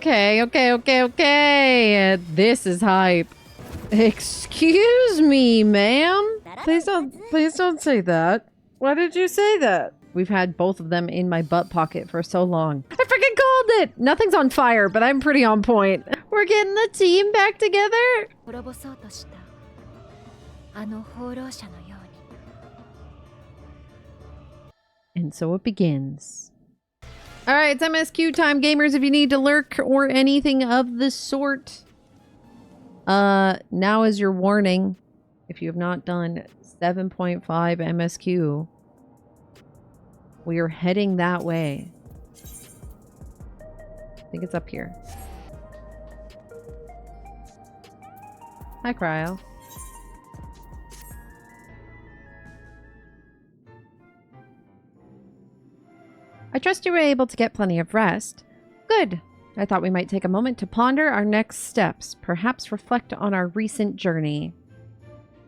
Okay. This is hype. Excuse me, ma'am. Please don't say that. Why did you say that? We've had both of them in my butt pocket for so long. I freaking called it! Nothing's on fire, but I'm pretty on point. We're getting the team back together? And so it begins. Alright, it's MSQ time, gamers. If you need to lurk or anything of the sort, now is your warning. If you have not done 7.5 MSQ, we are heading that way. I think it's up here. Hi, Cryo. I trust you were able to get plenty of rest. Good. I thought we might take a moment to ponder our next steps, perhaps reflect on our recent journey.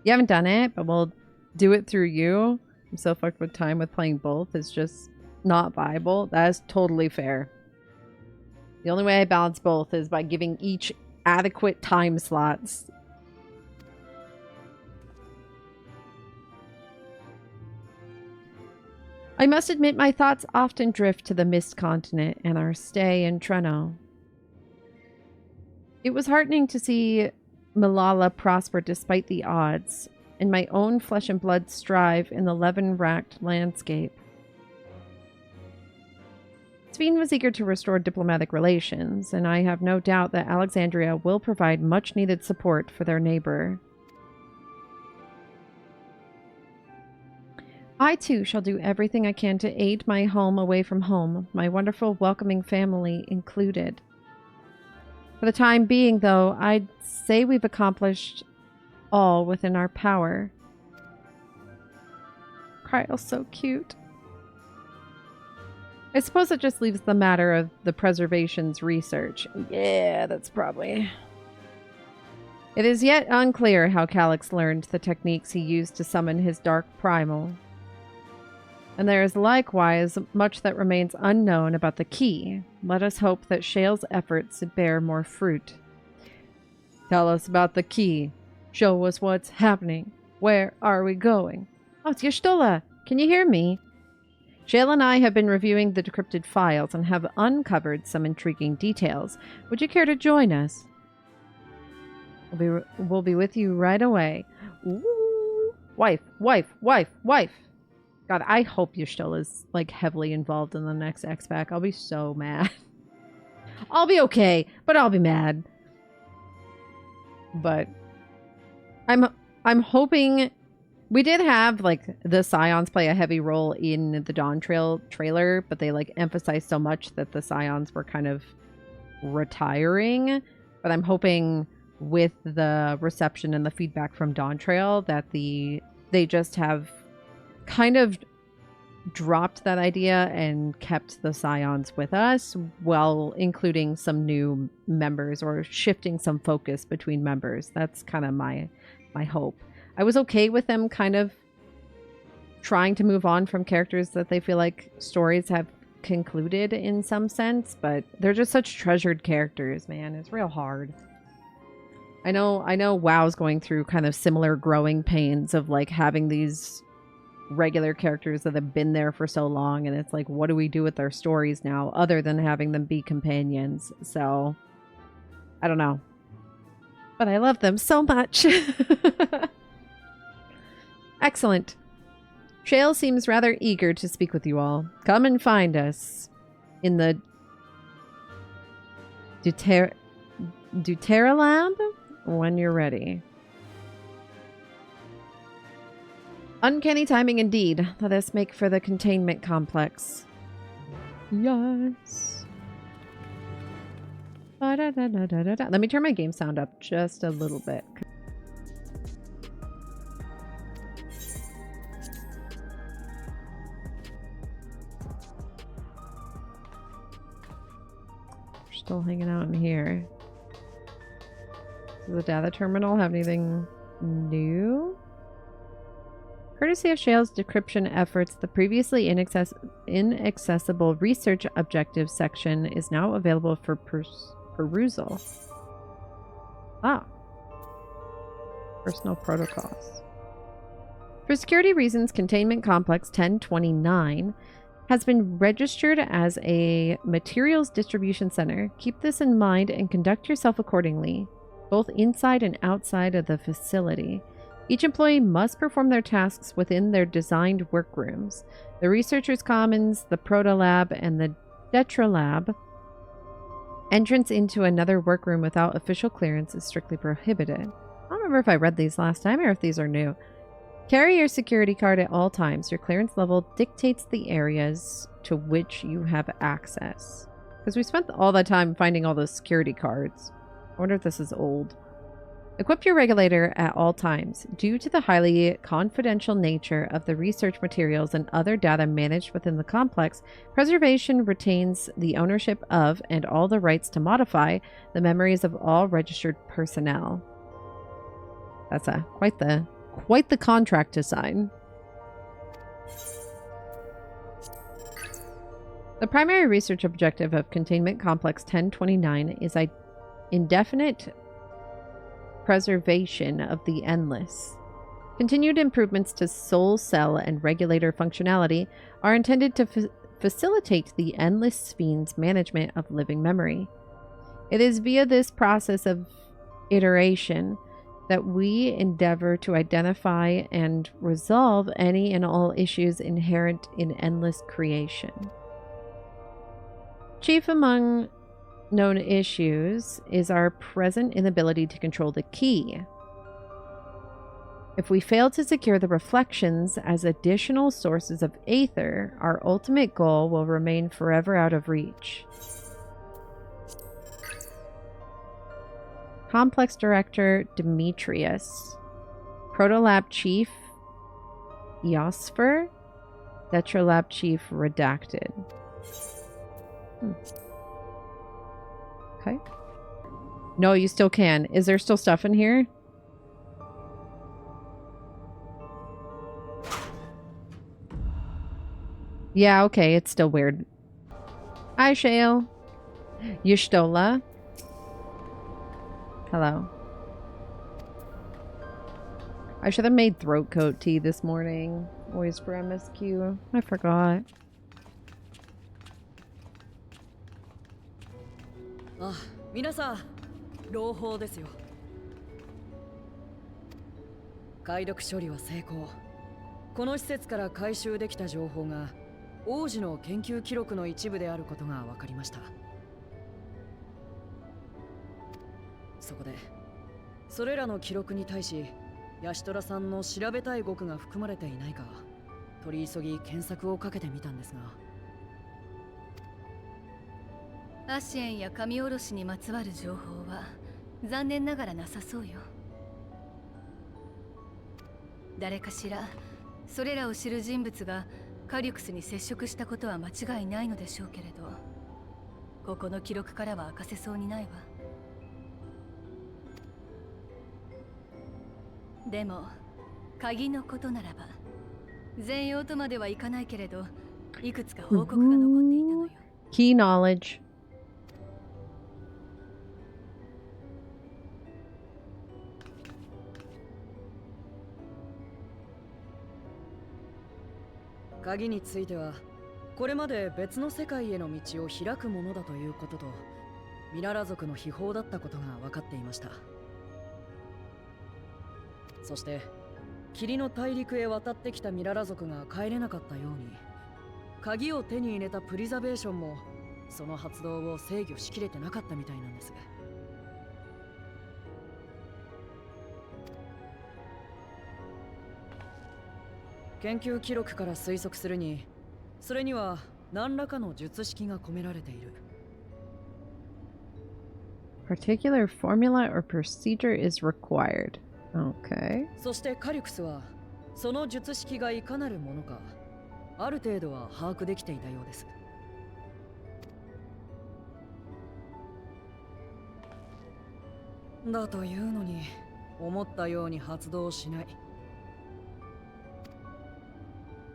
You haven't done it, but we'll do it through you. I'm so fucked with time with playing both. It's just not viable. That is totally fair. The only way I balance both is by giving each adequate time slots. I must admit my thoughts often drift to the Mist Continent and our stay in Treno. It was heartening to see Malala prosper despite the odds, and my own flesh and blood strive in the levin-racked landscape. Sveen was eager to restore diplomatic relations, and I have no doubt that Alexandria will provide much-needed support for their neighbor. I, too, shall do everything I can to aid my home away from home, my wonderful welcoming family included. For the time being, though, I'd say we've accomplished all within our power. Cryo's so cute. I suppose it just leaves the matter of the preservation's research. Yeah, that's probably... It is yet unclear how Calyx learned the techniques he used to summon his dark primal. And there is likewise much that remains unknown about the key. Let us hope that Shale's efforts bear more fruit. Tell us about the key. Show us what's happening. Where are we going? Oh, it's Y'shtola. Can you hear me? Shale and I have been reviewing the decrypted files and have uncovered some intriguing details. Would you care to join us? We'll be with you right away. Ooh. Wife. God, I hope Y'shtola is like heavily involved in the next X-Pack. I'll be so mad. I'll be okay, but I'll be mad. But I'm hoping... We did have, like, the Scions play a heavy role in the Dawn Trail trailer, but they, like, emphasized so much that the Scions were kind of retiring. But I'm hoping with the reception and the feedback from Dawn Trail that they just have kind of dropped that idea and kept the Scions with us while including some new members or shifting some focus between members. That's kind of my hope. I was okay with them kind of trying to move on from characters that they feel like stories have concluded in some sense, but they're just such treasured characters, man. It's real hard. I know WoW's going through kind of similar growing pains of like having these regular characters that have been there for so long, and it's like, what do we do with their stories now other than having them be companions? So I don't know, but I love them so much. Excellent. Shale seems rather eager to speak with you all. Come and find us in the Deutera Lab when you're ready. Uncanny timing indeed. Let us make for the containment complex. Yes. Let me turn my game sound up just a little bit. Still hanging out in here. Does the data terminal have anything new? Courtesy of Shale's decryption efforts, the previously inaccessible research objectives section is now available for perusal. Ah. Personal protocols. For security reasons, Containment Complex 1029 has been registered as a materials distribution center. Keep this in mind and conduct yourself accordingly, both inside and outside of the facility. Each employee must perform their tasks within their designed workrooms. The Researchers' Commons, the Proto Lab, and the Detra Lab. Entrance into another workroom without official clearance is strictly prohibited. I don't remember if I read these last time or if these are new. Carry your security card at all times. Your clearance level dictates the areas to which you have access. Because we spent all that time finding all those security cards. I wonder if this is old. Equip your regulator at all times. Due to the highly confidential nature of the research materials and other data managed within the complex, preservation retains the ownership of and all the rights to modify the memories of all registered personnel. That's quite the contract to sign. The primary research objective of Containment Complex 1029 is indefinite preservation of the Endless. Continued improvements to soul cell and regulator functionality are intended to facilitate the Endless Fiend's management of living memory. It is via this process of iteration that we endeavor to identify and resolve any and all issues inherent in endless creation. Chief among known issues is our present inability to control the key. If we fail to secure the reflections as additional sources of aether, our ultimate goal will remain forever out of reach. Complex Director Demetrius. Protolab Chief Eosfer. Detralab Chief Redacted. Okay. No, you still can. Is there still stuff in here? Yeah, okay. It's still weird. Hi, Shale. Yushtola. Hello. I should have made throat coat tea this morning. Always for MSQ. I forgot. Ah, 皆さん、朗報ですよ。解読処理は成功。この施設から回収できた情報が王子の研究記録の一部であることが分かりました。そこでそれらの記録に対しヤシトラさんの調べたい語句が含まれていないか取り急ぎ検索をかけてみたんですが、アシエンや神おろしにまつわる情報は残念ながらなさそうよ。誰かしらそれらを知る人物がカリュクスに接触したことは間違いないのでしょうけれど、ここの記録からは明かせそうにないわ。でも鍵のことならば全容とまではいかないけれど、いくつか報告が残っていたのよ。Key knowledge. 鍵についてはこれまで別の世界への道を開くものだということと、ミララ族の秘宝だったことが分かっていました。そして霧の大陸へ渡ってきたミララ族が帰れなかったように、鍵を手に入れたプリザベーションもその発動を制御しきれてなかったみたいなんです。研究記録から推測するに、それには何らかの術式が込められている。Particular formula or procedure is required. Okay. そしてカリュクスはその術式がいかなるものか、ある程度は把握できていたようです。だというのに思ったように発動しない。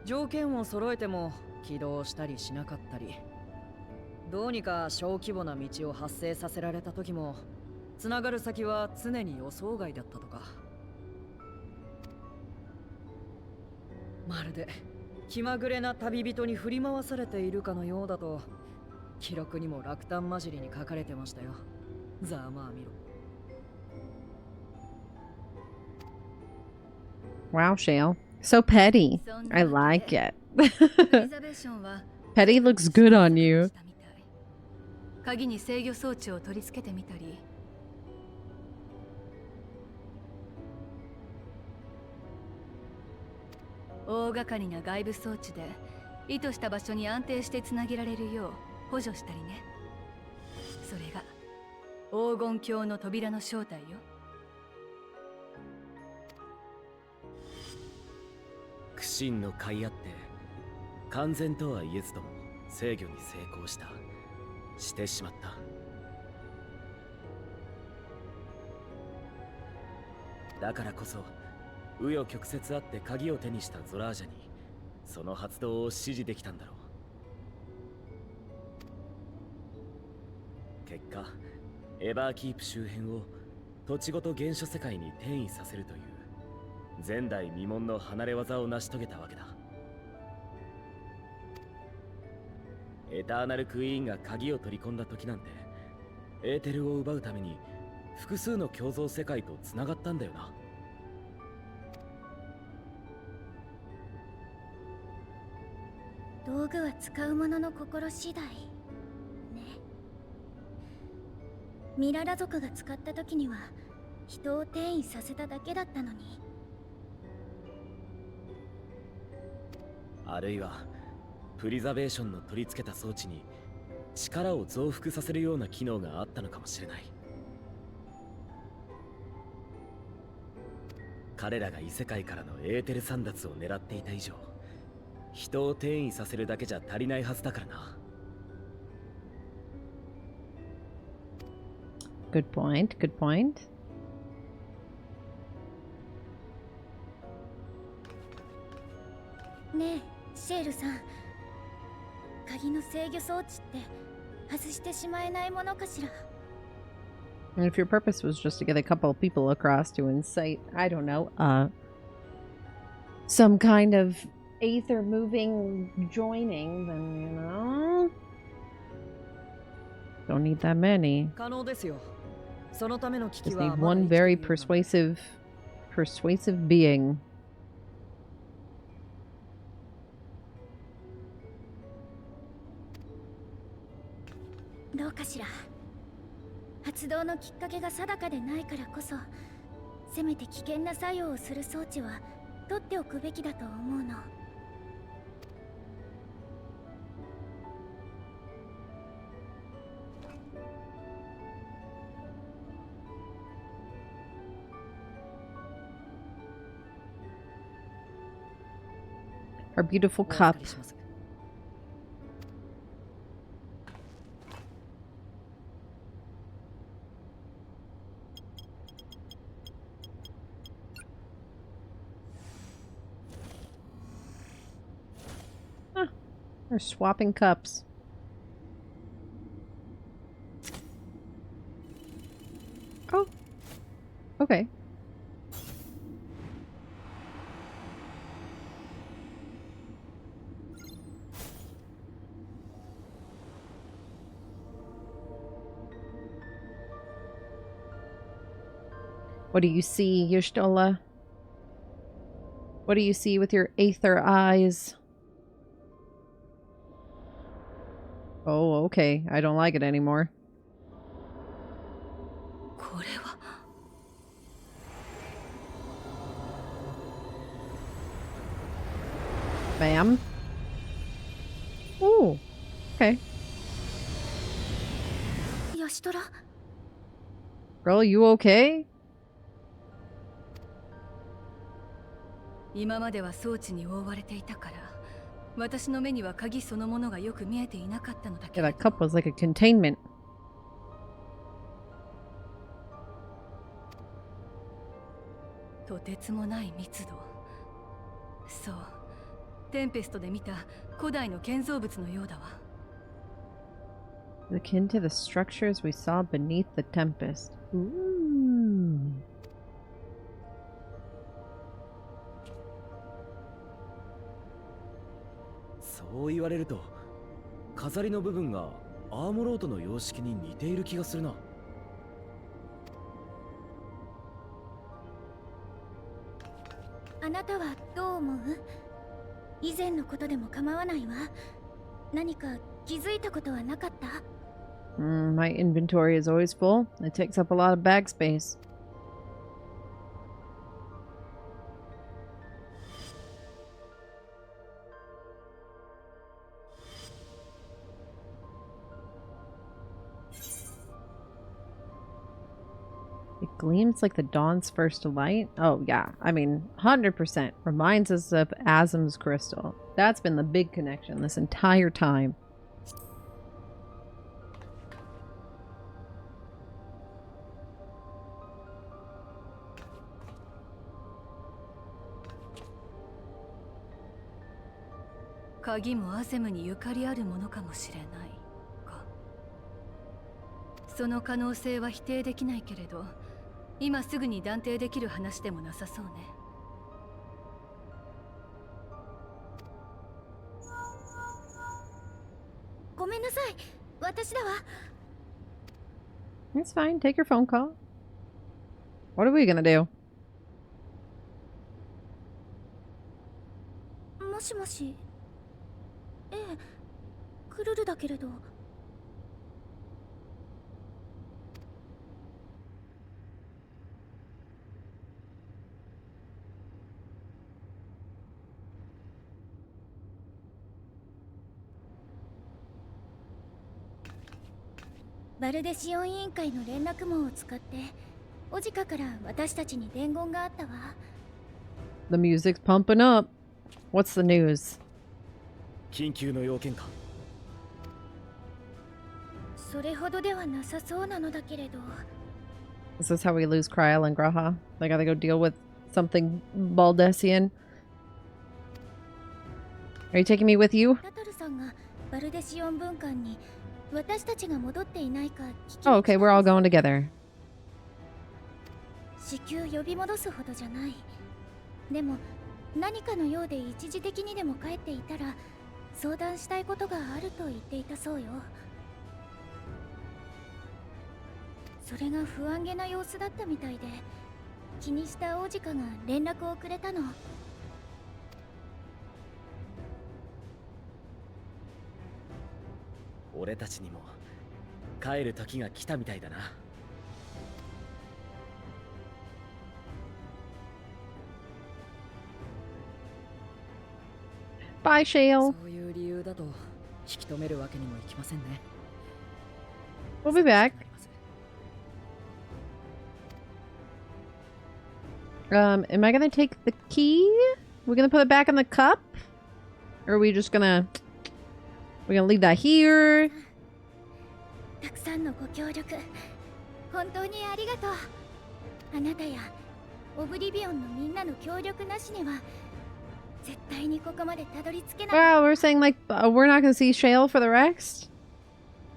条件を揃えても起動したりしなかったり、どうにか小規模な道を発生させられた時もつながる先は常に予想外だったとか。まるで気まぐれな旅人に振り回されているかのようだと記録にも落胆混じりに書かれてましたよ。ざあまあ見ろ。Wow, Shale. So petty. I like it. Petty looks good on you. 鍵に制御装置を取り付けてみたり、大掛かりな外部装置で意図した場所に安定してつなげられるよう補助したりね。それが黄金鏡の扉の正体よ。苦心の甲斐あって完全とは言えずとも制御に成功してしまった。だからこそ紆余曲折あって鍵を手にしたゾラージャにその発動を指示できたんだろう。結果エバーキープ周辺を土地ごと原初世界に転移させるという前代未聞の離れ技を成し遂げたわけだ。エターナルクイーンが鍵を取り込んだ時なんてエーテルを奪うために複数の共存世界とつながったんだよな。道具は使う者の心次第ね。ミララ族が使った時には人を転移させただけだったのに。あるいはプリザベーションの取り付けた装置に力を増幅させるような機能があったのかもしれない。彼らが異世界からのエーテル簒奪を狙っていた以上、人を転移させるだけじゃ足りないはずだからな。Good point. Good point. ねえ、シェールさん。鍵の制御装置って外してしまえないものかしら。 And if your purpose was just to get a couple of people across to incite, I don't know, some kind of aether moving joining, then you know, don't need that many. 可能ですよ。そのための機器 Just は need まだ one 生きてい very るようなので persuasive being. どうかしら。発動のきっかけが定かでないからこそ、せめて危険な作用をする装置は取っておくべきだと思うの。Our beautiful お預か cup. りします。We're swapping cups. Oh. Okay. What do you see, Yushtola? What do you see with your aether eyes? Oh, okay. I don't like it anymore. これは。Bam. Ooh. Okay. ヤシトラ。 Girl, you okay? 今までは装置に覆われていたから、私の目には鍵そのものがよく見えていなかったのだけ Yeah, ど。 that cup was like a containment. とてつもない密度。そう、テンペストで見た古代の建造物のようだわ。Akin to the structures we saw beneath the tempest. Ooh. そう言われると、飾りの部分がアーモロートの様式に似ている気がするな。あなたはどう思う？以前のことでも構わないわ。何か気づいたことはなかった？ My inventory is always full. It takes up a lot of bag space. It gleams like the dawn's first light. Oh, yeah. I mean, 100%. Reminds us of Azim's crystal. That's been the big connection this entire time. Kagiもアゼムにゆかりあるものかもしれないか。その可能性は否定できないけれど、今すぐに断定できる話でもなさそうね。ごめんなさい。私だわ。It's fine. Take your phone call. What are we gonna do? もしもし。ええ、クルルだけれど。バルデシオン委員会の連絡網を使ってオジカから私たちに伝言があったわ。 The music's pumping up. What's the news? 緊急の要件か。それほどではなさそうなのだけれど。 Is this how we lose Kryl and Graha? They gotta go deal with something Baldessian. Are you taking me with you? タトルさんがバルデシオン文館に私たちが戻っていないか聞き Oh, okay. We're all going together. 至急呼び戻すほどじゃない。でも何かのようで一時的にでも帰っていたら相談したいことがあると言っていたそうよ。それが不安げな様子だったみたいで気にした王子かが連絡をくれたの。俺たちにも帰る時が来たみたいだな。Bye, Shale. そういう理由だと引き止めるわけにもいきませんね。 We'll be back. Am I gonna take the key? We're gonna put it back in the cup? Or are we just gonna... We're gonna leave that here? たくさんのご協力本当にありがとう。あなたやオブリビオンのみんなの協力なしには絶対にここまでたどり着けない。 Wow, we're saying like we're not gonna see Shale for the rest?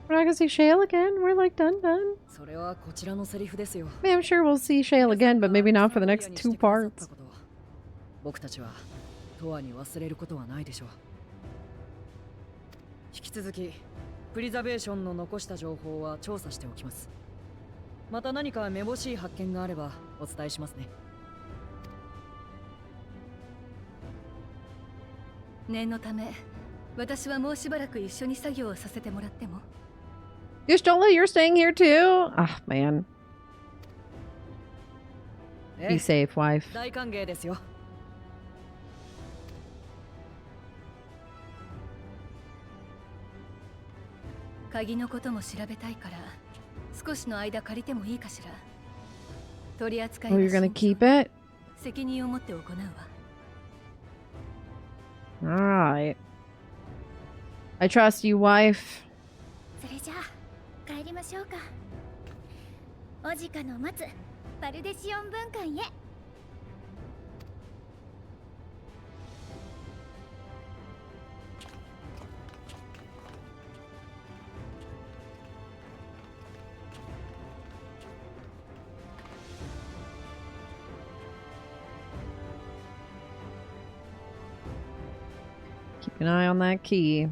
We're not gonna see Shale again? We're like done. それはこちらのセリフですよ。 I mean, I'm sure we'll see Shale again, but maybe not for the next 2 parts. 僕たちは永遠に忘れることはないでしょう。引き続きプリザベーションの残した情報は調査しておきます。また何かめぼしい発見があればお伝えしますね。念のため、私はもうしばらく一緒に作業をさせてもらっても。Yustola, you're staying here too? Ah, man. Be safe, wife. 大歓迎ですよ。鍵のことも調べたいから少しの間借りてもいいかしら。取り扱い Oh, は you're gonna 慎 keep 重 it? 責任を持って行うわ。 Alright. I trust you, wife. それじゃあ帰りましょうか。オジカの待つバルデシオン文館へ。Keep an eye on that key.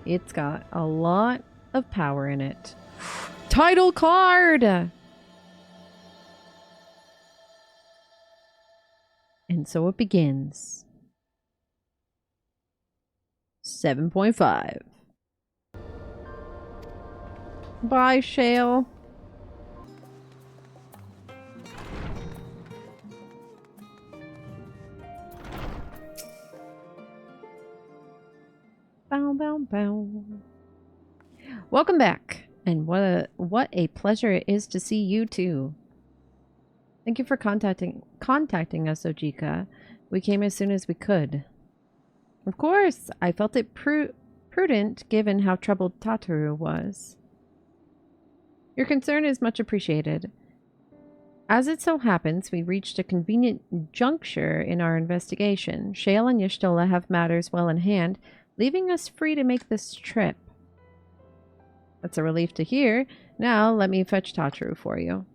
It's got a lot of power in it. Title card! And so it begins. 7.5. Bye, Shale. Bow, bow, bow. Welcome back. And what a pleasure it is to see you too. Thank you for contacting us, Ojika. We came as soon as we could. Of course, I felt it prudent given how troubled Tataru was. Your concern is much appreciated. As it so happens, we reached a convenient juncture in our investigation. Shale and Y'shtola have matters well in hand, leaving us free to make this trip. That's a relief to hear. Now, let me fetch Tataru for you.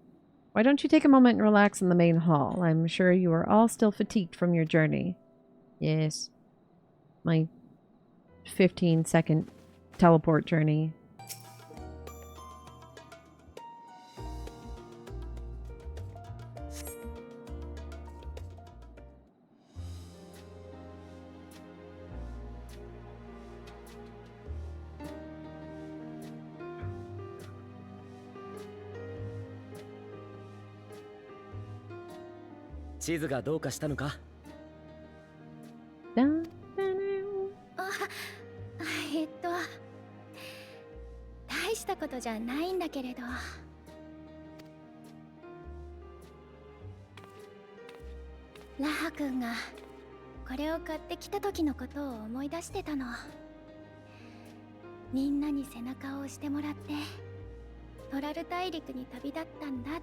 Why don't you take a moment and relax in the main hall? I'm sure you are all still fatigued from your journey. Yes. My 15-second teleport journey.地図がどうかしたのか？大したことじゃないんだけれど、ラハ君がこれを買ってきた時のことを思い出してたの。みんなに背中を押してもらってトラル大陸に旅立ったんだって。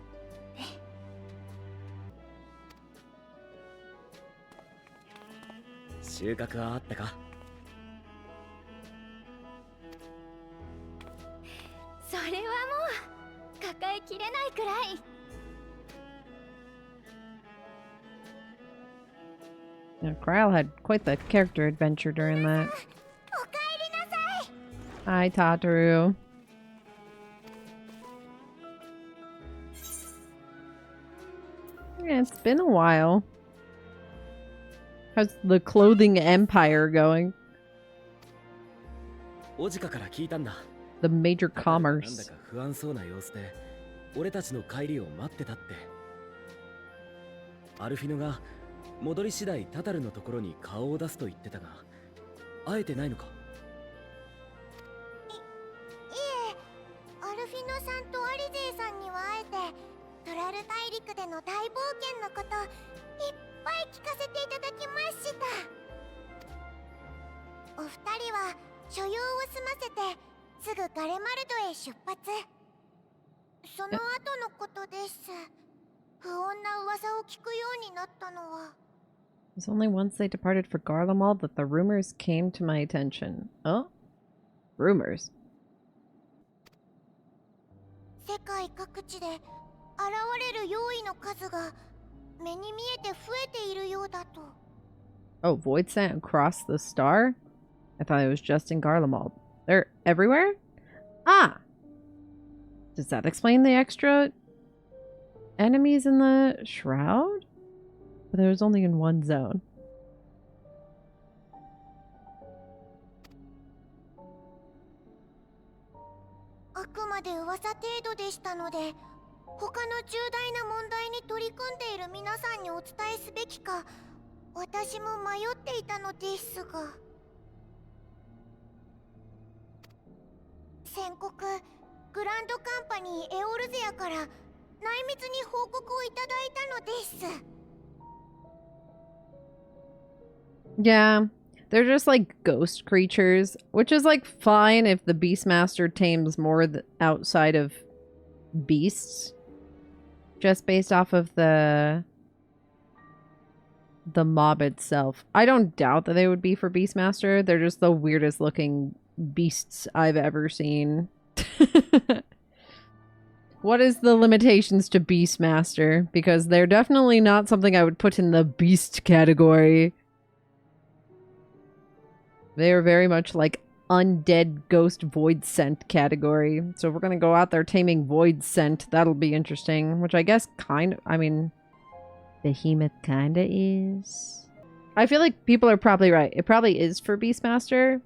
収穫はあったか？それはもう抱えきれないくらい。Now, Krile had quite the character adventure during that. Hi, Tataru. Yeah, it's been a while. How's the clothing empire going? オジカから聞いたんだ。The major なんだ commerce. か不安そうな様子で、俺たちの帰りを待ってたって。アルフィノが戻り次第タタルのところに顔を出すと言ってたが、会えてないのか？いえ、アルフィノさんとアリゼーさんには会えて、トラル大陸での大冒険のこといっぱい聞かせていただきました。お二人は所用を済ませてすぐガレマルドへ出発。その後のことです。不穏な噂を聞くようになったのは。It was only once they departed for Garlemald that the rumors came to my attention. Oh? Rumors? 世界各地で現れる妖異の数が目に見えて増えているようだと。Oh, void sent across the star? I thought it was just in Garlemald. They're everywhere? Ah! Does that explain the extra enemies in the shroud? But there was only in one zone. あくまで噂程度でしたので、他の重大な問題に取り組んでいる皆さんにお伝えすべきか、私も迷っていたのですが。先刻、グランドカンパニーエオルゼアから内密に報告をいただいたのです。Yeah, they're just like ghost creatures, which is like fine if the Beastmaster tames more outside of beasts. Just based off of the mob itself. I don't doubt that they would be for Beastmaster. They're just the weirdest looking beasts I've ever seen. What is the limitations to Beastmaster? Because they're definitely not something I would put in the beast category. They are very much like undead ghost void scent category. So if we're gonna go out there taming void scent, that'll be interesting. Which I guess I mean, Behemoth kinda is. I feel like people are probably right. It probably is for Beastmaster.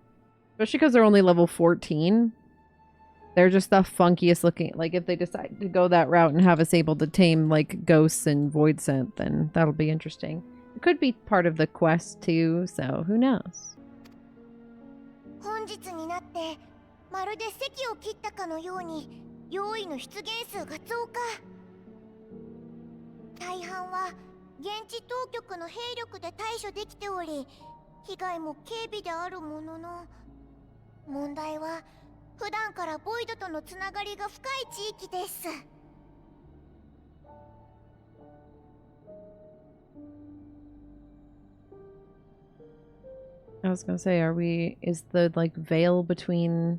Especially because they're only level 14. They're just the funkiest looking. Like, if they decide to go that route and have us able to tame, like, ghosts and void scent, then that'll be interesting. It could be part of the quest, too, so who knows? 本日になってまるで席を切ったかのように用意の出現数が増加。大半は現地当局の兵力で対処できており、被害も軽微であるものの、問題は普段からボイドとのつながりが深い地域です。I was gonna say, is the, like, veil between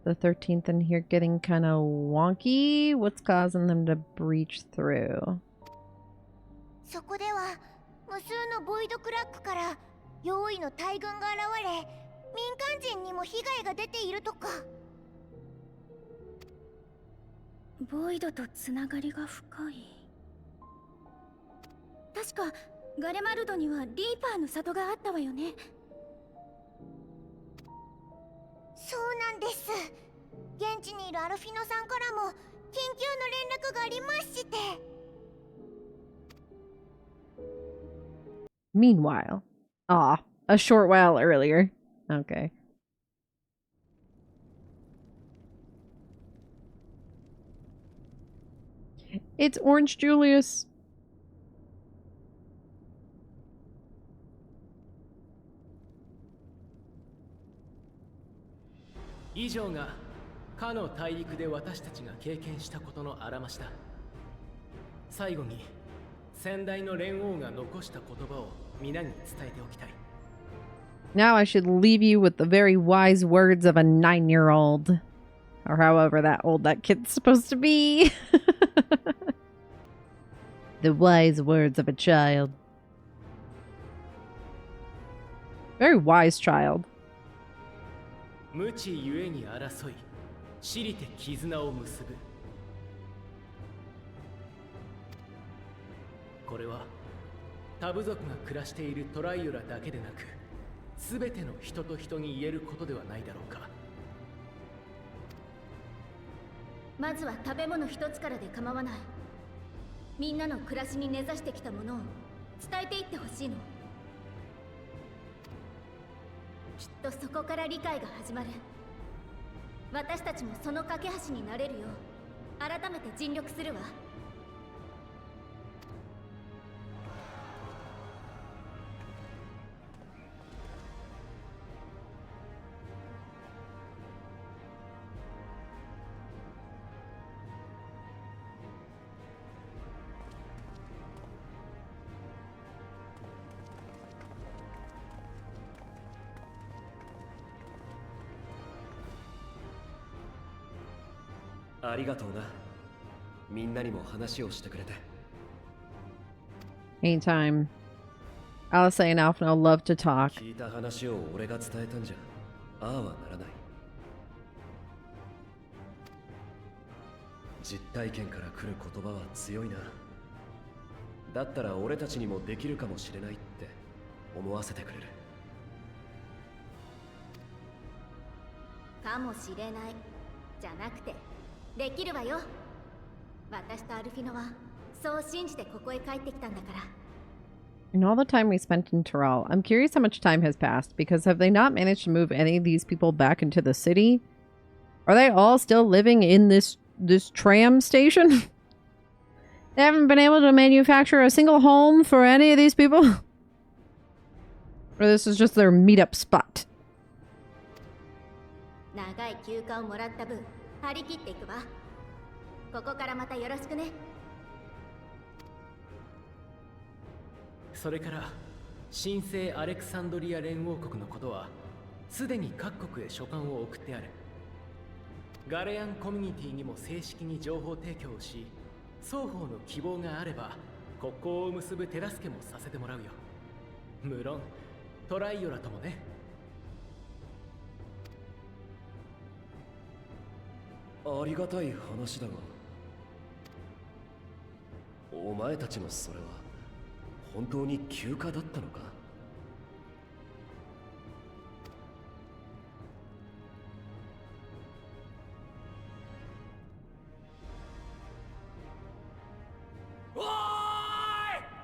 the 13th and here getting kind of wonky? What's causing them to breach through? そこでは無数のボイドクラックから用意の大軍が現れ、民間人にも被害が出ているとか。ボイドとつながりが深い。確かガレマルドにはリーパーの里があったわよね。そうなんです。現地にいるアルフィノさんからも緊急の連絡がありまして。Meanwhile. A short while earlier. Okay. It's Orange Julius. 以上がかの大陸で私たちが経験したことのあらましだ。最後に先代の連王が残した言葉を皆に伝えておきたい。Now I should leave you with the very wise words of a 9-year-old. Or however that old that kid's supposed to be. The wise words of a child. Very wise child. 無知ゆえに争い、知りて絆を結ぶ。これはタブ族が暮らしているトライオラだけでなく、すべての人と人に言えることではないだろうか。まずは食べ物一つからで構わない。みんなの暮らしに根ざしてきたものを伝えていってほしいの。きっとそこから理解が始まる。私たちもその架け橋になれるよう改めて尽力するわ。ありがとうな。みんなにも話をしてくれて。Anytime. Alice and Alphino love to talk. 聞いた話を俺が伝えたんじゃ、ああはならない。実体験から来る言葉は強いな。だったら俺たちにもできるかもしれないって思わせてくれる。かもしれないじゃなくてできるわよ。私とアルフィノはそう信じてここへ帰ってきたんだから。In all the time we spent in Tyrol, I'm curious how much time has passed, because have they not managed to move any of these people back into the city? Are they all still living in this tram station? They haven't been able to manufacture a single home for any of these people? Or this is just their meetup spot? 長い休暇をもらった分張り切っていくわ。ここからまたよろしくね。それから神聖アレクサンドリア連合国のことはすでに各国へ書簡を送ってある。ガレアンコミュニティにも正式に情報提供をし、双方の希望があれば国交を結ぶ手助けもさせてもらうよ。無論トライオラともね。ありがたい話だが、お前たちのそれは本当に休暇だったのか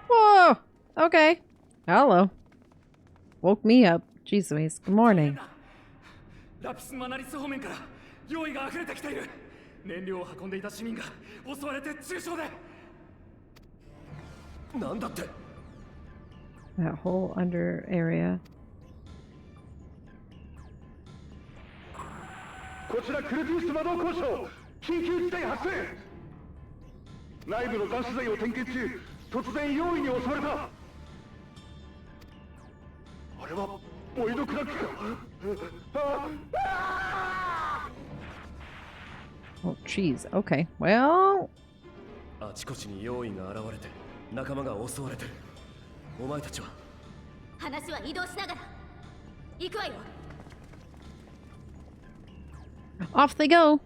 ？Whoa! Okay. Hello. Woke me up. Jeez Louise. Good morning. ラピスマナリス方面から用意が溢れてきている。燃料を運んでいた市民が襲われて重傷で。なんだって？ That whole under area. こちらクルティウス魔導交渉、緊急事態発生。内部の脱出剤を点検中、突然容易に襲われた。あれはボイドクラックか。Oh, jeez. Okay. Well. あちこちに用意が現れて仲間が襲われてる。お前たちは？話は移動しながら行くわよ。Off they go.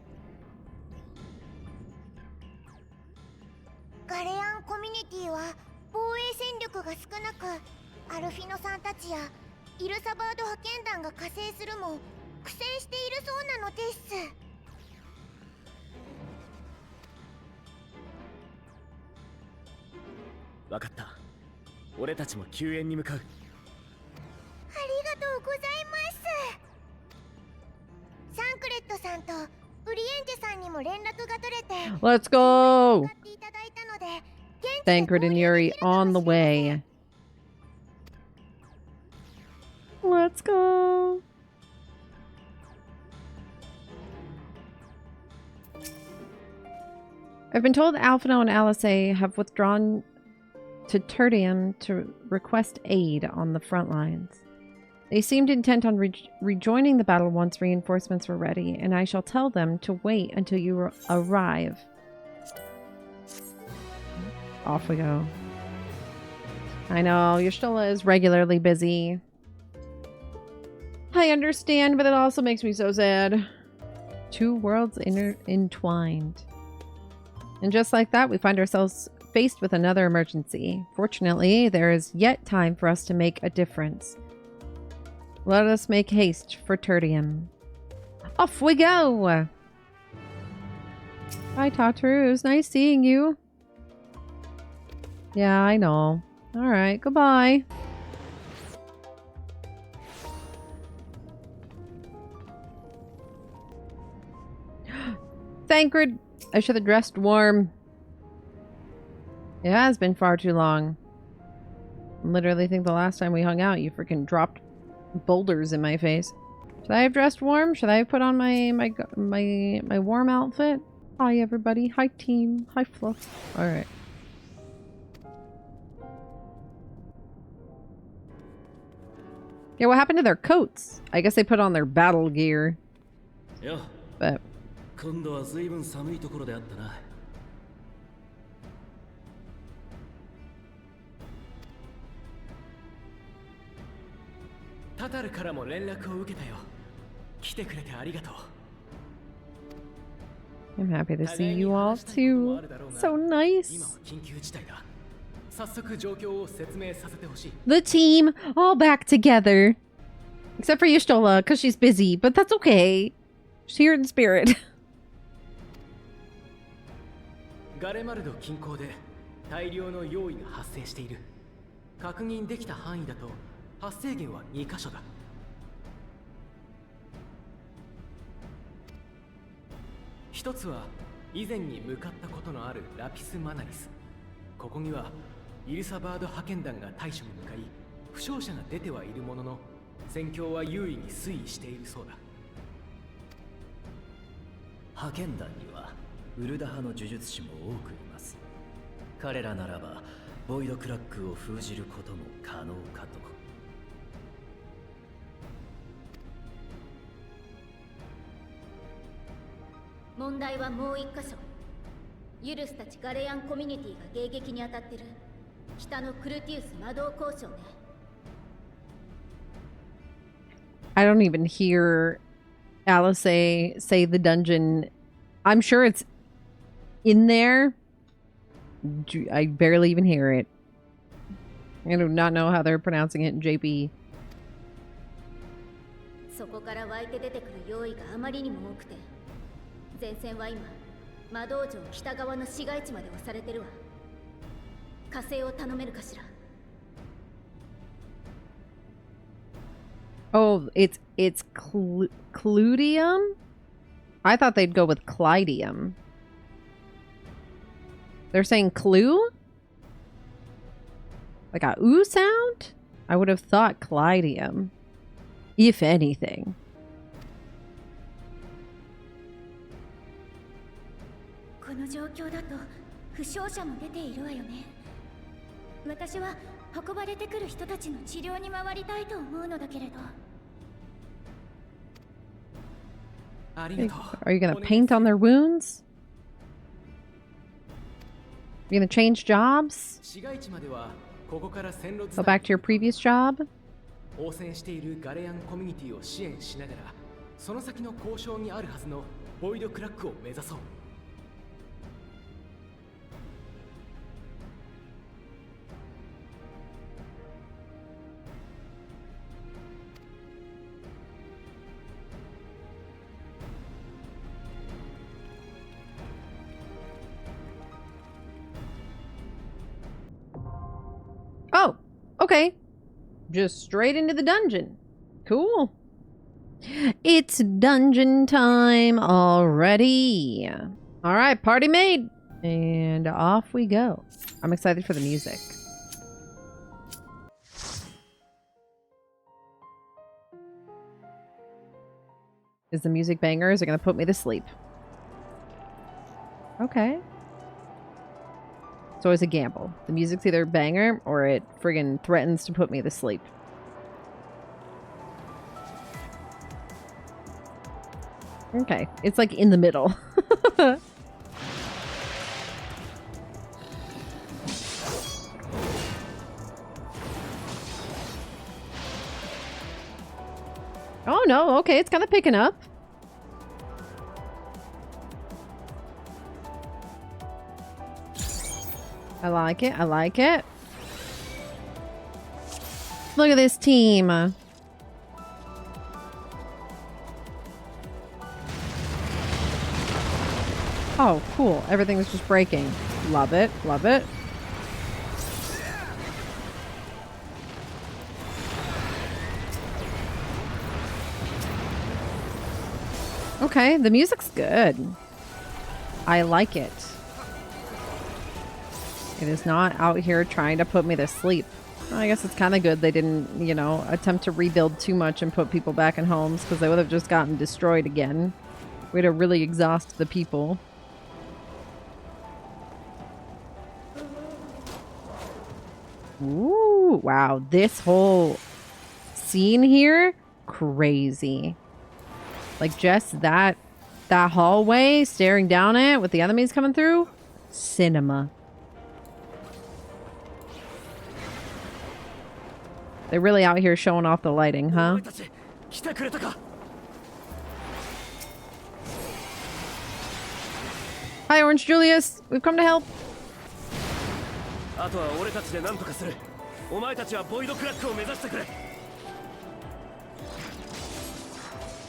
ガレアンコミュニティは防衛戦力が少なく、アルフィノさんたちやイルサバード派遣団が加勢するも苦戦しているそうなのです。わかった。俺たちも救援に向かう。ありがとうございます。サンクレットさんとウリエンジェさんにも連絡が取れて、 Let's go. 使っていただいたので、現地 Thancred で and 合流 Yuri できるかも on the しれません。 way. Let's go. I've been told Alphino and Alice have withdrawn to Tertium to request aid on the front lines. They seemed intent on rejoining the battle once reinforcements were ready, and I shall tell them to wait until you arrive. Off we go. I know, Y'shtola is regularly busy. I understand, but it also makes me so sad. Two worlds entwined. And just like that, we find ourselves faced with another emergency. Fortunately, there is yet time for us to make a difference. Let us make haste for Tertium. Off we go! Hi, Tatrus. Nice seeing you. Yeah, I know. Alright, goodbye. Thancred! I should have dressed warm. It has been far too long. I literally think the last time we hung out, you freaking dropped boulders in my face. Should I have dressed warm? Should I have put on my warm outfit? Hi, everybody. Hi, team. Hi, Fluff. All right. Yeah, what happened to their coats? I guess they put on their battle gear. Yeah. But 今度は随分寒いところであったな。タタルからも連絡を受けたよ。来てくれてありがとう。I'm happy to see you all too. So nice. 今は緊急事態だ。早速状況を説明させてほしい。The team all back together. Except for Y'shtola, because she's busy, but that's okay. She's here in spirit. ガレマルド近郊で大量の用意が発生している。確認できた範囲だと発生源は2カ所だ。一つは以前に向かったことのあるラピスマナリス。ここにはイルサバード派遣団が対処に向かい、負傷者が出てはいるものの、戦況は優位に推移しているそうだ。派遣団にはウルダ派の呪術師も多くいます。彼らならばボイドクラックを封じることも可能かと。問題はもう一箇所。ユルスたちガレアンコミュニティが迎撃に当たってる北のクルティウス魔導交渉ね。I don't even hear Alice say the dungeon. I'm sure it's in there. I barely even hear it. I do not know how they're pronouncing it in JP. そこから湧いて出てくる用意があまりにも多くて、前線は今魔道場北側の市街地まで押されてるわ。火星を頼めるかしら。Oh, it's Clyteum? I thought they'd go with Clyteum. They're saying clue? Like a ooh sound? I would have thought Clyteum. If anything. この状況だと負傷者も出ているわよね。私は運ばれてくる人たちの治療に回りたいと思うのだけれど。Are you gonna paint on their wounds? You gonna change jobs? Go back to your previous job? 応戦しているガレアンコミュニティを支援しながら、その先の交渉にあるはずのボイドクラックを目指そう。Oh, okay. Just straight into the dungeon. Cool. It's dungeon time already. All right, party made. And off we go. I'm excited for the music. Is the music banger? Is it going to put me to sleep? Okay. It's always a gamble. The music's either a banger or it friggin' threatens to put me to sleep. Okay, it's like in the middle. Oh no, okay, it's kind of picking up. I like it. I like it. Look at this team. Oh, cool. Everything's just breaking. Love it. Love it. Okay, the music's good. I like it. It is not out here trying to put me to sleep. I guess it's kind of good they didn't, you know, attempt to rebuild too much and put people back in homes, because they would have just gotten destroyed again. We'd have really exhausted the people. Ooh, wow. This whole scene here, crazy. Like just that hallway staring down it with the enemies coming through, cinema. They're really out here showing off the lighting, huh? Hi, Orange Julius. We've come to help.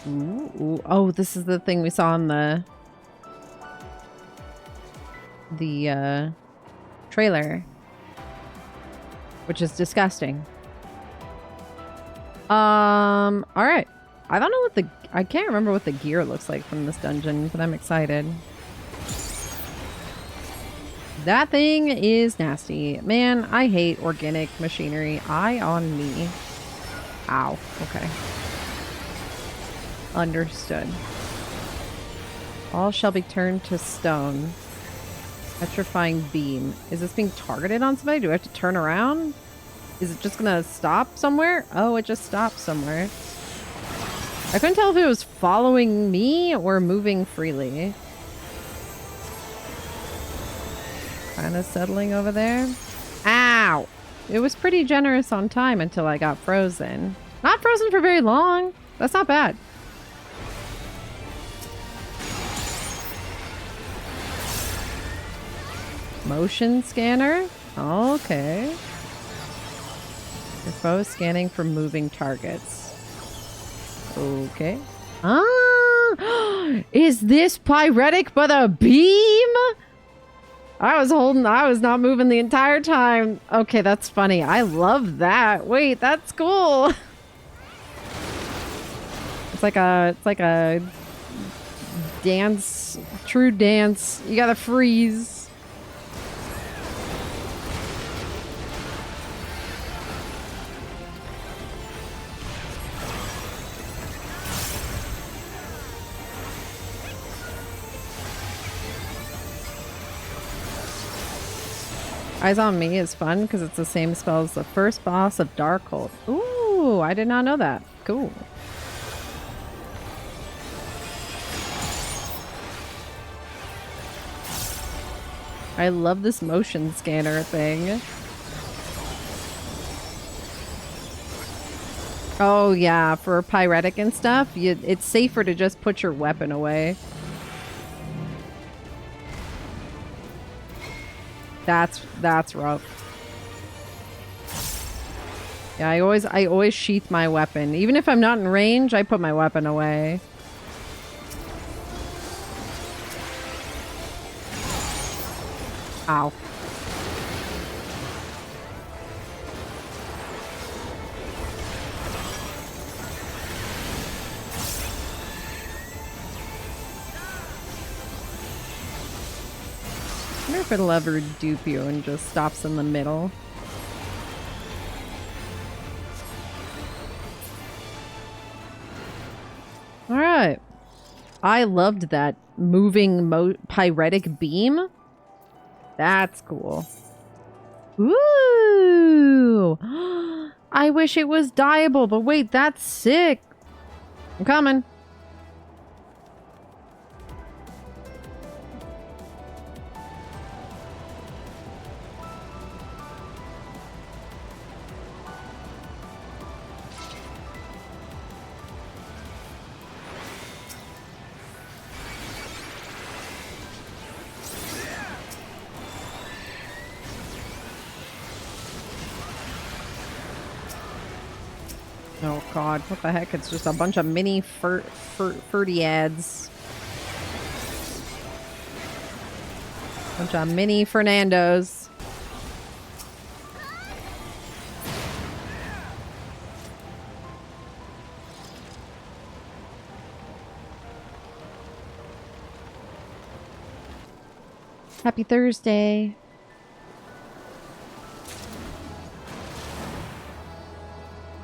Ooh, oh, this is the thing we saw in the trailer, which is disgusting. All right. I don't know I can't remember what the gear looks like from this dungeon, but I'm excited. That thing is nasty. Man, I hate organic machinery. Eye on me. Ow. Okay. Understood. All shall be turned to stone. Petrifying beam. Is this being targeted on somebody? Do I have to turn around? Is it just gonna stop somewhere? Oh, it just stopped somewhere. I couldn't tell if it was following me or moving freely. Kind of settling over there. Ow! It was pretty generous on time until I got frozen. Not frozen for very long. That's not bad. Motion scanner? Okay. Your foe is scanning for moving targets. Okay. Ah! Is this pyretic but a beam? I was not moving the entire time. Okay, that's funny. I love that. Wait, that's cool. It's like a dance, true dance. You gotta freeze. Eyes on Me is fun because it's the same spell as the first boss of Darkhold. Ooh, I did not know that. Cool. I love this motion scanner thing. Oh yeah, for pyretic and stuff, it's safer to just put your weapon away. That's rough. Yeah, I always sheath my weapon. Even if I'm not in range, I put my weapon away. Ow. I wonder if it'll ever dupe you and just stops in the middle. Alright. I loved that moving pyretic beam. That's cool. Ooh! I wish it was dyeable, but wait, that's sick. I'm coming. Oh god, what the heck? It's just a bunch of mini Ferdy ads. Bunch of mini Fernandos. Happy Thursday.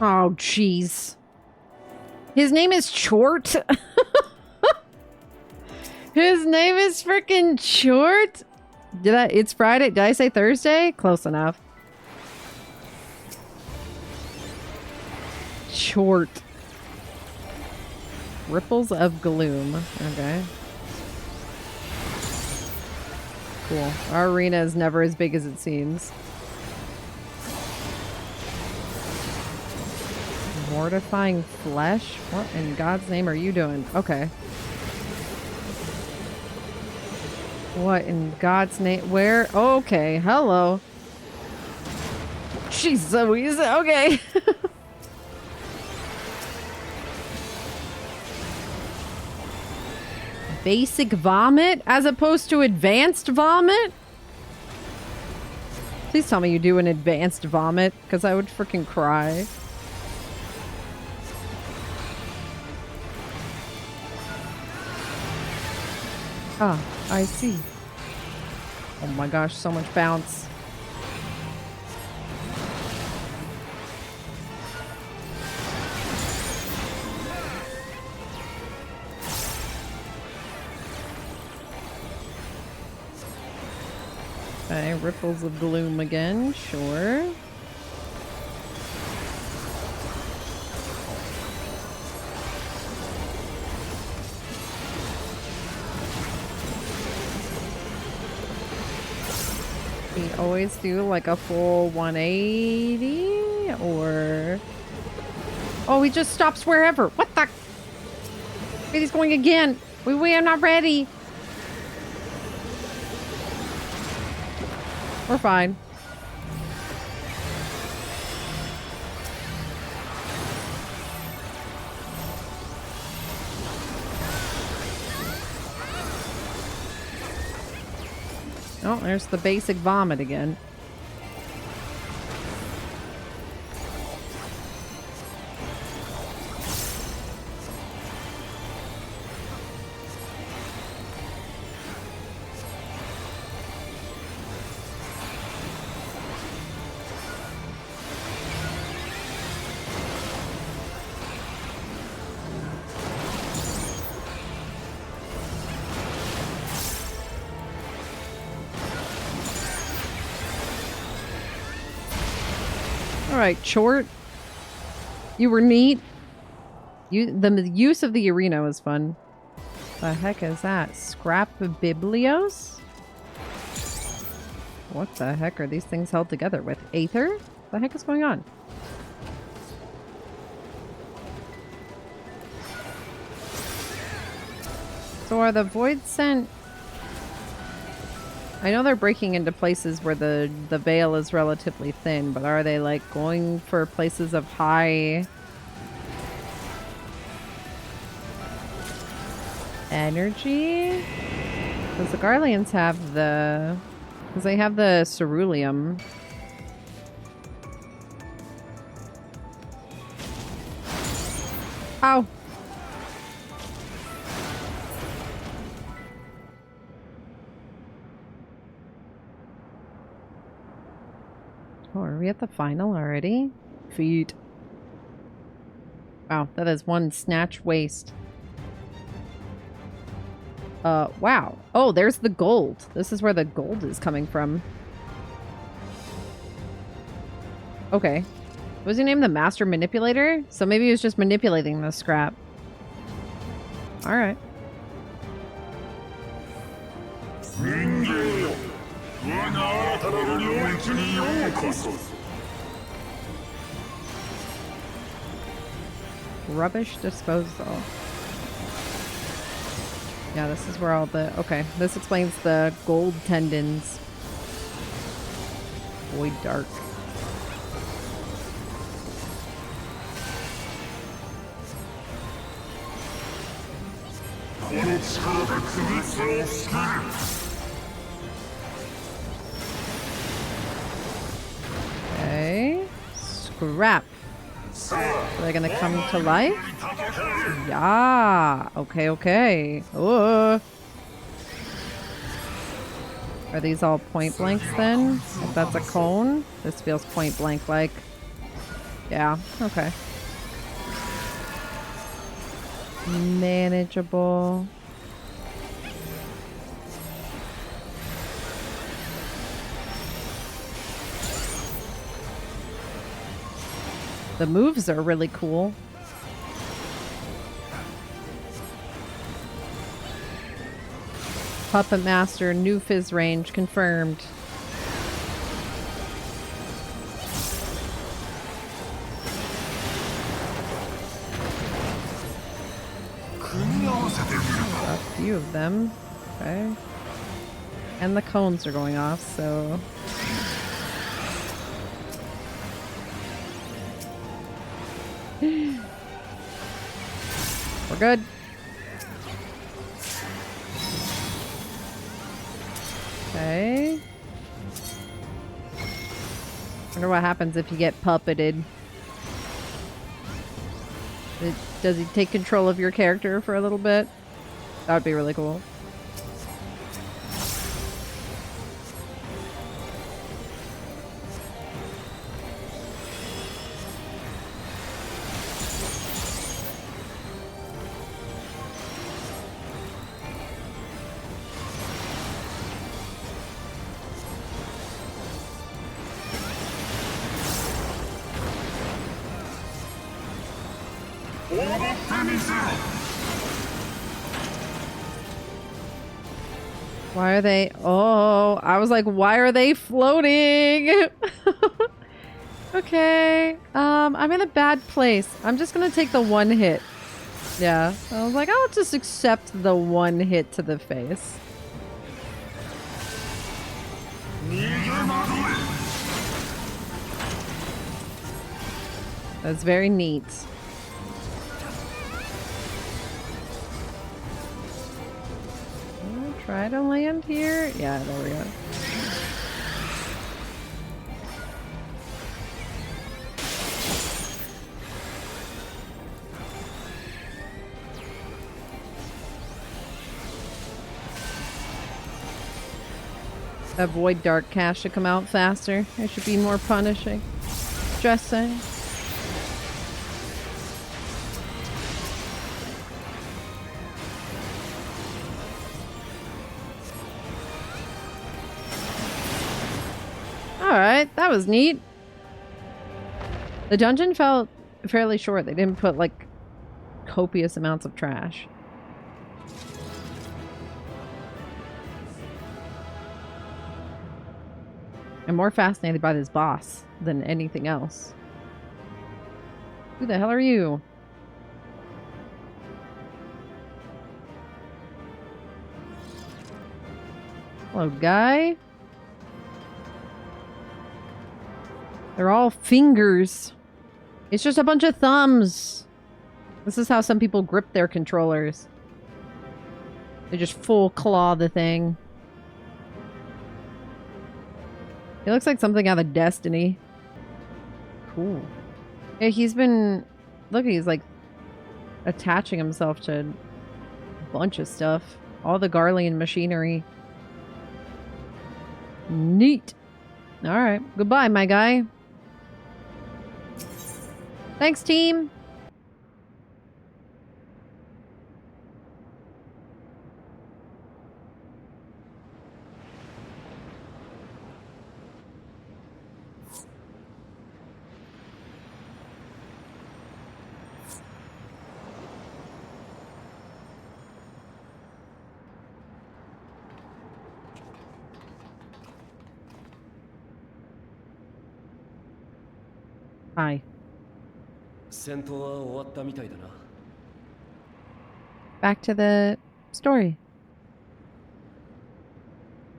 Oh, jeez. His name is Chort? His name is freaking Chort? It's Friday. Did I say Thursday? Close enough. Chort. Ripples of Gloom. Okay. Cool. Our arena is never as big as it seems. Mortifying flesh? What in God's name are you doing? Okay. What in God's name? Where? Okay. Hello. Jesus Louise. Okay. Basic vomit as opposed to advanced vomit? Please tell me you do an advanced vomit, because I would freaking cry. Ah, I see. Oh my gosh, so much bounce. Okay, Ripples of Gloom again, sure. We always do like a full 180 or Oh, he just stops wherever. What the? Wait, he's going again. We are not ready. We're fine. Oh, there's the basic vomit again. Alright, Chort. You were neat. The use of the arena was fun. The heck is that? Scrap Biblios? What the heck are these things held together with? Aether? The heck is going on? So are the void sent? I know they're breaking into places where the veil is relatively thin, but are they like going for places of high energy? Because the Garleans have the... Because they have the ceruleum. Ow! Oh, are we at the final already? Feet. Wow, that is one snatch waste. Wow. Oh, there's the gold. This is where the gold is coming from. Okay. Was he named the Master Manipulator? So maybe he was just manipulating the scrap. Alright. Rubbish disposal. Yeah, this is where all the... Okay, this explains the gold tendons. Void Dark. Okay. Scrap. Are they gonna come to life? Yeah. Okay, okay. Are these all point blanks then? If that's a cone? This feels point blank like. Yeah, okay. Manageable. The moves are really cool. Puppet Master, new fizz range confirmed. A few of them. Okay. And the cones are going off, so... We're good. Okay. Wonder what happens if you get puppeted. Does he take control of your character for a little bit? That would be really cool. Why are they... Oh, I was like, why are they floating? Okay. I'm in a bad place. I'm just gonna take the one hit. Yeah. I was like, I'll just accept the one hit to the face. That's very neat. I'll try to land here. Yeah, there we go. Avoid dark cash to come out faster. I should be more punishing. Stressing. Alright, that was neat. The dungeon felt fairly short. They didn't put like copious amounts of trash. I'm more fascinated by this boss than anything else. Who the hell are you? Hello, guy. They're all fingers. It's just a bunch of thumbs. This is how some people grip their controllers. They just full claw the thing. It looks like something out of Destiny. Cool. Yeah, he's been... Look, he's like attaching himself to a bunch of stuff. All the Garlean machinery. Neat. Alright. Goodbye, my guy. Thanks, team. Hi. 戦闘は終わったみたいだな。Back to the story.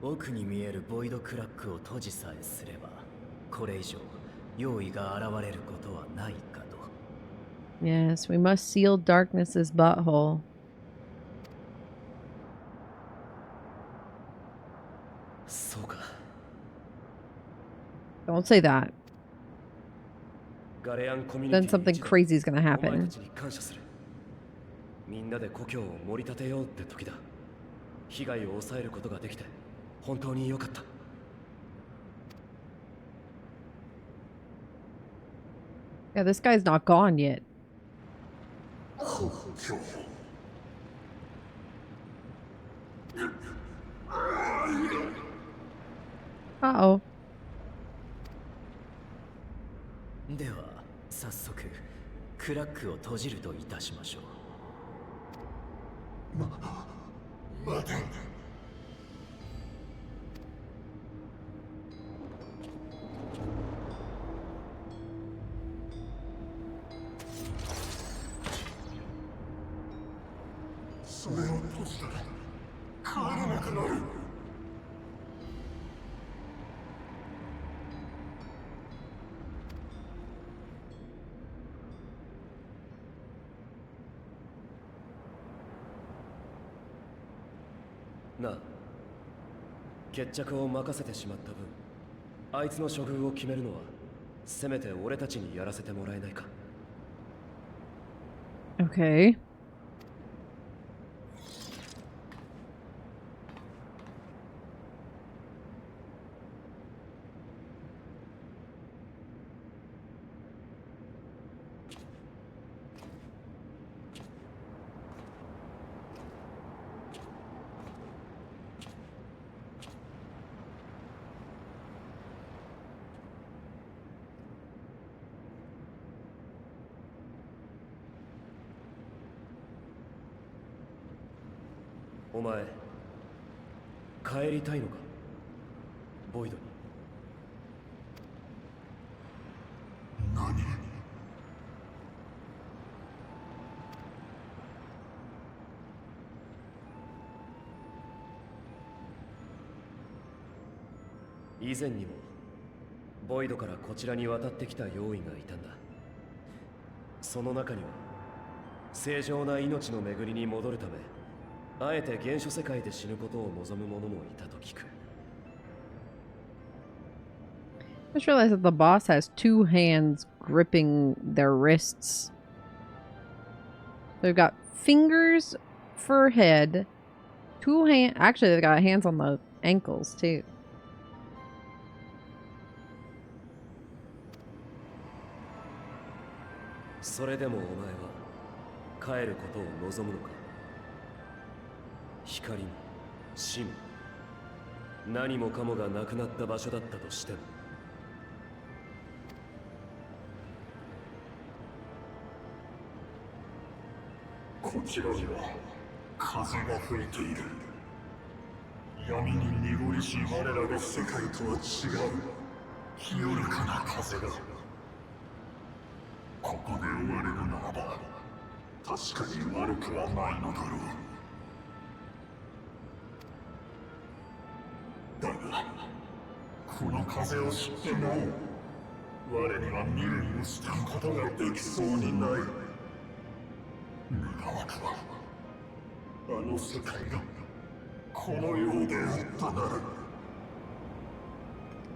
奥に見えるボイドクラックを閉じさえすれば、これ以上用意が現れることはないかと。Yes, we must seal darkness's butthole. そうか。 Don't say that. ガレアンコミュニテ Then ィ something crazy is gonna お前 happen. たちに感謝する。みんなで故郷を盛り立てようって時だ。被害を抑えることができて本当に良かった。Yeah, this guy's not gone yet. Uh-oh. では早速クラックを閉じるといたしましょう。待て。それを閉じたら帰れなくなる。なあ、決着を任せてしまった分、あいつの処遇を決めるのはせめて俺たちにやらせてもらえないか。 Okay.お前、帰りたいのかボイドに。以前にもボイドからこちらに渡ってきた用意がいたんだ。その中には正常な命の巡りに戻るためあえて原初世界で死ぬことを望む者もいたと聞く。 I just realized that the boss has two hands gripping their wrists. They've got fingers for head, two hands. Actually, they've got hands on the ankles too. それでもお前は帰ることを望むのか。光も死も何もかもがなくなった場所だったとしても。こちらには風が吹いている。闇に濁りし我らの世界とは違う清らかな風が。ここで終われるならば確かに悪くはないのだろう。だがこの風を知ってなお我には未練を捨てることができそうにない。願わくはあの世界がこのようであったなら。 I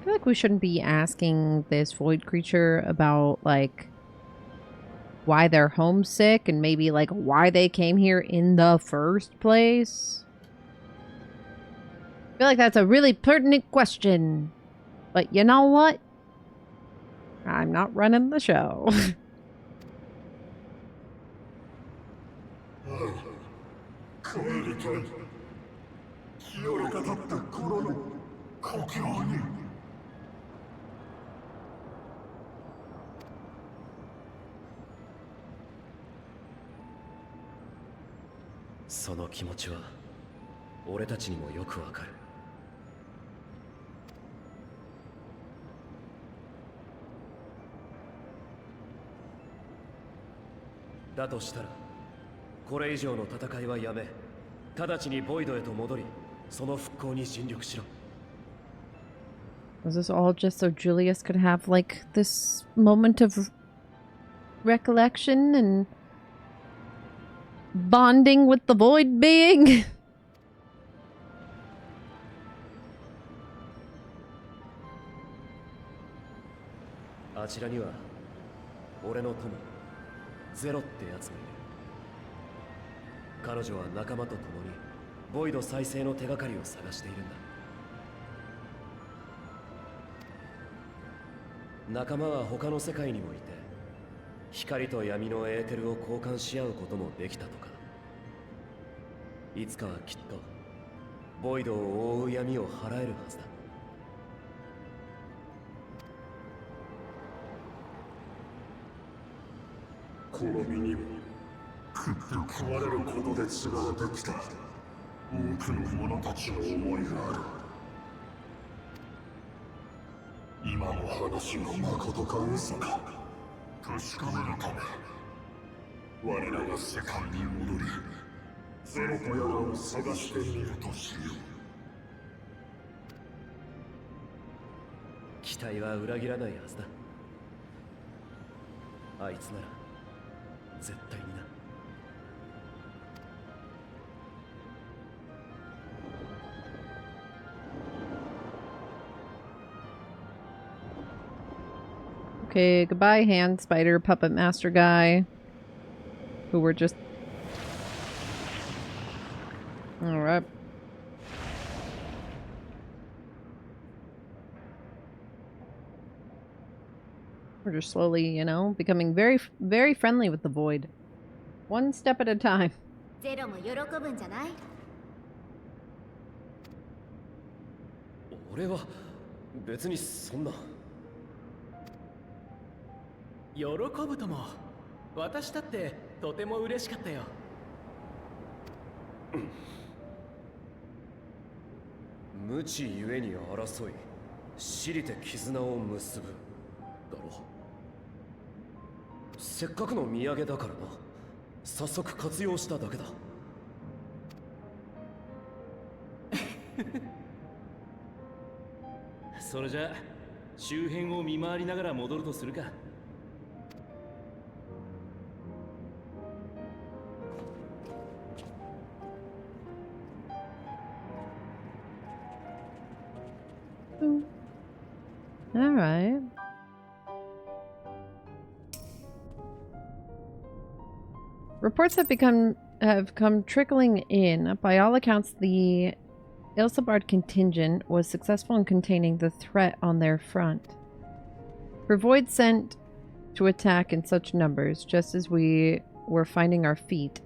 feel like we shouldn't be asking this void creature about like why they're homesick and maybe like why they came here in the first place. I feel like that's a really pertinent question. But you know what? I'm not running the show. 帰りたい。清らかだった頃の故郷に。その気持ちは俺たちにもよくわかる。だとしたらこれ以上の戦いはやめ、直ちにボイドへと戻り、その復興に尽力しろ。 Was this all just so Julius could have like this moment of recollection and bonding with the void being? あちらには俺の友ゼロってやつがいる。彼女は仲間と共にボイド再生の手がかりを探しているんだ。仲間は他の世界にもいて、光と闇のエーテルを交換し合うこともできたとか。いつかはきっとボイドを覆う闇を払えるはずだ。この身にも食って食われることで血が出てきた多くの者たちの思いがある。今の話がまことか嘘か確かめるため我らが世界に戻りゼロとやらを探してみるとしよう。期待は裏切らないはずだ。あいつなら絶対にな。Okay, goodbye, hand spider puppet master guy. Who were just... Alright. We're just slowly, you know, becoming very, very friendly with the void. One step at a time. ゼロも喜ぶんじゃない？俺は別にそんな。喜ぶとも。私だってとても嬉しかったよ。無知ゆえに争い、私利で絆を結ぶだろ。せっかくの土産だからな。早速活用しただけだ。それじゃ周辺を見回りながら戻るとするか。All right. Reports have come trickling in. By all accounts, the Ilsabard contingent was successful in containing the threat on their front. For Void sent to attack in such numbers, just as we were finding our feet,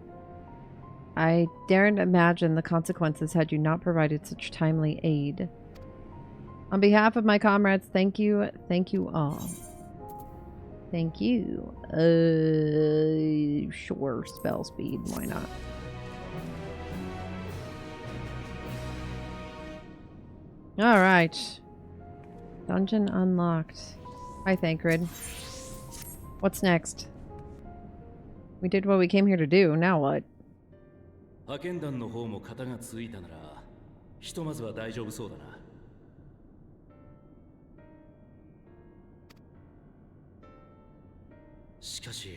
I daren't imagine the consequences had you not provided such timely aid. On behalf of my comrades, thank you all. Thank you. Sure, spell speed, why not? Alright. Dungeon unlocked. Hi, Thancred. What's next? We did what we came here to do, now what? 派遣団の方も型がついたなら、ひとまずは大丈夫そうだな。しかし、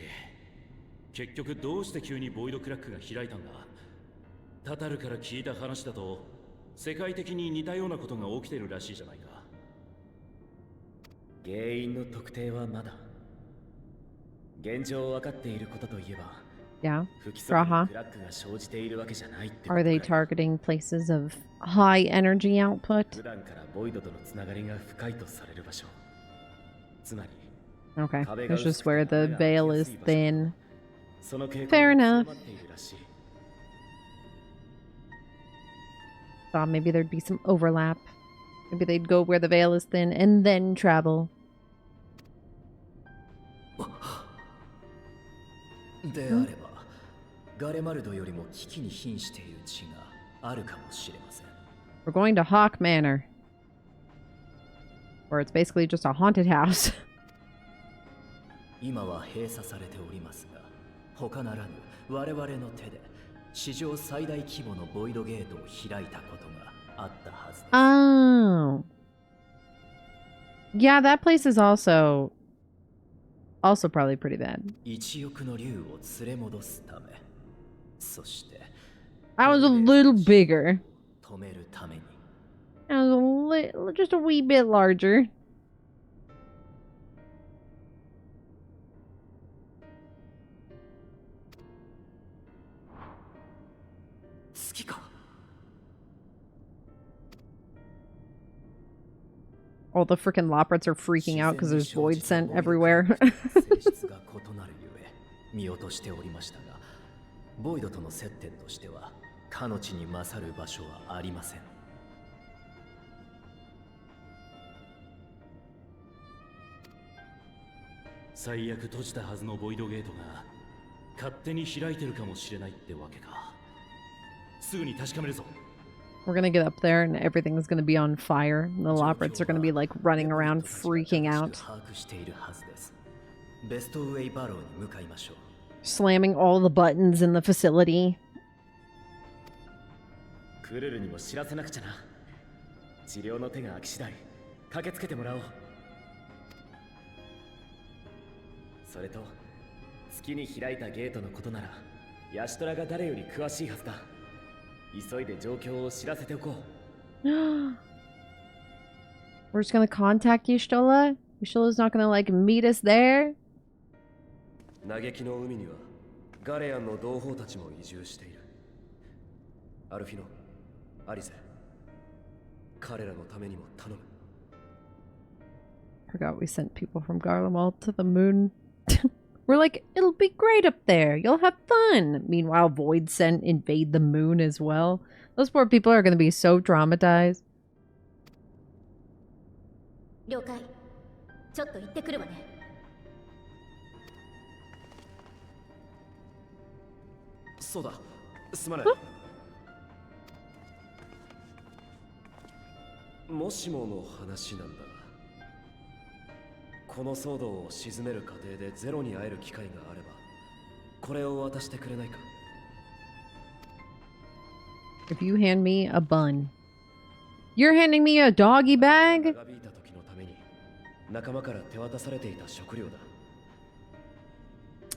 結局どうして急にボイドクラックが開いたんだ。タタルから聞いた話だと、世界的に似たようなことが起きてるらしいじゃないか。原因の特定はまだ。現状分かっていることといえば、Yeah. 不規則なクラックが生じているわけじゃないってことか。Are they targeting places of high energy output? 普段からボイドとのつながりが深いとされる場所。つまり、Okay, it's just where the veil is thin. Fair enough. Thought maybe there'd be some overlap. Maybe they'd go where the veil is thin and then travel. であれば、ガレマルドよりも危機に瀕している地があるかもしれません。We're going to Hawk Manor. Or it's basically just a haunted house. 今は閉鎖されておりますが、他ならぬ我々の手で史上最大規模のボイドゲートを開いたことがあったはずです。Oh. Yeah, that place is also probably pretty bad. 一億の竜を連れ戻すため、そして I was a little bigger. 止めるために I was just a wee bit larger. 好きか All the freaking Loprats are freaking out because there's void scent everywhere. 性質が異なるゆえ見落としておりましたが、ボイドとの接点としてはかの地に勝る場所はありません。最悪閉じたはずのボイドゲートが勝手に開いてるかもしれないってわけか。すぐに確かめるぞ。We're gonna get up there and everything's gonna be on fire. The Loprats are gonna be like running around freaking out. 把握しているはずです。ベストウェイバローに向かいましょう。Slamming all the buttons in the facility. クルルにも知らせなくちゃな。治療の手が空き次第駆けつけてもらおう。それと月に開いたゲートのことならヤシトラが誰より詳しいはずだ。急いで状況を知らせておこう。We're just gonna contact Y'shtola? Y'shtola's not gonna like meet us there? 嘆きの海にはガレアンの同胞たちも移住している。アルフィノ、アリゼ、彼らのためにも頼む。Forgot we sent people from Garlemald to the moon. We're like, it'll be great up there. You'll have fun. Meanwhile, Void sent invade the moon as well. Those poor people are going to be so traumatized. 了解。ちょっと行ってくるわね。そうだ、すまない。もしもの話なんだが、この騒動を鎮める過程でゼロに会える機会があれば、これを渡してくれないか。If you hand me a bun, you're handing me a doggy bag? 長引いた時仲間から手渡されていた食料だ。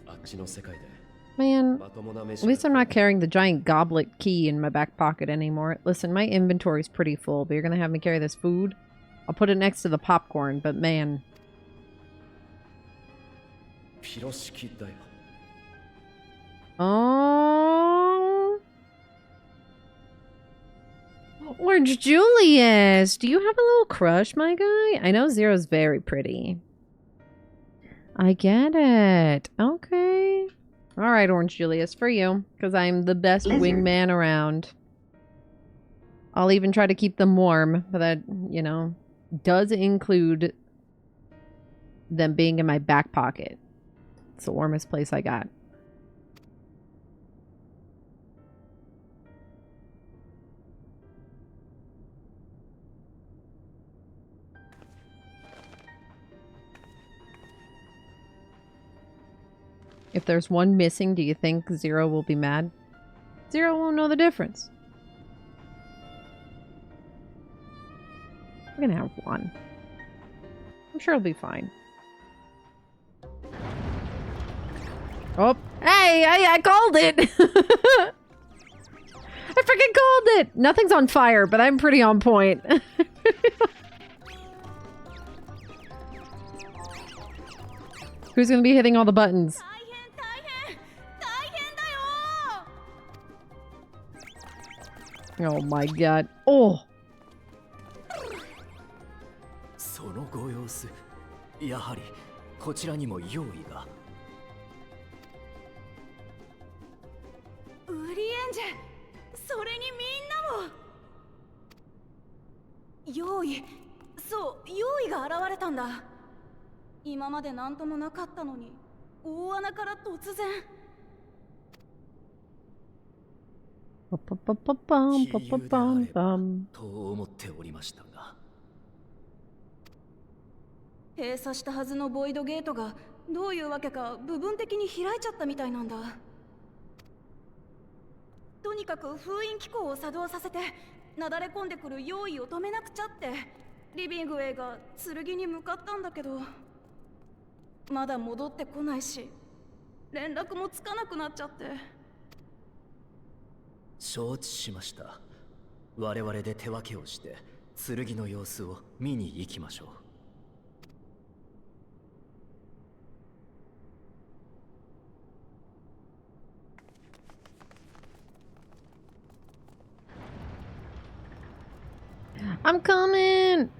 あっちの世界で Man, まともな at 飯 least I'm not carrying the giant goblet key in my back pocket anymore. Listen, my inventory's pretty full, but you're gonna have me carry this food? I'll put it next to the popcorn, but man. ピロシキだよ。 Oh. Orange Julius! Do you have a little crush, my guy? I know Zero's very pretty. I get it. Okay. Alright, Orange Julius, for you. Because I'm the best wingman around. I'll even try to keep them warm. But that, you know, does include them being in my back pocket. It's the warmest place I got. If there's one missing, do you think Zero will be mad? Zero won't know the difference. We're gonna have one. I'm sure it'll be fine. Oh, hey, I called it! I freaking called it! Nothing's on fire, but I'm pretty on point. Who's gonna be hitting all the buttons? Oh my god. Oh! そのご様子、やはりこちらにも用意が。ウリエンジェ、それにみんなも。用意、そう、用意が現れたんだ。今まで何ともなかったのに、大穴から突然。パパパパパンパパパンパンと思っておりましたが。閉鎖したはずのボイドゲートがどういうわけか部分的に開いちゃったみたいなんだ。とにかく封印機構を作動させてなだれ込んでくる用意を止めなくちゃってリビングへが剣に向かったんだけど、まだ戻ってこないし連絡もつかなくなっちゃって。承知しました。我々で手分けをして剣の様子を見に行きましょう。I'm coming!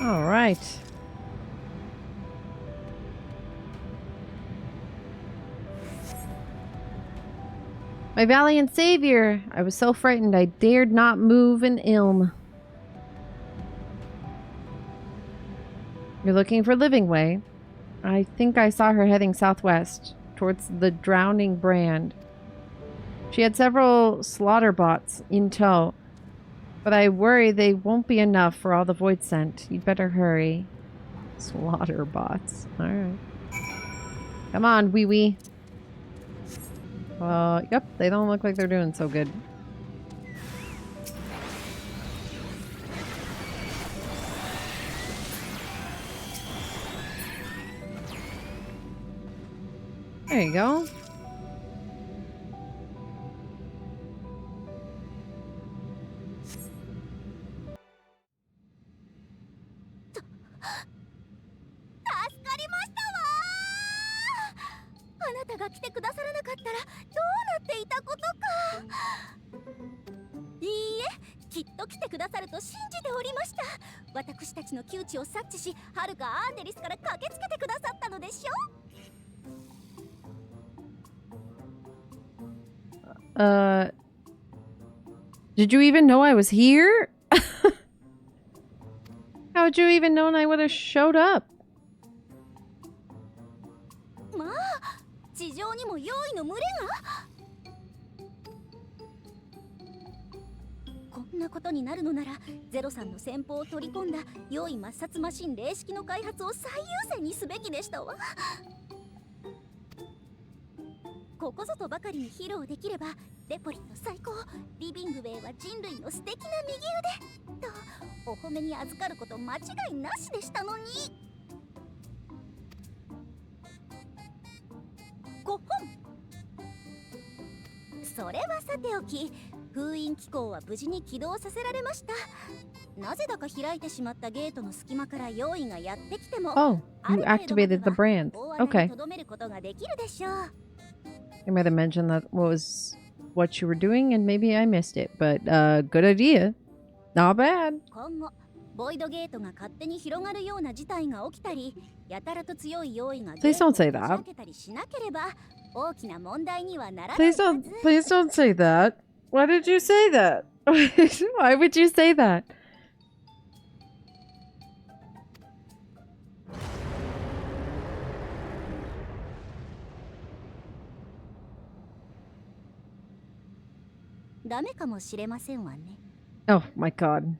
All right. My valiant savior! I was so frightened I dared not move an ilm. You're looking for Living Way. I think I saw her heading southwest, towards the Drowning Brand. She had several slaughter bots in tow, but I worry they won't be enough for all the Void sent. You'd better hurry. Slaughter bots. Alright. Come on, wee wee. Yep, they don't look like they're doing so good. There you go. Did you even know I was here? How would you even know I would have showed up? まあ、地上にも用意の群れが。こんんなことになるのならゼロさんの先方を取り込んだ用意抹殺マシン霊式の開発を最優先にすべきでしたわ。ここぞとばかりに披露できればレポリット最高、リビングウェイは人類の素敵な右腕とお褒めに預かること間違いなしでしたのに。5本。それはさておき、封印機構は無事に起動させられました。なぜだか開いてしまったゲートの隙間から用意がやってきても、 Oh, you activated the brand. 大穴 Okay. に留めることができるでしょう。 You might have mentioned that was what you were doing, and maybe I missed it, but good idea. Not bad. 今後ボイドゲートが勝手に広がるような事態が起きたり、やたらと強い用意が Please don't say ゲートを that. こじ開けたりしなければ大きな問題にはならない Please は don't. ず。 Please don't say that. Why did you say that? Why would you say that? ダメかもしれませんわね。 Oh my god.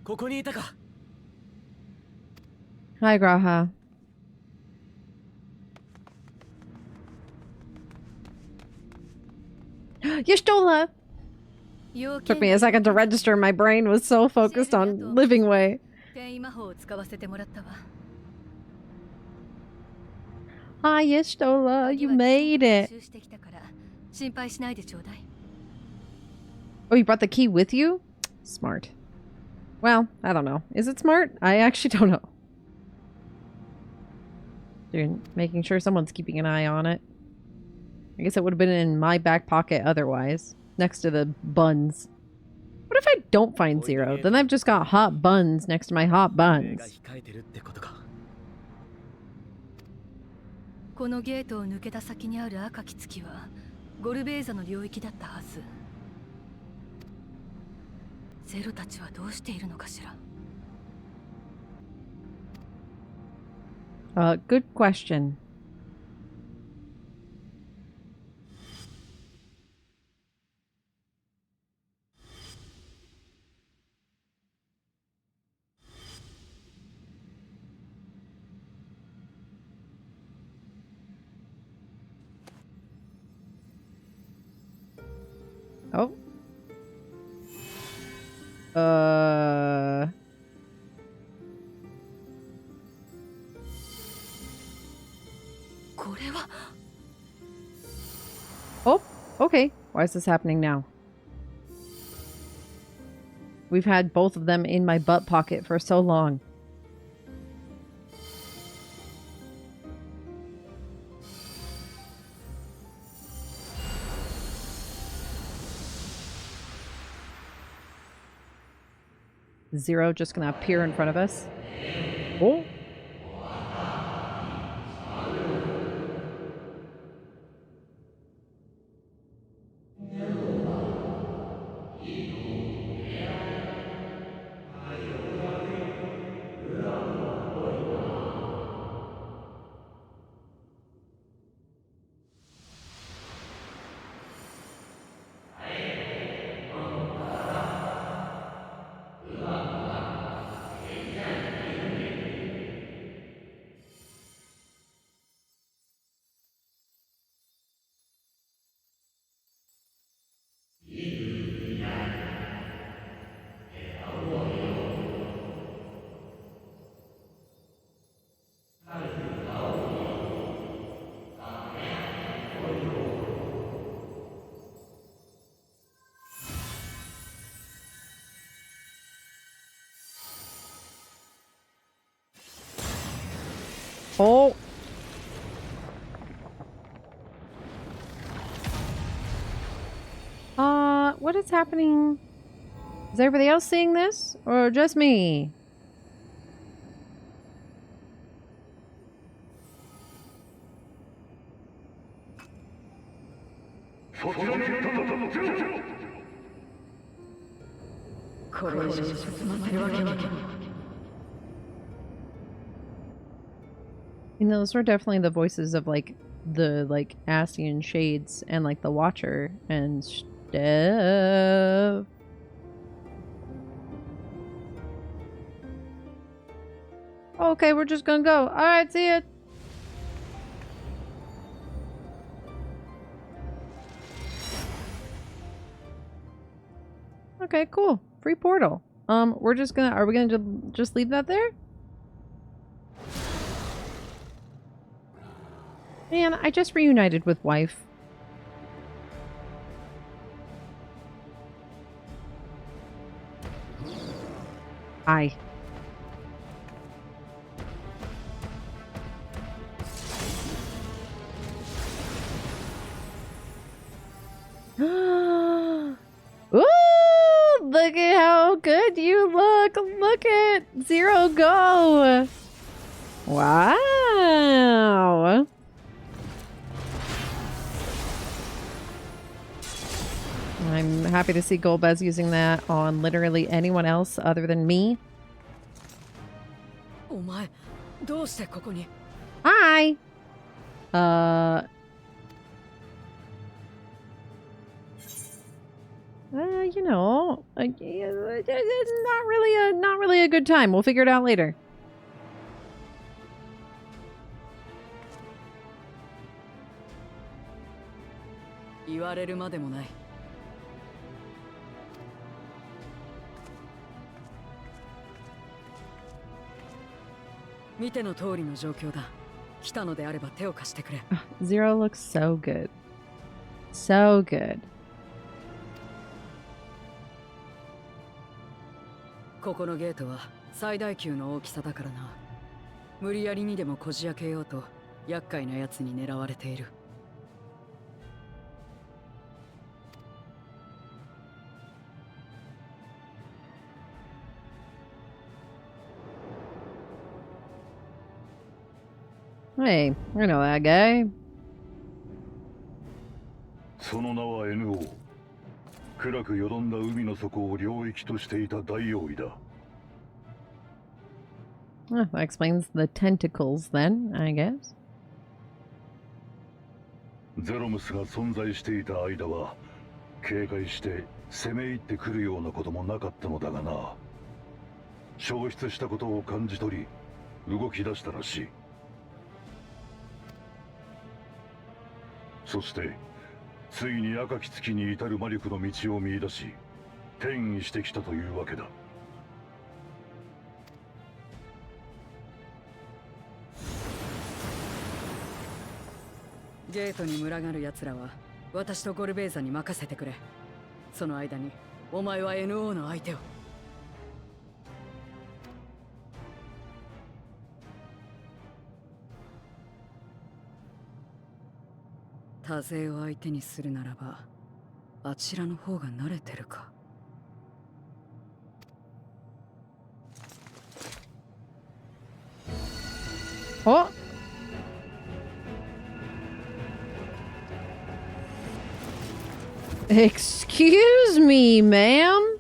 ここにいたか。 Hi, Graha. Y'shtola! Took me a second to register. My brain was so focused on Living Way. 転移魔法を使わせてもらったわ。 Hi, Y'shtola. You made it. 収してきたから心配しないでちょうだい。 Oh, you brought the key with you? Smart. Well, I don't know. Is it smart? I actually don't know. You're making sure someone's keeping an eye on it. I guess it would have been in my back pocket otherwise. Next to the buns. What if I don't find Zero? Then I've just got hot buns next to my hot が buns. 控えてるってことか。このゲートを抜けた先にある赤き月はゴルベーザの領域だったはず。ゼロたちはどうしているのかしら。 Good question. Oh. Oh, okay. Why is this happening now? We've had both of them in my butt pocket for so long. Zero just gonna appear in front of us. Oh. Oh. What is happening? Is everybody else seeing this? Or just me? You know, those were definitely the voices of like the Ascian shades and like the Watcher and stuff. Okay, we're just gonna go. Alright, see ya. Okay, cool. Free portal. We're just gonna... Are we gonna just leave that there? Man, I just reunited with wife. Hi. Ooh, look at how good you look. Look at Zero go. Wow. I'm happy to see Golbez using that on literally anyone else other than me. Hi. You know, not really a good time. We'll figure it out later. Zero looks so good. So good. ここのゲートは最大級の大きさだからな。無理やりにでもこじ開けようと厄介なやつに狙われている。Hey, I know that guy. その名は NO。暗くよどんだ海の底を領域としていた大王位だ。That explains the tentacles then, I guess. ゼロムスが存在していた間は警戒して攻め入ってくるようなこともなかったのだがな。消失したことを感じ取り動き出したらしい。そしてついに赤き月に至る魔力の道を見出し転移してきたというわけだ。ゲートに群がる奴らは私とゴルベーザに任せてくれ。その間にお前は NO の相手を。多勢を相手にするならばあちらの方が慣れてるか。Oh! Excuse me, ma'am?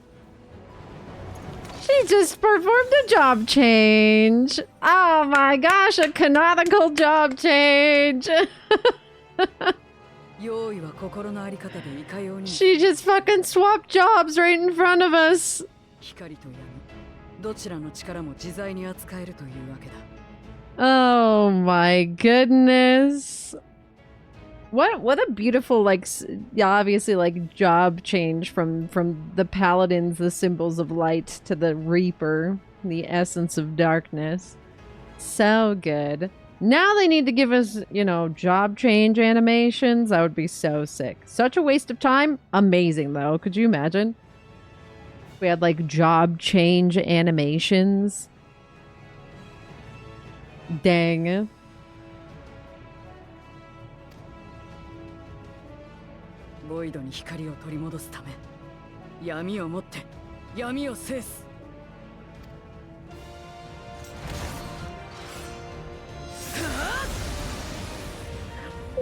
She just performed a job change. Oh my gosh, a canonical job change. She just fucking swapped jobs right in front of us. Oh my goodness. What a beautiful, like, obviously, like, job change from the paladins, the symbols of light, to the reaper, the essence of darkness. So good. Now they need to give us, you know, job change animations. That would be so sick. Such a waste of time. Amazing, though. Could you imagine? We had, like, job change animations. Dang.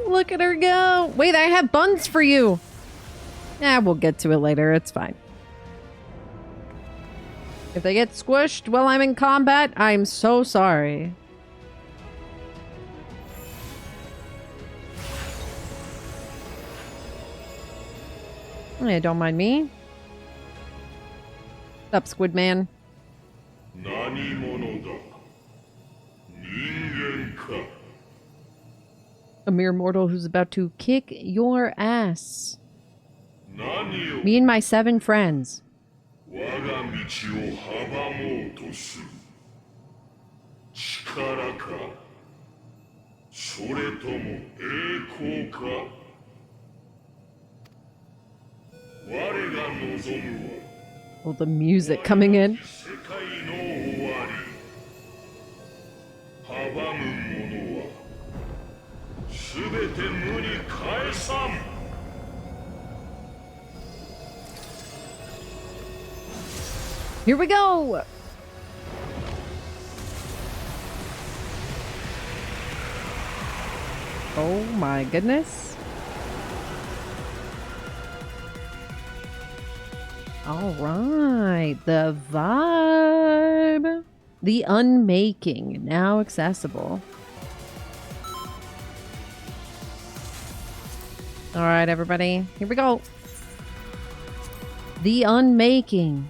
Look at her go. Wait, I have buns for you. Yeah, we'll get to it later. It's fine. If they get squished while I'm in combat, I'm so sorry. Yeah, don't mind me. What's up, Squid Man? 何者だ人間か A mere mortal who's about to kick your ass. 何を Me and my 7 friends. 我が道を阻もうとする力かそれとも栄光か我が望むは Oh, the music coming in. 世界の終わり阻む者は全て無に返さん Here we go! Oh my goodness. All right, the vibe. The Unmaking, now accessible. All right, everybody, here we go. The Unmaking.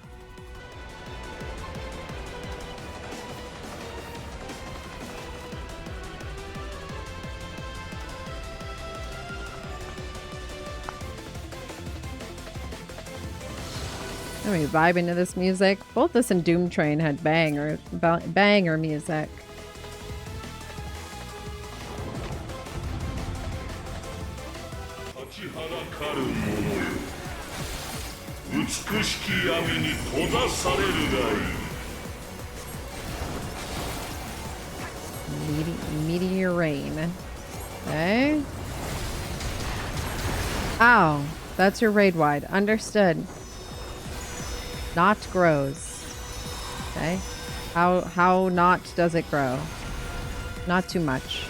I'm really vibing to this music. Both this and Doom Train had banger music. Meteor rain. Okay. Ow. That's your raid wide. Understood. Not grows. Okay. How not does it grow? Not too much.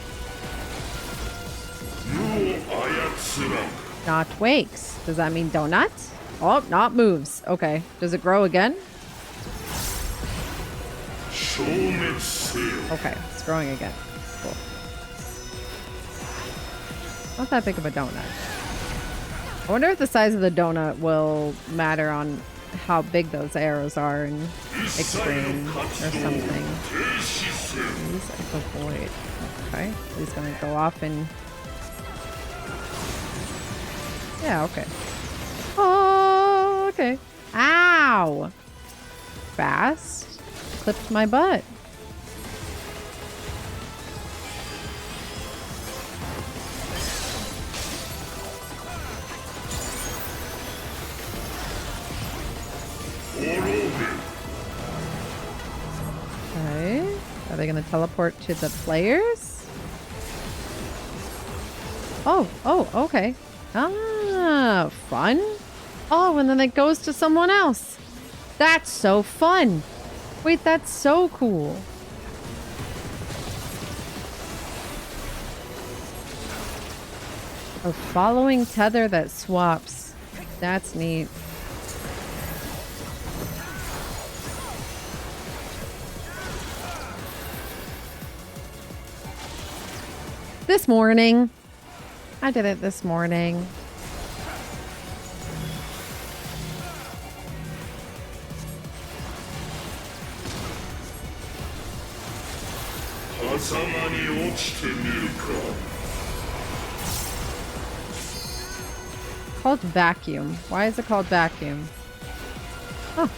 Not wakes. Does that mean donut? Oh, not moves. Okay. Does it grow again? Okay, it's growing again. Cool. Not that big of a donut. I wonder if the size of the donut will matter on how big those arrows are in Extreme or something. Please avoid. Okay, he's gonna go off and... Yeah, okay. Oh, okay. Ow! Fast. Clipped my butt. Okay. Are they going to teleport to the players? Oh, okay. Ah, fun. Oh, and then it goes to someone else. That's so fun. Wait, that's so cool. A following tether that swaps. That's neat. This morning. I did it this morning. Called vacuum. Why is it called vacuum? Oh.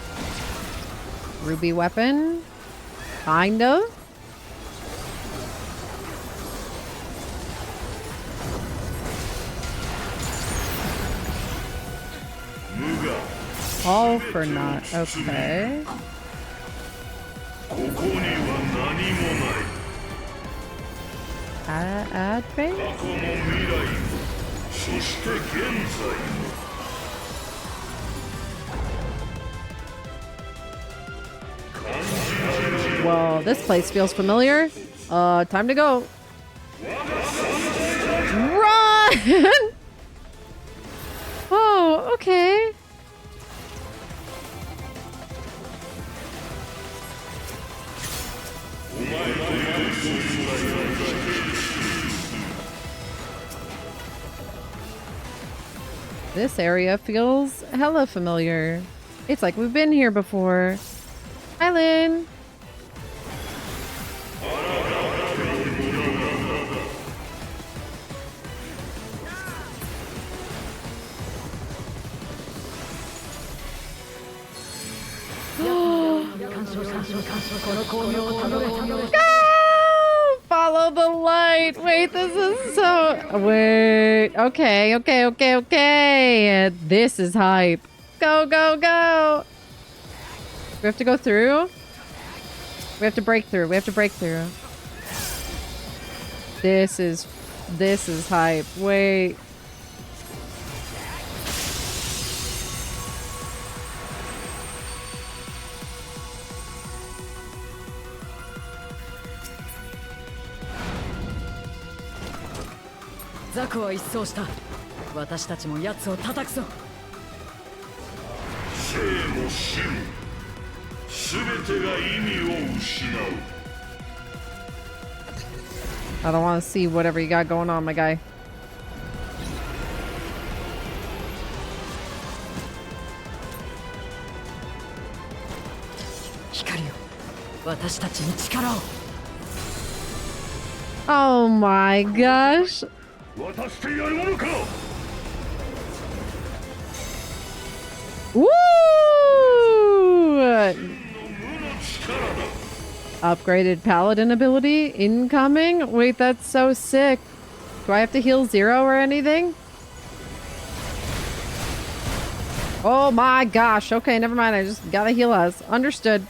Ruby weapon? Kind of. All for not. Okay. Add phase? Well, this place feels familiar. Time to go. Run! Oh, okay. This area feels hella familiar. It's like we've been here before. Hi, Lynn. Go! Follow the light. Wait, this is so... Wait. Okay, okay, okay, okay. This is hype. Go, go, go. We have to go through? We have to break through. We have to break through. This is hype. Wait.ザクは一掃した。私たちも奴を叩くぞ。生も死も全てが意味を失う。 I don't want to see whatever you got going on, my guy. 光よ、私たちに力を。Oh my gosh. 渡してやるものか。 Woo! Upgraded paladin ability incoming? Wait, that's so sick. Do I have to heal 0 or anything? Oh my gosh. Okay, never mind. I just gotta heal us. Understood.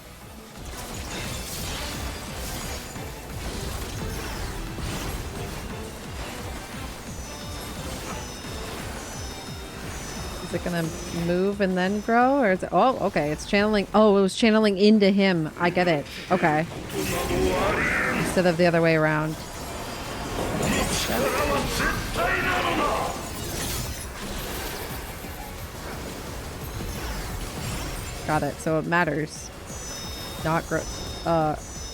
Is it gonna move and then grow, or is it? Oh, okay. It's channeling. Oh, it was channeling into him. I get it. Okay. Instead of the other way around. Got it. So it matters. Not grow.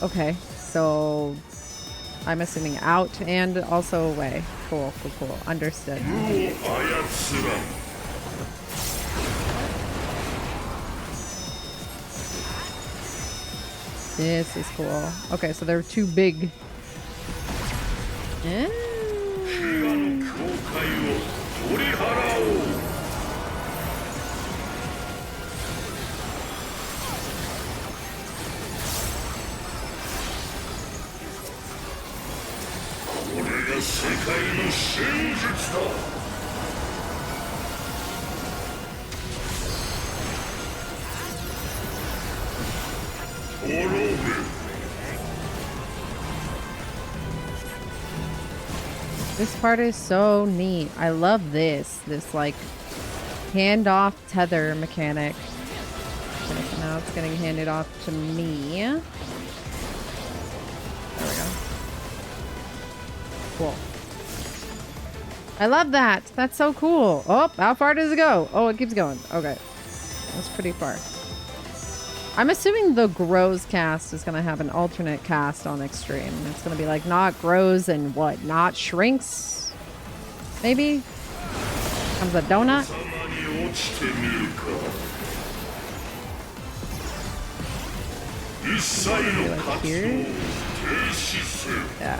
Okay. So I'm assuming out and also away. Cool. Cool. Cool. Understood. This is cool. Okay, so they're too big. Yeah. This part is so neat. I love this like handoff tether mechanic. Okay, so now it's getting handed off to me. There we go. Cool. I love that. That's so cool. Oh, how far does it go? Oh, it keeps going. Okay. That's pretty far. I'm assuming the grows cast is going to have an alternate cast on extreme. It's going to be like not grows and what? Not shrinks? Maybe? Comes a donut? Maybe like here? Yeah.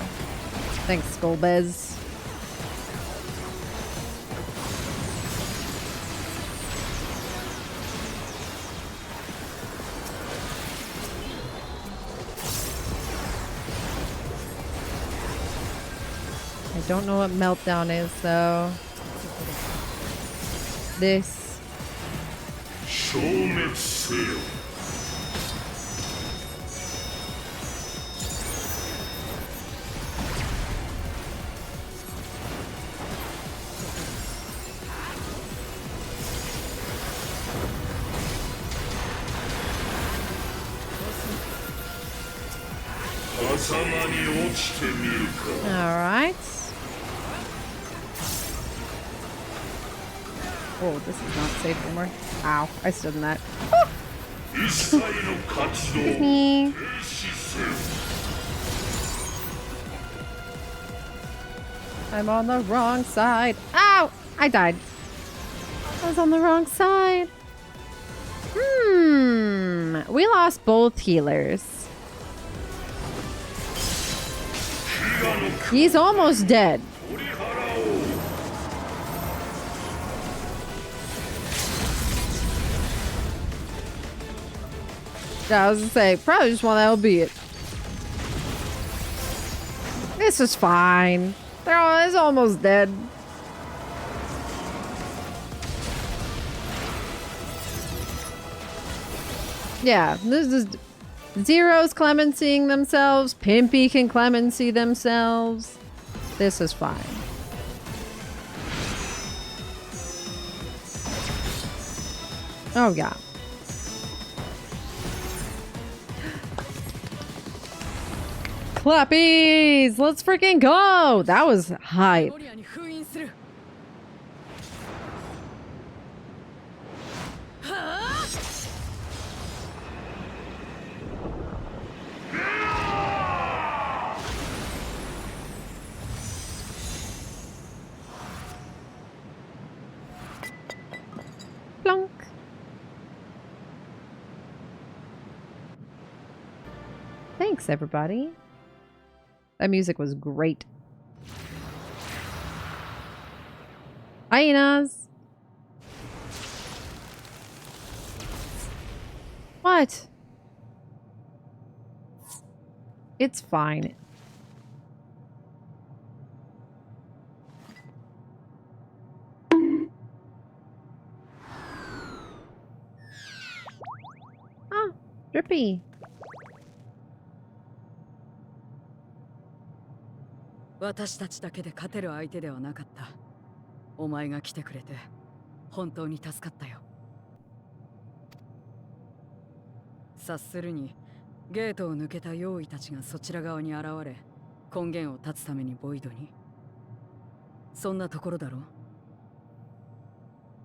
Thanks, Skullbez. I don't know what meltdown is though. This. All right. Oh, this is not safe anymore. Ow, I stood in that. Excuse me. I'm on the wrong side. Ow! I died. I was on the wrong side. We lost both healers. He's almost dead. Yeah, I was gonna say, probably just want to LB it. This is fine. It's almost dead. Yeah, this is Zero's clemencying themselves. Pimpy can clemency themselves. This is fine. Oh, yeah. Clappies! Let's freaking go! That was hype. Plunk. Thanks, everybody. That music was great. Hyenas. What? It's fine. Ah, drippy. 私たちだけで勝てる相手ではなかった。お前が来てくれて本当に助かったよ。察するにゲートを抜けた用意たちがそちら側に現れ、根源を断つためにボイドに。そんなところだろう。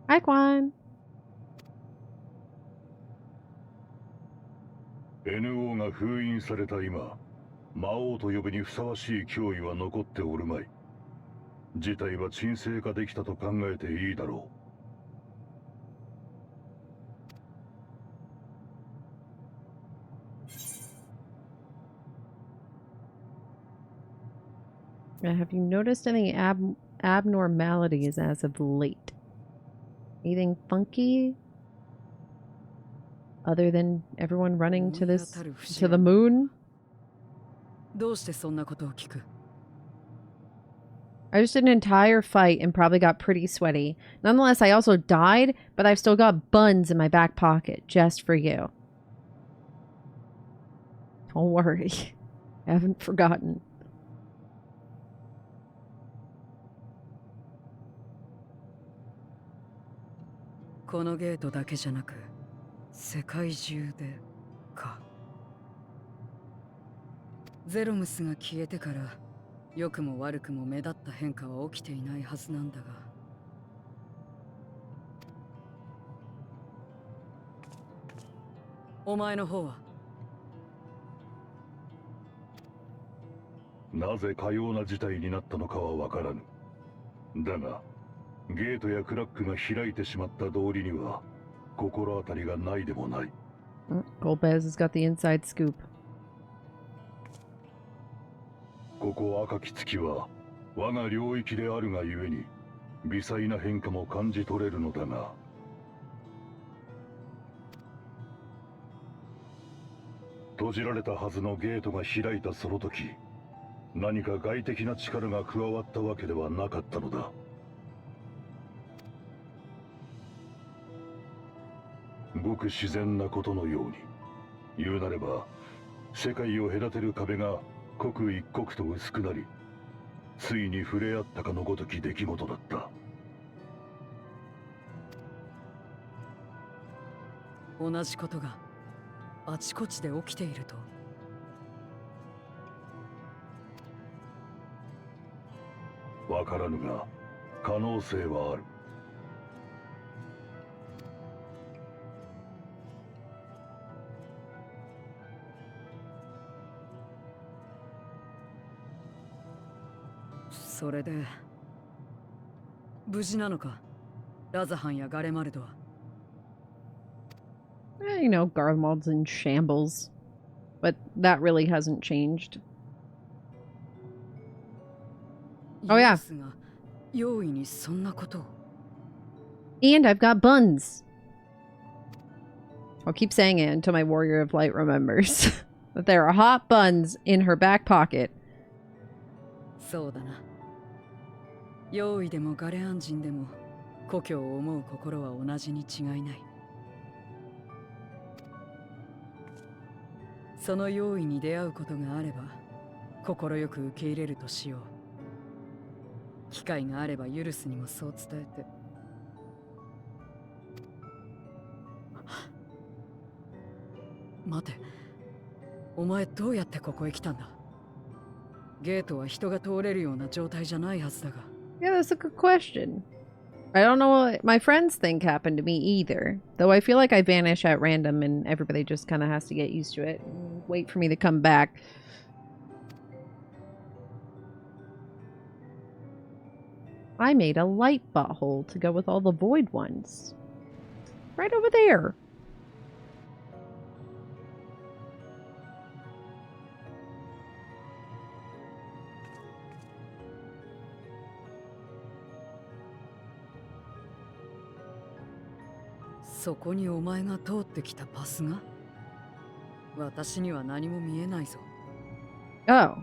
Hi, Quan. NO が封印された今、魔王と呼ぶにふさわしい脅威は残っておるまい。事態は沈静化できたと考えていいだろう。Have you noticed any abnormalities as of late? Anything funky? Other than everyone running to the moon? どうしてそんなことを聞く? I just did an entire fight and probably got pretty sweaty. Nonetheless, I also died, but I've still got buns in my back pocket just for you. Don't worry. I haven't forgotten. このゲートだけじゃなく、世界中でか。ゼロムスが消えてから、良くも悪くも目立った変化は起きていないはずなんだが。お前の方は？なぜかような事態になったのかはわからぬ。だが、ゲートやクラックが開いてしまった道理には、心当たりがないでもない。Golbez has got the inside scoop. ここ赤き月は我が領域であるがゆえに微細な変化も感じ取れるのだが、閉じられたはずのゲートが開いたその時、何か外的な力が加わったわけではなかったのだ。ごく自然なことのように、言うなれば世界を隔てる壁が刻一刻と薄くなり、ついに触れ合ったかのごとき出来事だった。同じことがあちこちで起きていると。わからぬが、可能性はある。それで無事なのか？ラザハンやガレマルドは。You know, Garlemald's in shambles. But that really hasn't changed. Oh, yeah. ユースが容易にそんなことを。And I've got buns. I'll keep saying it until my Warrior of Light remembers. That there are hot buns in her back pocket. そうだな。用意でもガレアン人でも故郷を思う心は同じに違いない。その用意に出会うことがあれば心よく受け入れるとしよう。機会があればユルスにもそう伝えて。待て、お前どうやってここへ来たんだ？ゲートは人が通れるような状態じゃないはずだが。Yeah, that's a good question. I don't know what my friends think happened to me either. Though I feel like I vanish at random and everybody just kind of has to get used to it and wait for me to come back. I made a light butthole to go with all the void ones. Right over there.「そこにお前が通ってきたパスが？私には何も見えないぞ。」 Oh.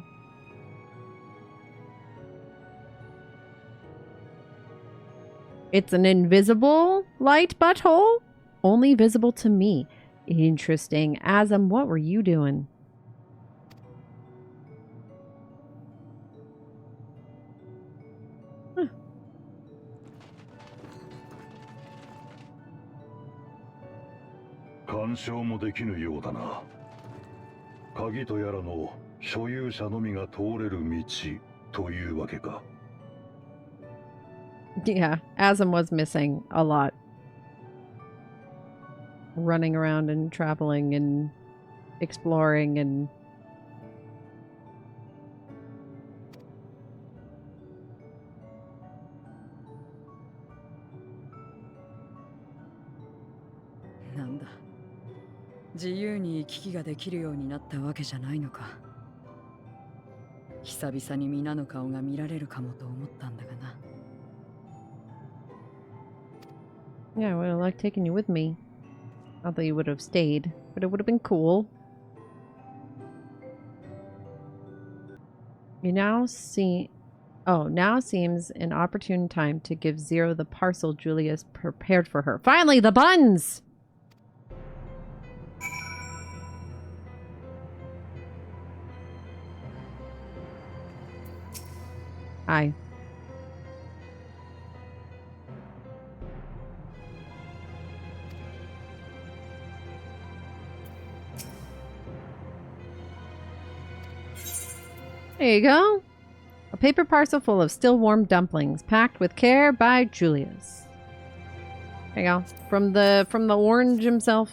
It's an invisible light butthole? Only visible to me. Interesting. Azam, what were you doing? Huh. 干渉もできぬようだな。鍵とやらの所有者のみが通れる道というわけか。Yeah, Azam was missing a lot. Running around and traveling and exploring and...なんだ、自由に行き来ができるようになったわけじゃないのか。久々に皆の顔が見られるかもと思ったんだがな。Yeah, I would have liked taking you with me. Not that you would have stayed, but it would have been cool. You now see... Oh, now seems an opportune time to give Zero the parcel Julius prepared for her. Finally, the buns! Hi. There you go. A paper parcel full of still warm dumplings, packed with care by Julius. There you go. From the orange himself.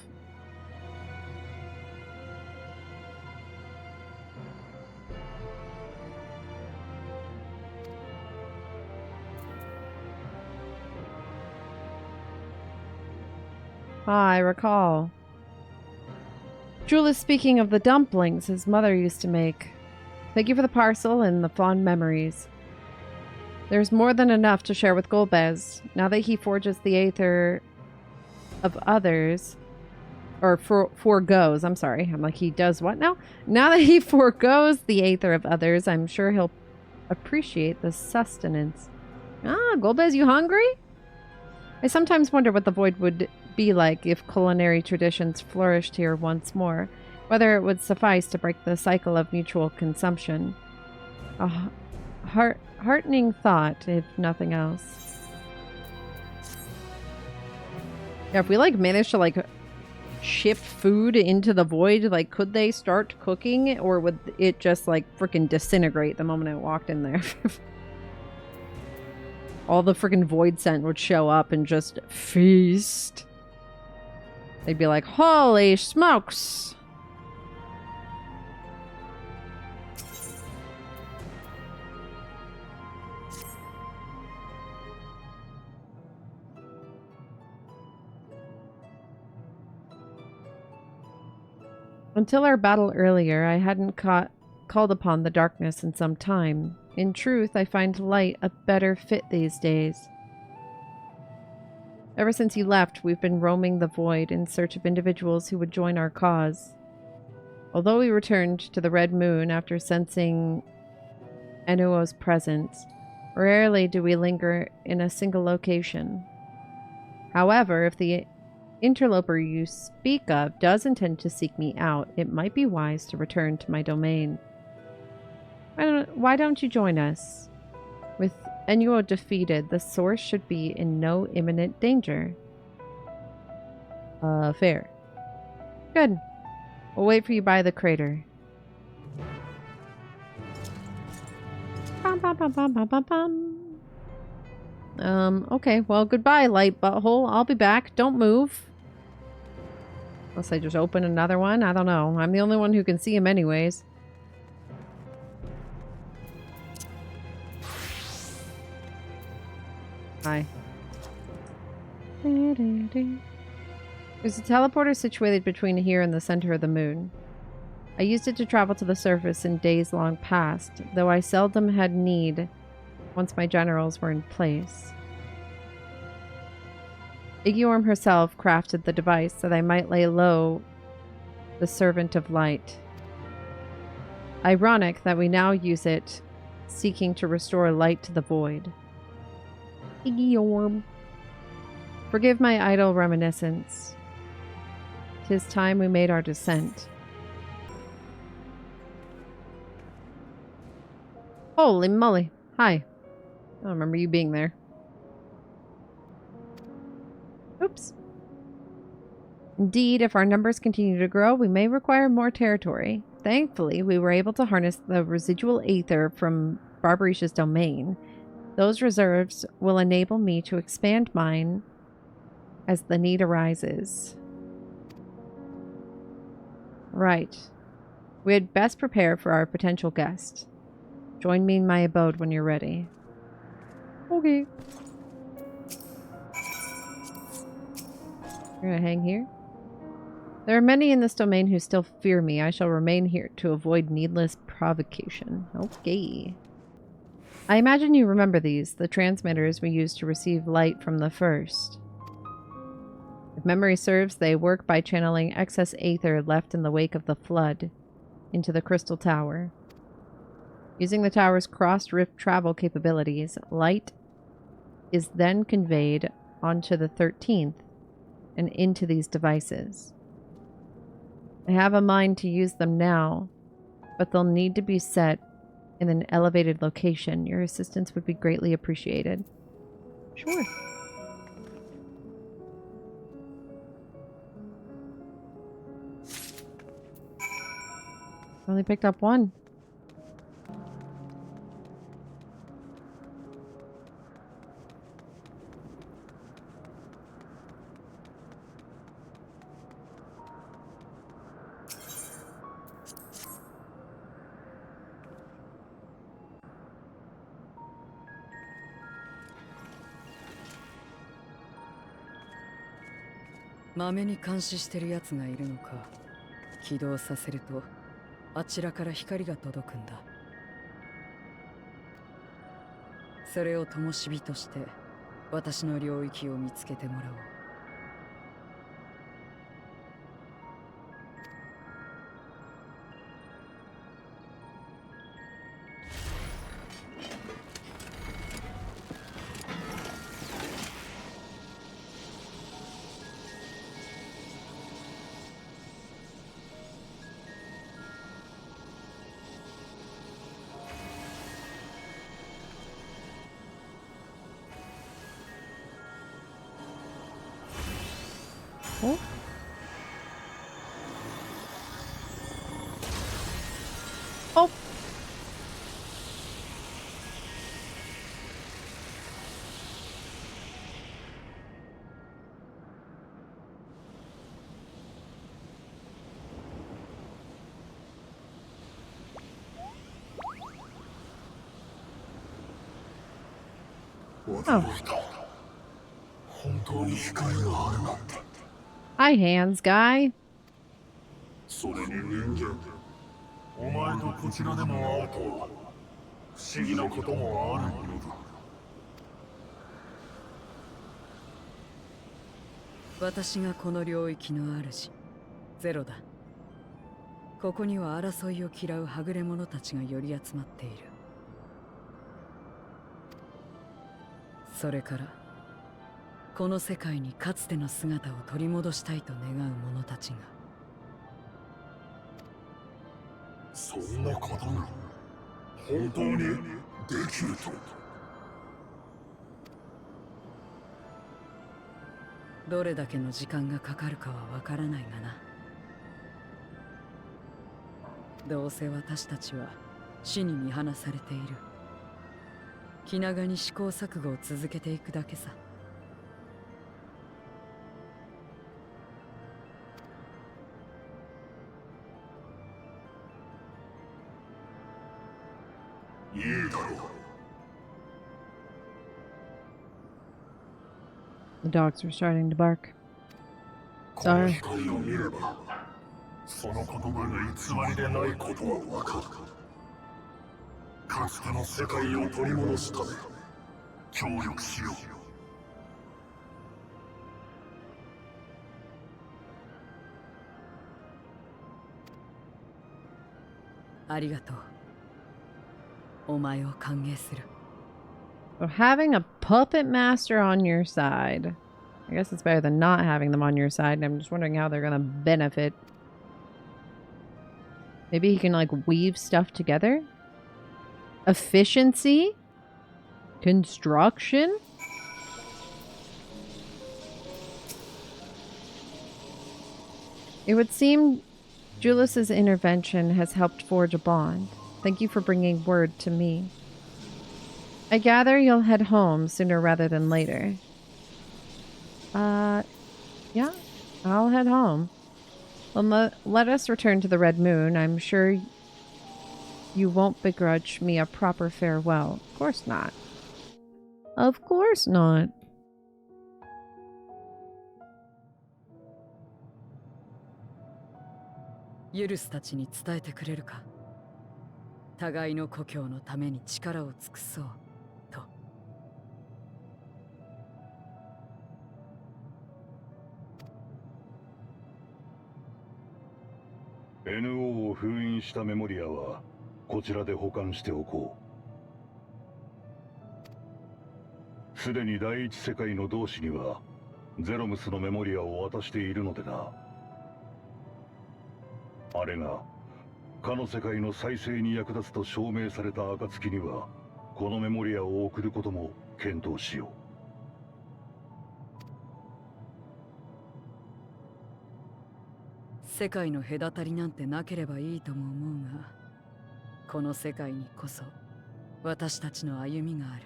Ah, I recall. Julius speaking of the dumplings his mother used to make. Thank you for the parcel and the fond memories. There's more than enough to share with Golbez. Now that he forges the aether of others, or foregoes, I'm sorry. I'm like, he does what now? Now that he foregoes the aether of others, I'm sure he'll appreciate the sustenance. Ah, Golbez, you hungry? I sometimes wonder what the void would be like if culinary traditions flourished here once more. Whether it would suffice to break the cycle of mutual consumption. A heartening thought, if nothing else. Yeah, if we, like, managed to, like, shift food into the void, like, could they start cooking? Or would it just, like, freaking disintegrate the moment I walked in there? All the freaking void scent would show up and just feast. They'd be like, holy smokes! Until our battle earlier, I hadn't called upon the darkness in some time. In truth, I find light a better fit these days. Ever since you left, we've been roaming the void in search of individuals who would join our cause. Although we returned to the Red Moon after sensing Enuo's presence, rarely do we linger in a single location. However, if the interloper you speak of does intend to seek me out, it might be wise to return to my domain. Why don't you join us? With Enuo defeated, the source should be in no imminent danger. Fair. Good. We'll wait for you by the crater. Bum, bum, bum, bum, bum, bum, bum. Okay, well, goodbye, light butthole. I'll be back. Don't move. Unless I just open another one. I don't know. I'm the only one who can see him anyways. Hi. There's a teleporter situated between here and the center of the moon. I used it to travel to the surface in days long past, though I seldom had need once my generals were in place. Igiorm herself crafted the device that I might lay low the servant of light. Ironic that we now use it, seeking to restore light to the void. Igiorm. Forgive my idle reminiscence. 'Tis time we made our descent. Holy moly. Hi. I don't remember you being there. Oops. Indeed, if our numbers continue to grow, we may require more territory. Thankfully, we were able to harness the residual aether from Barbarisha's domain. Those reserves will enable me to expand mine as the need arises. Right. We had best prepare for our potential guest. Join me in my abode when you're ready. Okay. You're gonna hang here? There are many in this domain who still fear me. I shall remain here to avoid needless provocation. Okay. I imagine you remember these, the transmitters we used to receive light from the first. If memory serves, they work by channeling excess aether left in the wake of the flood into the crystal tower. Using the tower's cross-rift travel capabilities, light is then conveyed onto the 13th and into these devices. I have a mind to use them now, but they'll need to be set in an elevated location. Your assistance would be greatly appreciated. Sure. Only picked up one.まめに監視してる奴がいるのか。起動させるとあちらから光が届くんだ。それを灯火として私の領域を見つけてもらおう。Oh. Oh. Hi, hands guy. それに人間、お前とこちらでも会うとは不思議なこともあるものだ。私がこの領域の主ゼロだ。ここには争いを嫌うはぐれ者たちが寄り集まっている。それからこの世界にかつての姿を取り戻したいと願う者たちが。そんなことが本当にできると。どれだけの時間がかかるかはわからないがな。どうせ私たちは死に見放されている。気長に試行錯誤を続けていくだけさ。いいだろう。The dogs are starting to bark. この光を見れば、その言葉が偽りでないことはわかる。かつての世界を取り戻すため、協力しよう。ありがとう。お前を歓迎する。So having a puppet master on your side. I guess it's better than not having them on your side. I'm just wondering how they're gonna benefit. Maybe he can like weave stuff together? Efficiency? Construction? It would seem Julius's intervention has helped forge a bond. Thank you for bringing word to me. I gather you'll head home sooner rather than later. Yeah, I'll head home. Well, let us return to the Red Moon. I'm sure you won't begrudge me a proper farewell. Of course not. Of course not. Yurus たちに伝えてくれるか。互いの故郷のために力を尽くそうと。NO を封印したメモリアはこちらで保管しておこう。すでに第一世界の同志にはゼロムスのメモリアを渡しているのでな。あれがかの世界の再生に役立つと証明された暁にはこのメモリアを送ることも検討しよう。世界の隔たりなんてなければいいとも思うが、この世界にこそ私たちの歩みがある。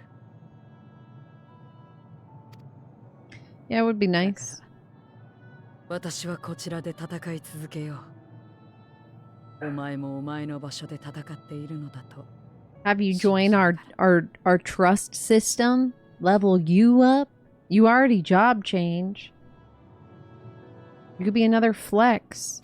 Yeah, it would be nice. 私はこちらで戦い続けよう。お前もお前の場所で戦っているのだと。Have you join our trust system? Level you up? You already job change. You could be another flex.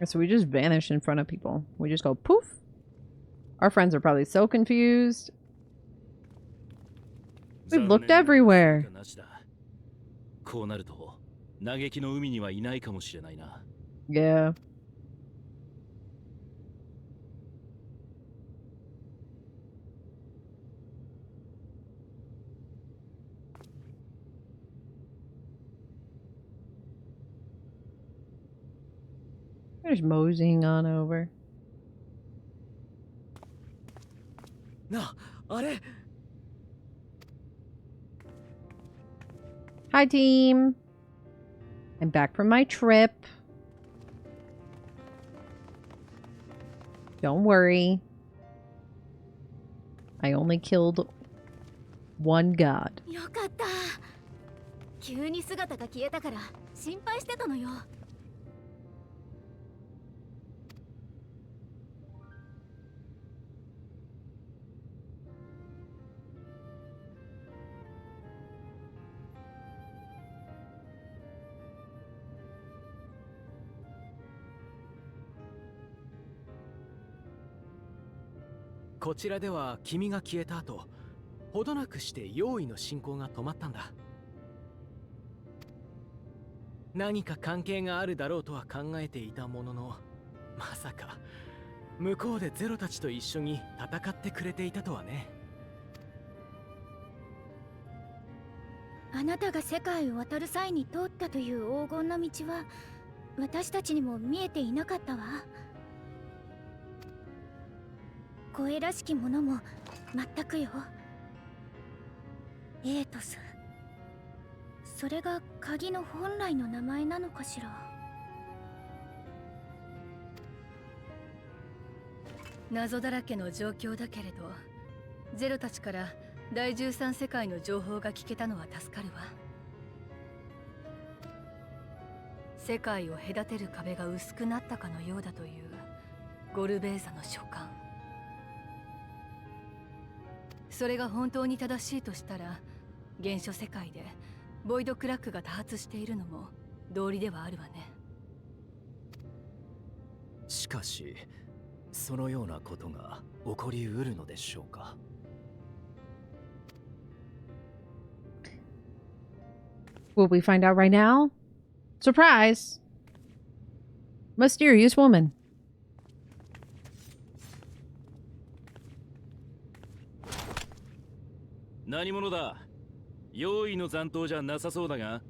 So we just vanish in front of people. We just go poof. Our friends are probably so confused. We've looked everywhere. こうなると嘆きの海にはいないかもしれないな。Yeah. We're just moseying on over. な、あれ。Hi, team. I'm back from my trip. Don't worry. I only killed one god. よかった。急に姿が消えたから心配してたのよ。こちらでは君が消えた後、ほどなくして用意の進行が止まったんだ。何か関係があるだろうとは考えていたものの、まさか向こうでゼロたちと一緒に戦ってくれていたとはね。あなたが世界を渡る際に通ったという黄金の道は私たちにも見えていなかったわ。声らしきものも全くよ。エートス、それが鍵の本来の名前なのかしら。謎だらけの状況だけれど、ゼロたちから第13世界の情報が聞けたのは助かるわ。世界を隔てる壁が薄くなったかのようだというゴルベーザの書簡。それが本当に正しいとしたら、原初世界でボイドクラックが多発しているのも道理ではあるわね。しかし、そのようなことが起こりうるのでしょうか。Will we find out right now? Surprise! Mysterious woman. 何者だ？用意の残党じゃなさそうだが。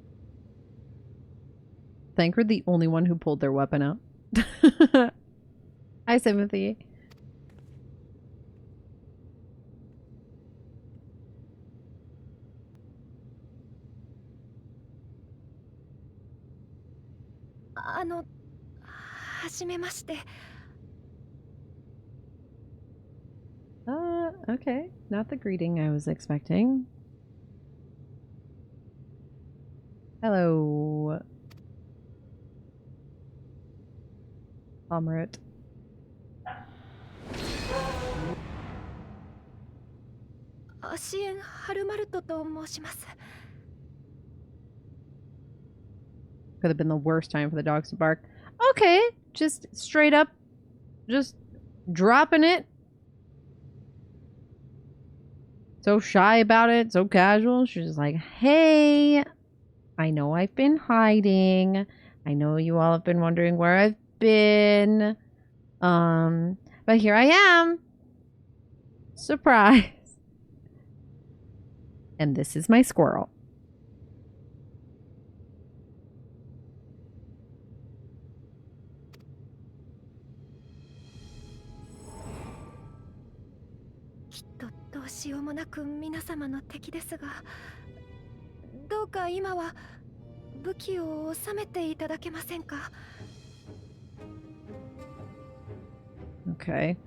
Thank her, the only one who pulled their weapon out. Hi, Timothy. はじめまして。Okay. Not the greeting I was expecting. Hello. Comrade. アシエン・ハルマルトと申します。Could have been the worst time for the dogs to bark. Okay, just straight up, just dropping it. So shy about it, so casual. She's just like, hey, I know I've been hiding. I know you all have been wondering where I've been. But here I am. Surprise. And this is my squirrel. Ki どうしようもなく皆様の敵ですが、どうか今は武器を収めていただけませんか。Okay.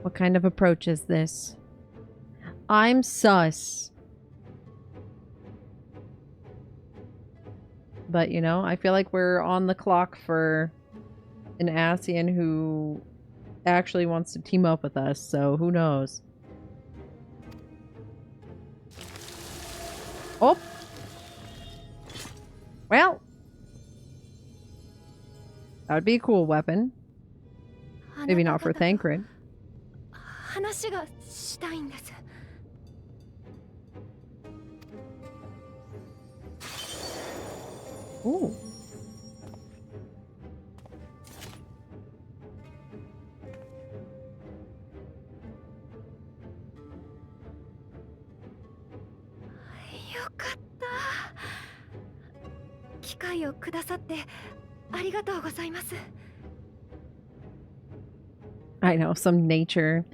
What kind of approach is this? I'm sus. But, you know, I feel like we're on the clock for an Asian who actually wants to team up with us, so who knows? Oh! Well! That would be a cool weapon. Maybe not for Thancred. 話がしたいんです。Ooh. I know, some nature.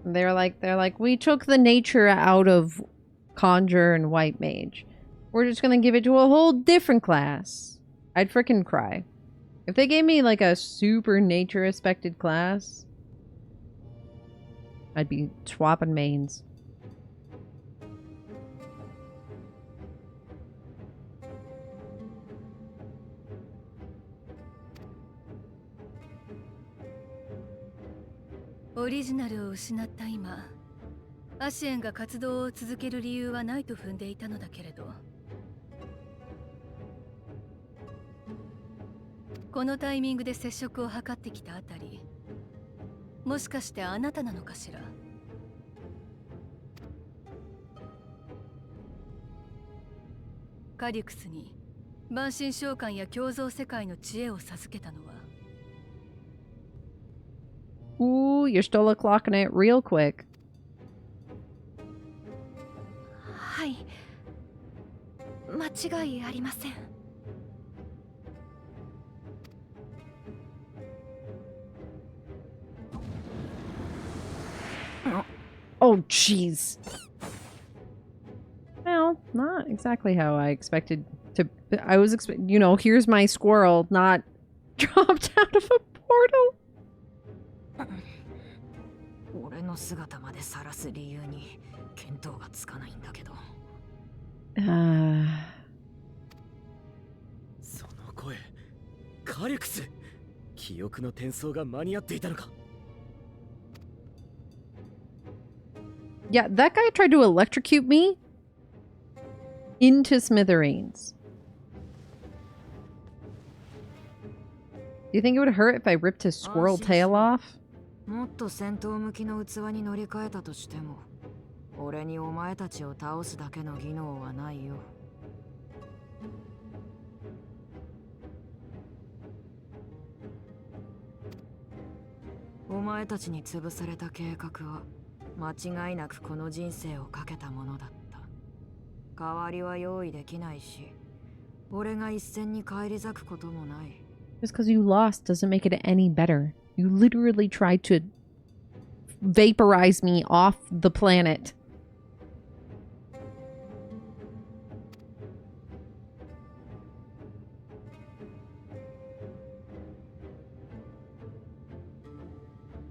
They're like, we took the nature out of Conjure and White Mage. We're just gonna give it to a whole different class. I'd frickin' cry. If they gave me like a super nature respected class, I'd be swapping mains. Original を失った今、アシエンが活動を続ける理由はないと踏んでいたのだけれど、このタイミングで接触を図ってきたあたり、もしかしてあなたなのかしら。カリュクスに万神召喚や共造世界の知恵を授けたのは。Ooh, you're still clocking it real quick. はい、間違いありません。Oh, jeez. Well, not exactly how I expected to. I was expecting, you know, here's my squirrel, not dropped out of a portal. 俺の姿まで晒す理由に見当がつかないんだけど。その声、カリュクス。記憶の転送が間に合っていたのか。Yeah, that guy tried to electrocute me into smithereens. Do you think it would hurt if I ripped his squirrel tail off? もっと戦闘向きの器に乗り換えたとしても、俺にお前たちを倒すだけの技能はないよ。お前たちに潰された計画は間違いなくこの人生をかけたものだった。代わりは用意できないし、俺が一戦に返り咲くこともない。Just because you lost doesn't make it any better. You literally tried to vaporize me off the planet.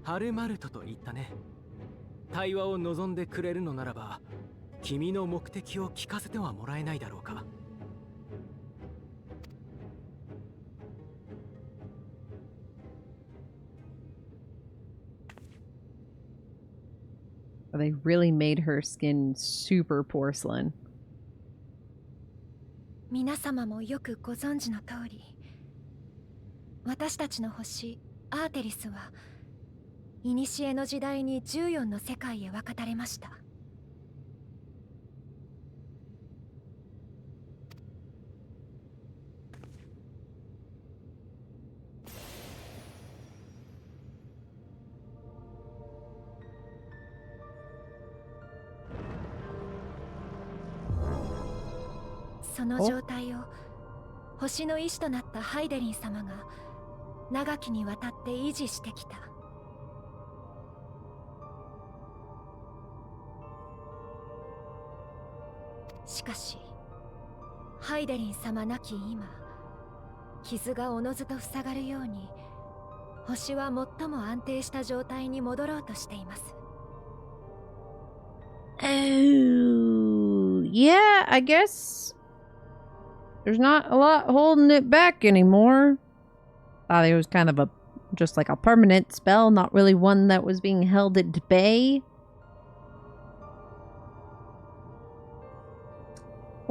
ハルマルトと言ったね。対話を望んでくれるのならば、君の目的を聞かせてはもらえないだろうか。They really made her skin super porcelain. 皆様もよくご存知の通り、私たちの星アーテリスは古の時代に14の世界へ渡れました。その状態を星の医師となったハイデリン様が長きにわたって維持してきた。しかしハイデリン様亡き今、傷がおのずと塞がるように星は最も安定した状態に戻ろうとしています。Oh, yeah, I guess there's not a lot holding it back anymore. Thought it was kind of just like a permanent spell, not really one that was being held at bay.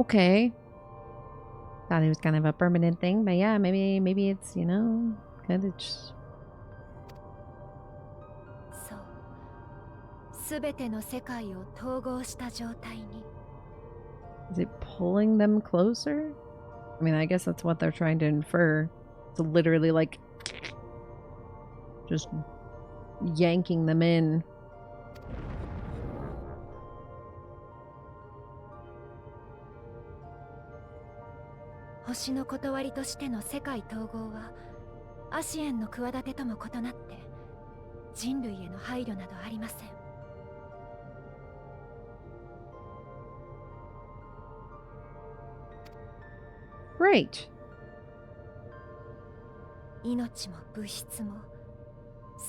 Okay. Thought it was kind of a permanent thing, but yeah, maybe it's, you know, kind of just... そう。すべての世界を統合した状態に。Is it pulling them closer? I mean, I guess that's what they're trying to infer. It's literally like just yanking them in. 星の断りとしての世界統合はアシエンの企てとも異なって人類への配慮などありません。Great. 命も物質も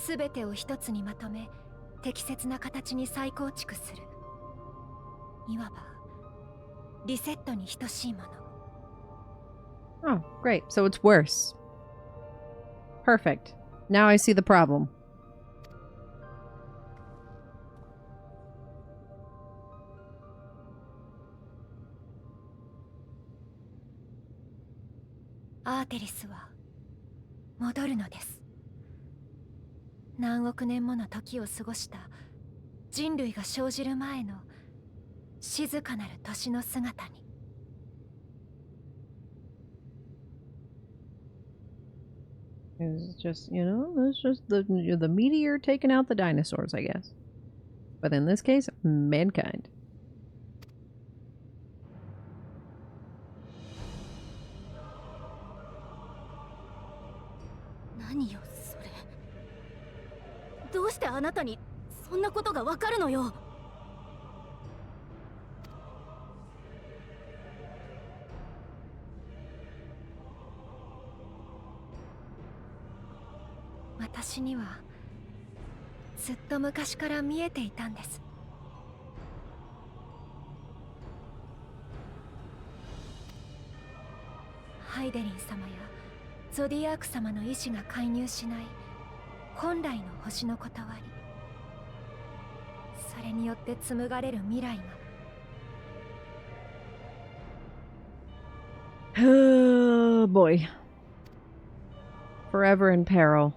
全てを一つにまとめ適切な形に再構築する。いわばリセットに等しいもの。Oh, great. So it's worse. Perfect. Now I see the problem. アーテリスは戻るのです。何億年もの時を過ごした人類が生じる前の静かなる年の姿に。It's just, you know, it's just the meteor taking out the dinosaurs, I guess. But in this case, mankind. 何よそれ。どうしてあなたにそんなことがわかるのよ。私にはずっと昔から見えていたんです。ハイデリン様やゾディアーク様の意志が介入しない本来の星の断り、それによって紡がれる未来が。Oh boy. Forever in peril.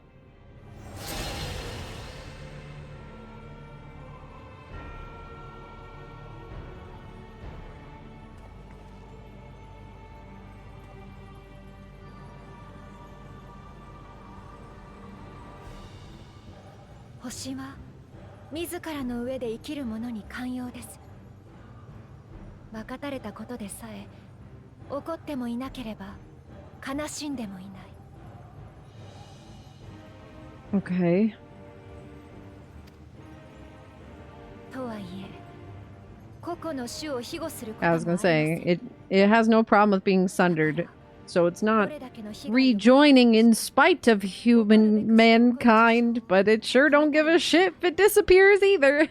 星は自らの上で生きる者に寛容です。分かたれたことでさえ怒ってもいなければ悲しんでもいない。Okay. とはいえ、個々の種を庇護することも I あ was りま gonna せん。 say, it has no problem with being sundered. So it's not rejoining in spite of human mankind, but it sure don't give a shit if it disappears either.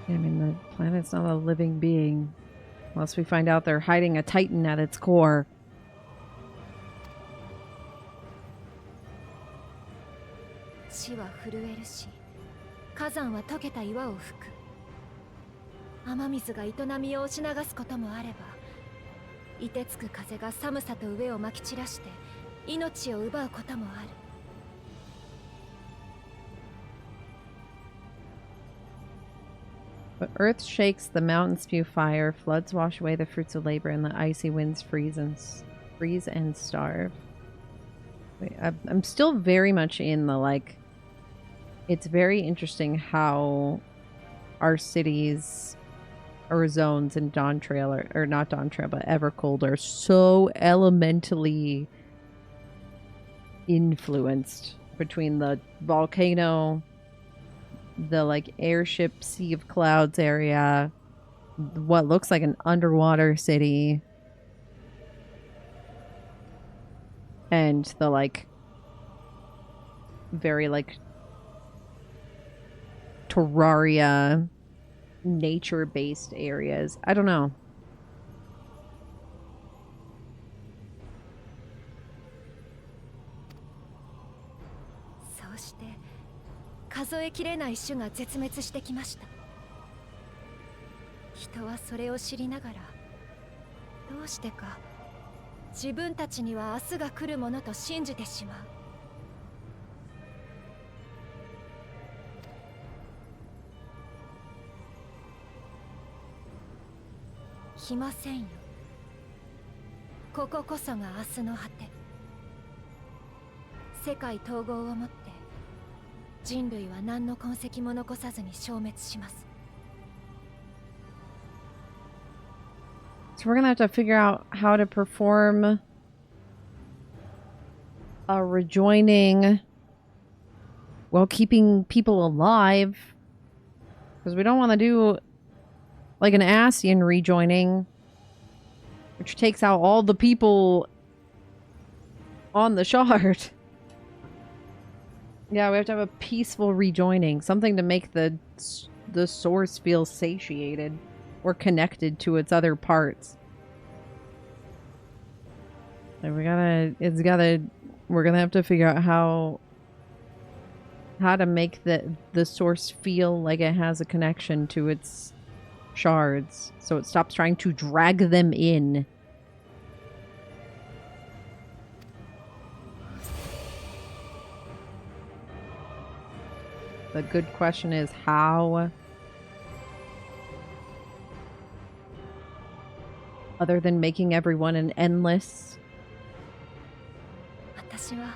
I mean, the planet's not a living being. Unless we find out they're hiding a Titan at its core. 地は震えるし、火山は溶けた岩を吹く。雨水が営みを押し流すこともあれば、凍てつく風が寒さと飢えをまき散らして命を奪うこともある。But earth shakes, the mountains spew fire, floods wash away the fruits of labor, and the icy winds freeze and starve. Wait, I'm still very much in the, like, it's very interesting how our cities or zones in Dawn Trail, or not Dawn Trail, but Evercold are so elementally influenced between the volcano, the like airship Sea of Clouds area, what looks like an underwater city, and the like very like Terraria nature-based areas. I don't know. そうして数えきれない種が絶滅してきました。人はそれを知りながら、どうしてか自分たちには明日が来るものと信じてしまう。来ませんよ。こここそが明日の果て。世界統合をもって人類は何の痕跡も残さずに消滅します。 So we're gonna have to figure out how to perform a rejoining while keeping people alive, because we don't want to do like an Ascian rejoining, which takes out all the people on the shard. Yeah, we have to have a peaceful rejoining, something to make the source feel satiated or connected to its other parts. And we're gonna have to figure out how to make the source feel like it has a connection to its shards, so it stops trying to drag them in. The good question is how? Other than making everyone an endless. 私は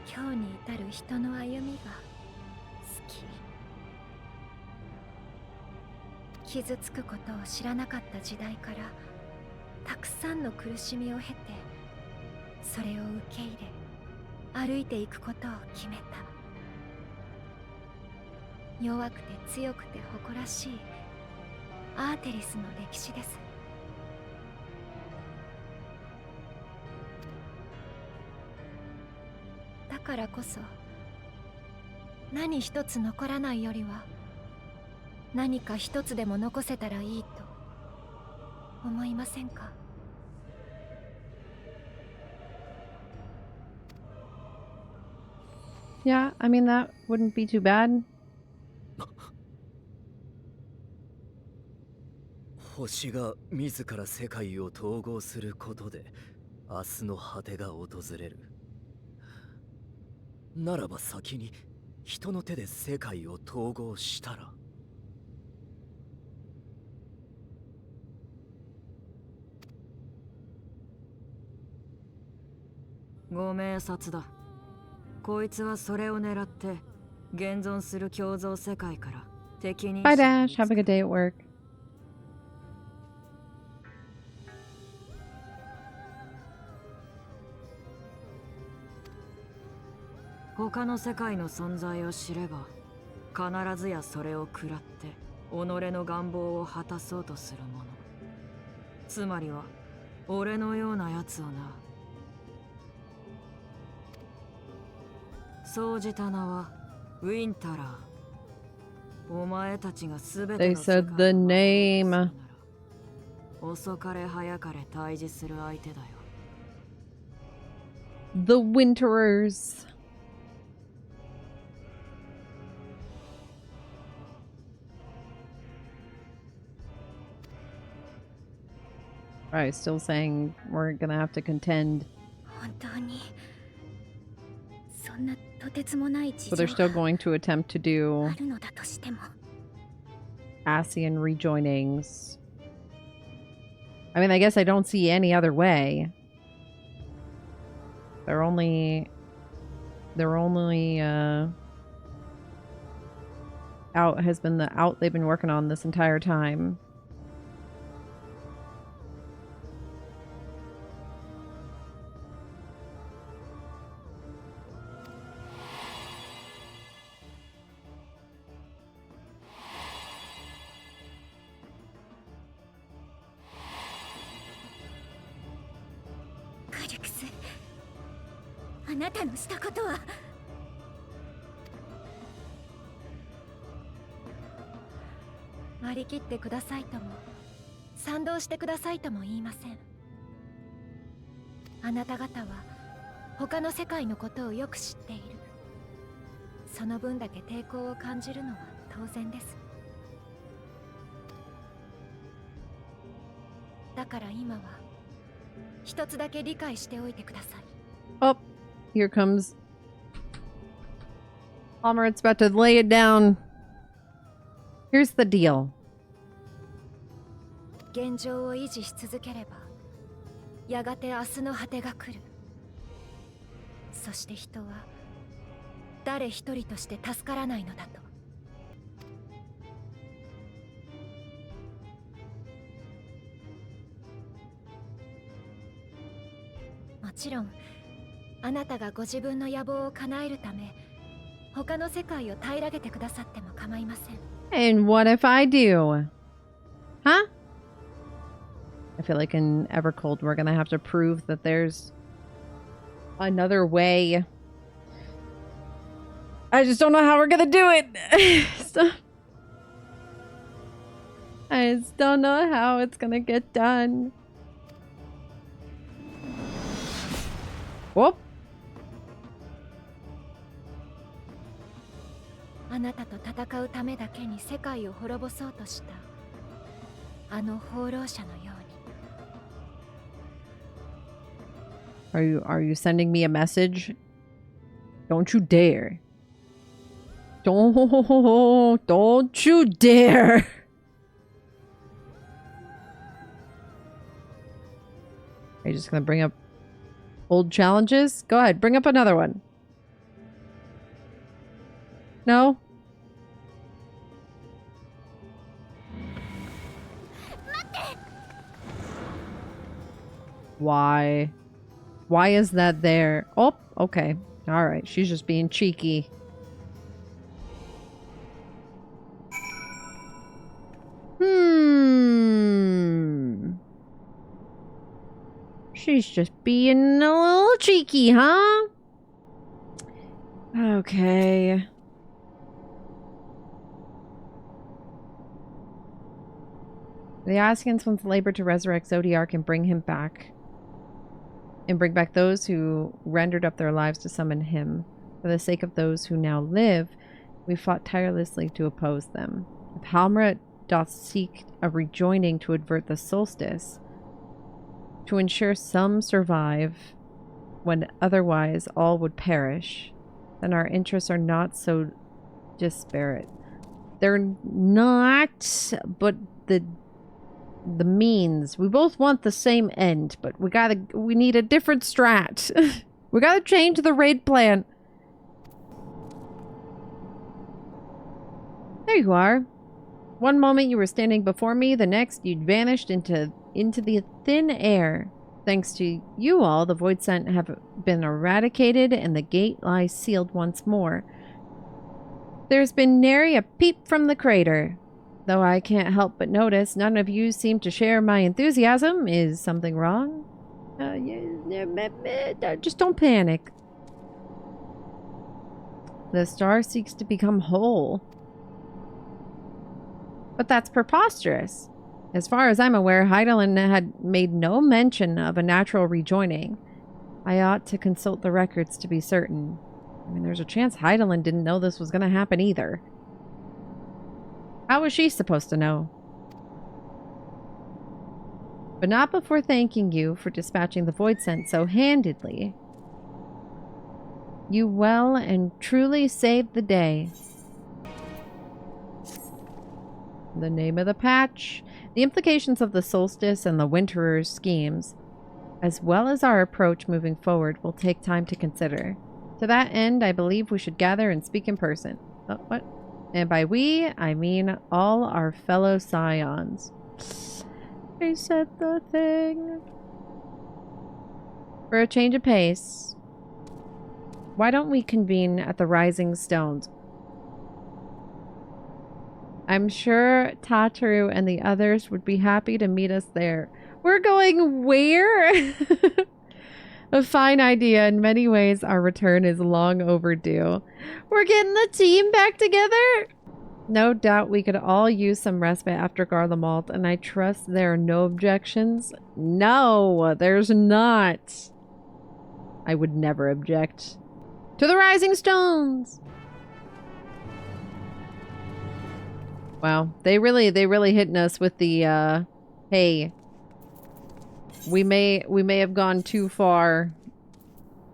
今日に至る人の歩みが好き。傷つくことを知らなかった時代からたくさんの苦しみを経て、それを受け入れ歩いていくことを決めた。弱くて強くて誇らしいアーテリスの歴史です。だからこそ何一つ残らないよりは何か一つでも残せたらいいと思いませんか？ Yeah, I mean that wouldn't be too bad. 星が自ら世界を統合することで明日の果てが訪れる。ならば先に人の手で世界を統合したら。ご明察だ。こいつはそれを狙って現存する共造世界から敵に。 Bye Dash, have a good day at work. 他の世界の存在を知れば必ずやそれを食らって己の願望を果たそうとする者、つまりは俺のようなやつをな。そうじた名はウィンタラー。お前たちがすべて They の世 said 界 the を name. 遅かれ早かれ対峙する相手だよ。 The Winterers. Alright, still saying we're gonna have to contend. 本当にそんなとてつもない事 So 情 they're still going to attempt to do あるのだとしても、 ASEAN rejoinings. I mean, I guess I don't see any other way. They're only out has been the out they've been working on this entire time. Krux、あなたのしたことは。割り切ってくださいとも賛同してくださいとも言いません。あなた方は他の世界のことをよく知っている。その分だけ抵抗を感じるのは当然です。だから今は一つだけ理解しておいてください。 Oh, here comes Palmerit's about to lay it down. Here's the deal. 現状を維持し続ければやがて明日の果てが来る。そして人は誰一人として助からないのだと。もちろんあなたがご自分の野望を叶えるため他の世界を平らげてくださっても構いません。 And what if I do? Huh? I feel like in Evercold we're gonna have to prove that there's another way. I just don't know how we're gonna do it. I just don't know how it's gonna get done. Whoop. あなたと戦うためだけに世界を滅ぼそうとしたあの放浪者のように。Are you sending me a message? Don't you dare. Don't you dare. Are you just gonna bring up old challenges? Go ahead, bring up another one. No? Why? Why is that there? Oh, okay. Alright, she's just being cheeky. She's just being a little cheeky, huh? Okay. The Askins once labored to resurrect Zodiark and bring him back. And bring back those who rendered up their lives to summon him. For the sake of those who now live, we fought tirelessly to oppose them. If Halmra doth seek a rejoining to avert the solstice, to ensure some survive when otherwise all would perish, then our interests are not so disparate. They're not, but the means. We both want the same end, but we need a different strat. We gotta change the raid plan. There you are. One moment you were standing before me, the next you'd vanished into the thin air. Thanks to you all, the void scent have been eradicated and the gate lies sealed once more. There's been nary a peep from the crater. Though I can't help but notice none of you seem to share my enthusiasm. Is something wrong? Just don't panic. The star seeks to become whole. But that's preposterous. As far as I'm aware, Heidelin had made no mention of a natural rejoining. I ought to consult the records to be certain. I mean, there's a chance Heidelin didn't know this was going to happen either. How was she supposed to know? But not before thanking you for dispatching the void scent so handedly. You well and truly saved the day. The name of the patch, the implications of the solstice and the winterers' schemes, as well as our approach moving forward, will take time to consider. To that end, I believe we should gather and speak in person. Oh, what? And by we, I mean all our fellow scions. I said the thing. For a change of pace, why don't we convene at the Rising Stones? I'm sure Tataru and the others would be happy to meet us there. We're going where? A fine idea. In many ways, our return is long overdue. We're getting the team back together? No doubt we could all use some respite after Garlemald, and I trust there are no objections. No, there's not. I would never object. To the Rising Stones! Wow, they really hitting us with the, hey, we may have gone too far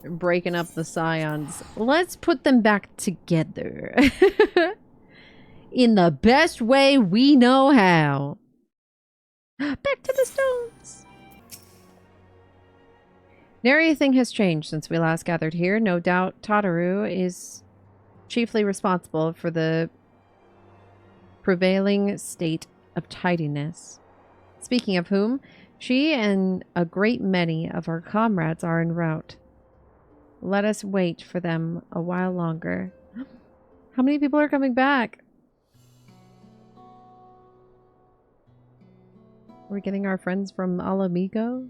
breaking up the scions. Let's put them back together. In the best way we know how. Back to the stones. Nary a thing has changed since we last gathered here. No doubt Tataru is chiefly responsible for the prevailing state of tidiness. Speaking of whom, she and a great many of our comrades are en route. Let us wait for them a while longer. How many people are coming back? We're getting our friends from Alamigo?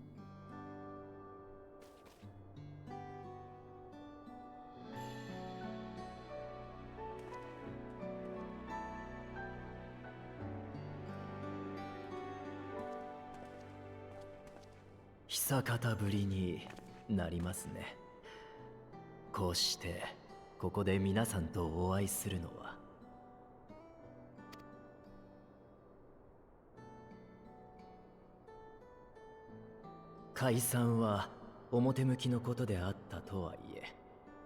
久方ぶりになりますね。こうしてここで皆さんとお会いするのは。解散は表向きのことであったとはいえ、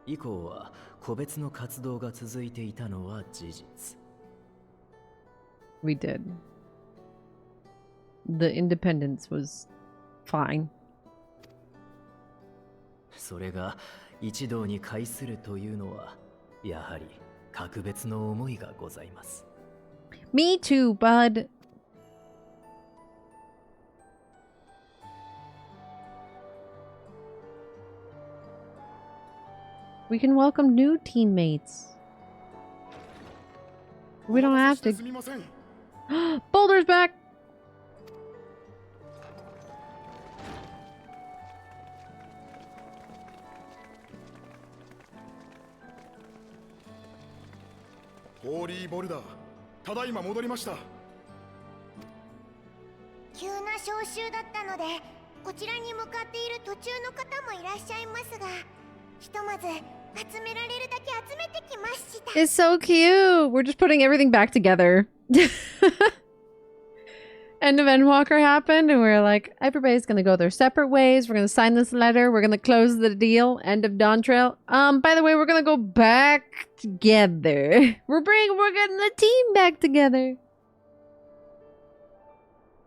以降は個別の活動が続いていたのは事実。We did. The independence was fine. それが一堂に会するというのは、やはり格別の思いがございます。Me too, bud. We can welcome new teammates. We don't have to. Boulder's back! ホーリーボルダー、ただいま戻りました。急な招集だったので、こちらに向かっている途中の方もいらっしゃいますが、ひとまず集められるだけ集めてきました。 It's so cute! We're just putting everything back together. End of Endwalker happened, and we're like, everybody's gonna go their separate ways. We're gonna sign this letter. We're gonna close the deal. End of Dawn Trail. By the way, we're gonna go back together. We're getting the team back together.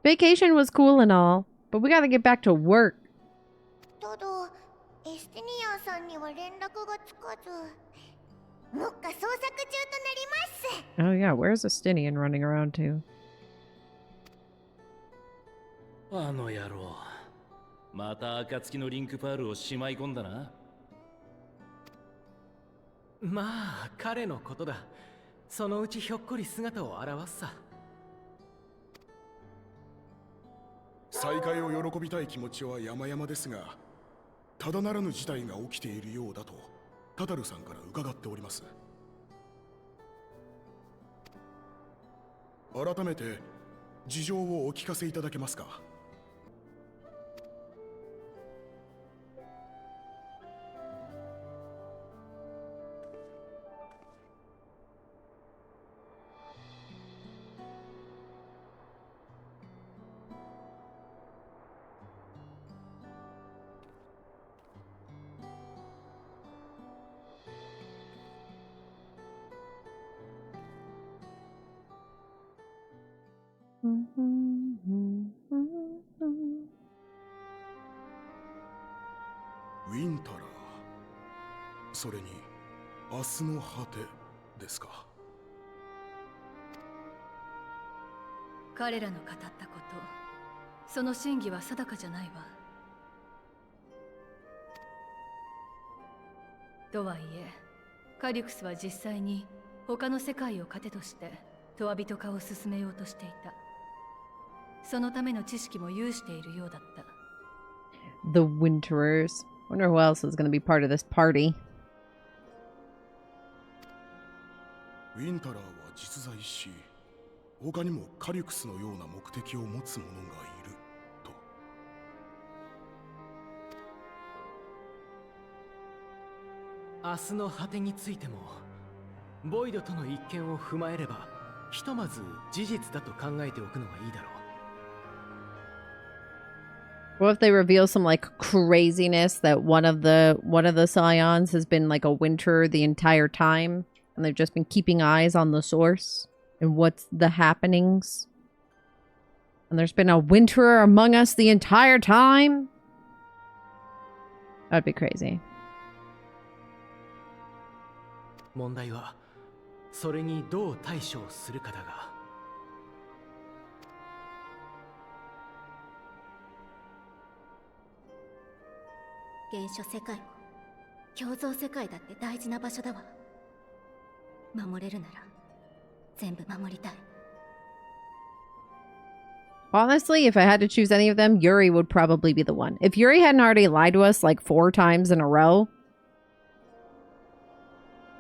Vacation was cool and all, but we gotta get back to work. ただ、エステニアンさんには連絡がつかず、目下捜索中となります。 Oh yeah, where's Estinian running around to? あの野郎、また暁のリンクパールをしまい込んだな。まあ彼のことだ。そのうちひょっこり姿を現すさ。再会を喜びたい気持ちは山々ですが、ただならぬ事態が起きているようだとタタルさんから伺っております。改めて事情をお聞かせいただけますか。ウィンタラー、それに明日の果てですか。彼らの語ったこと、その真偽は定かじゃないわ。とはいえ、カリュクスは実際に他の世界を糧としてトワ人化を進めようとしていた。そのための知識も有しているようだった。The Winterers. Wonder who else is going to be part of this party. ウィンタラーは実在し、他にもカリュクスのような目的を持つ者がいると。明日の果てについても、ボイドとの一見を踏まえれば、ひとまず事実だと考えておくのがいいだろう。What if they reveal some like craziness that one of the scions has been like a winter the entire time, and they've just been keeping eyes on the source and what's the happenings, and there's been a winterer among us the entire time? That'd be crazy. 問題はそれにどう対処するかだが。原初世界も共造世界だって大事な場所だわ。守れるなら全部守りたい。 Honestly, if I had to choose any of them, Yuri would probably be the one. If Yuri hadn't already lied to us like 4 times in a row,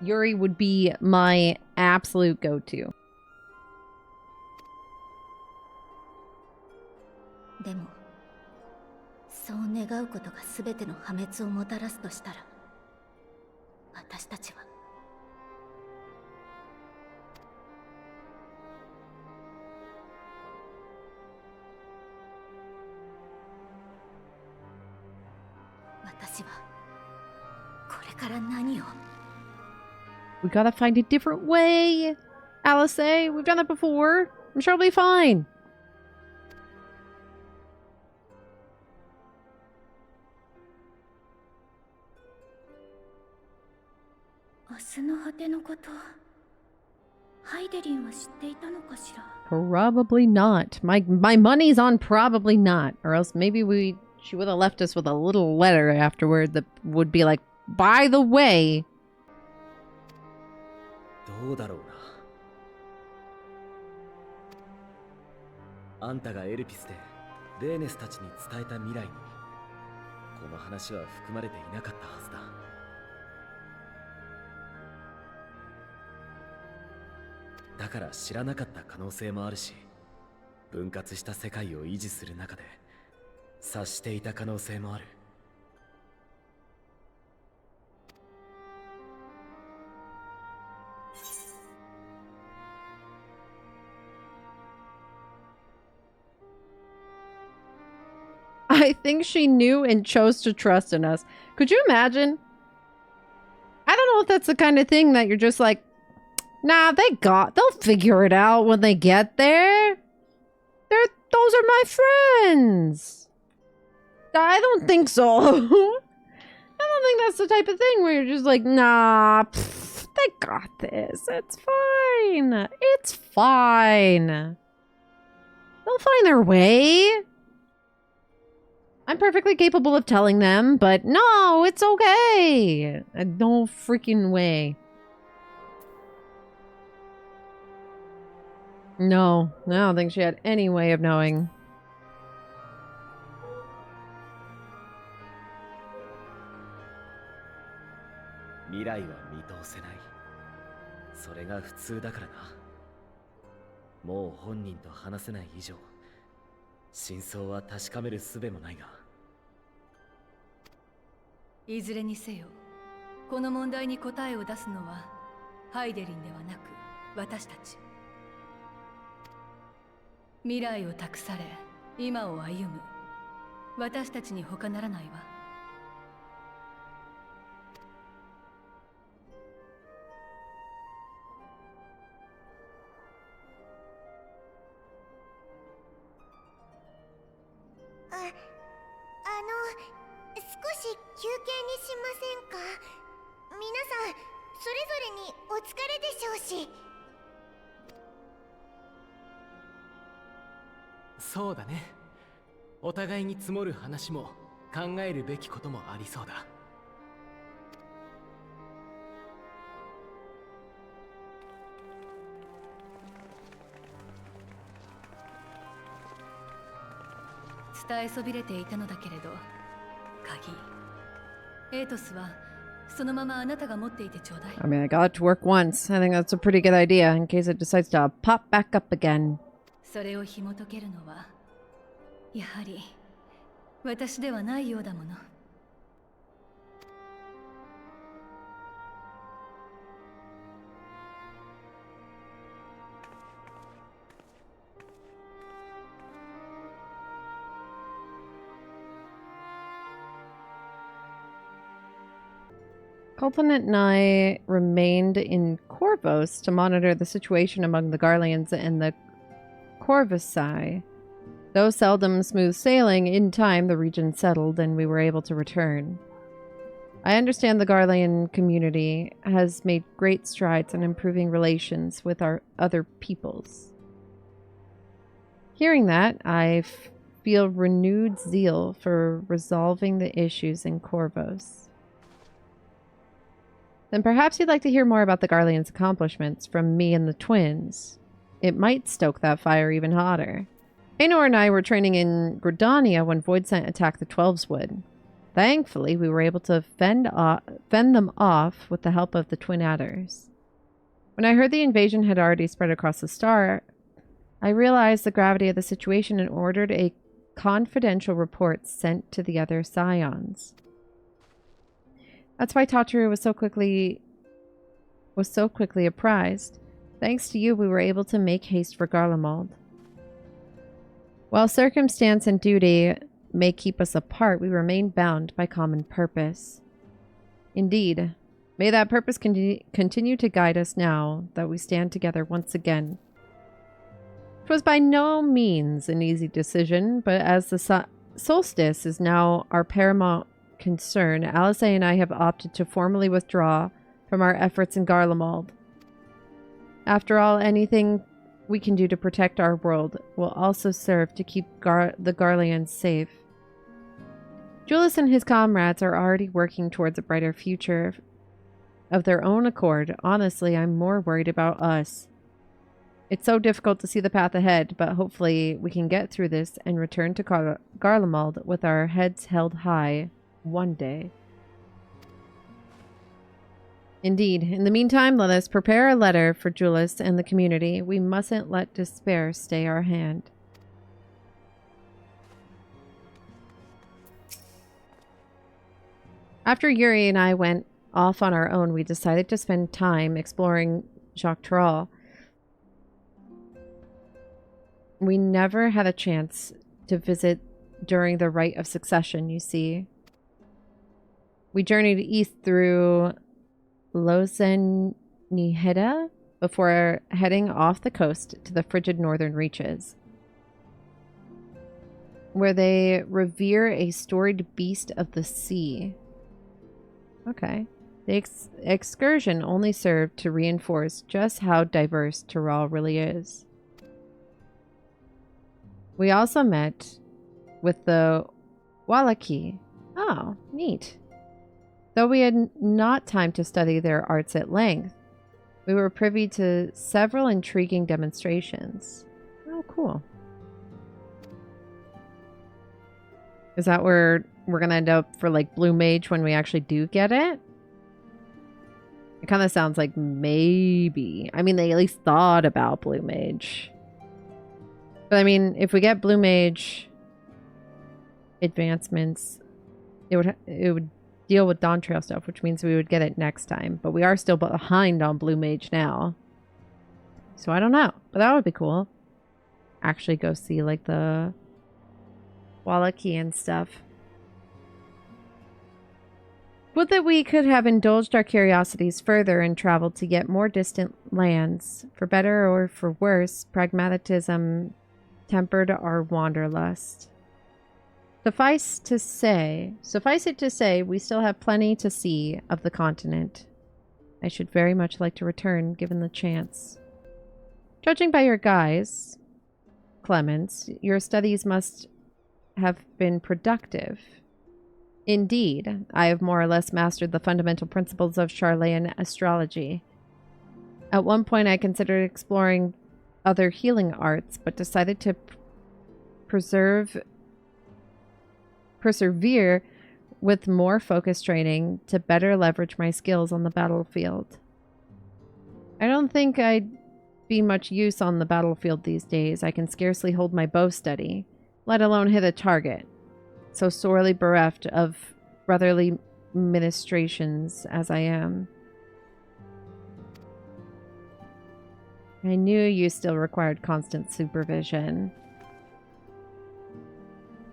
Yuri would be my absolute go-to. でもそう願うことが全ての破滅をもたらすとしたら、私たちは私はこれから何を。 We gotta find a different way. Alice, we've done it before. I'm sure it'll be fine. 明日の果てのこと、ハイデリンは知っていたのかしら。 Probably not. My money's on probably not. Or else maybe she would have left us with a little letter afterward that would be like, by the way. どうだろうな。あんたがエルピスでレーネスたちに伝えた未来にこの話は含まれていなかったはずだ。だから知らなかった可能性もあるし、分割した世界を維持する中で察していた可能性もある。I think she knew and chose to trust in us. Could you imagine? I don't know if that's the kind of thing that you're just like, nah, they'll figure it out when they get there. Those are my friends. I don't think so. I don't think that's the type of thing where you're just like, nah, they got this. It's fine. It's fine. They'll find their way. I'm perfectly capable of telling them, but no, it's okay. No freaking way. No, I don't think she had any way of knowing. Mirai wa mitousenai. それが普通だからな。もう本人と話せない以上、真相は確かめる術もないが。いずれにせよ、この問題に答えを出すのはハイデリンではなく私たち。未来を託され、今を歩む私たちに他ならないわ。少し休憩にしませんか。皆さんそれぞれにお疲れでしょうし。そうだね。お互いに積もる話も考えるべきこともありそうだ。伝えそびれていたのだけれど、鍵エイトスはそのままあなたが持っていてちょうだい。 I mean, I got it to work once. I think that's a pretty good idea in case it decides to pop back up again. それを紐解けるのはやはり私ではないようだもの。Culpinant and I remained in Corvos to monitor the situation among the Garleans and the Corvusai. Though seldom smooth sailing, in time the region settled and we were able to return. I understand the Garlean community has made great strides in improving relations with our other peoples. Hearing that, I feel renewed zeal for resolving the issues in Corvos. Then perhaps you'd like to hear more about the Garleans' accomplishments from me and the twins. It might stoke that fire even hotter. Aenor and I were training in Gridania when Voidsent attacked the Twelveswood. Thankfully, we were able to fend them off with the help of the Twin Adders. When I heard the invasion had already spread across the star, I realized the gravity of the situation and ordered a confidential report sent to the other Scions. That's why Tataru was so quickly apprised. Thanks to you, we were able to make haste for Garlemald. While circumstance and duty may keep us apart, we remain bound by common purpose. Indeed, may that purpose continue to guide us now that we stand together once again. It was by no means an easy decision, but as the solstice is now our paramount concern, Alice and I have opted to formally withdraw from our efforts in Garlemald. After all, anything we can do to protect our world will also serve to keep the Garleans safe. Julius and his comrades are already working towards a brighter future of their own accord. Honestly, I'm more worried about us. It's so difficult to see the path ahead, but hopefully we can get through this and return to Garlemald with our heads held high one day. Indeed. In the meantime, let us prepare a letter for Julius and the community. We mustn't let despair stay our hand. After Yuri and I went off on our own, we decided to spend time exploring Jacques Tarot. We never had a chance to visit during the Rite of Succession, you see. We journeyed east through Loseniheda before heading off the coast to the frigid northern reaches, where they revere a storied beast of the sea. Okay. The excursion only served to reinforce just how diverse Tyrol really is. We also met with the Wallaki. Oh, neat. Though we had not time to study their arts at length, we were privy to several intriguing demonstrations. Oh, cool. Is that where we're going to end up for, like, Blue Mage when we actually do get it? It kind of sounds like maybe. I mean, they at least thought about Blue Mage. But, I mean, if we get Blue Mage advancements, it would deal with Dawn Trail stuff, which means we would get it next time. But we are still behind on Blue Mage now. So I don't know. But that would be cool. Actually go see, like, the Wallaki and stuff. Would that we could have indulged our curiosities further and traveled to yet more distant lands. For better or for worse, pragmatism tempered our wanderlust. Suffice it to say, we still have plenty to see of the continent. I should very much like to return, given the chance. Judging by your guise, Clemens, your studies must have been productive. Indeed, I have more or less mastered the fundamental principles of Charlayan astrology. At one point, I considered exploring other healing arts, but decided to persevere with more focused training to better leverage my skills on the battlefield. I don't think I'd be much use on the battlefield these days. I can scarcely hold my bow steady, let alone hit a target, so sorely bereft of brotherly ministrations as I am. I knew you still required constant supervision.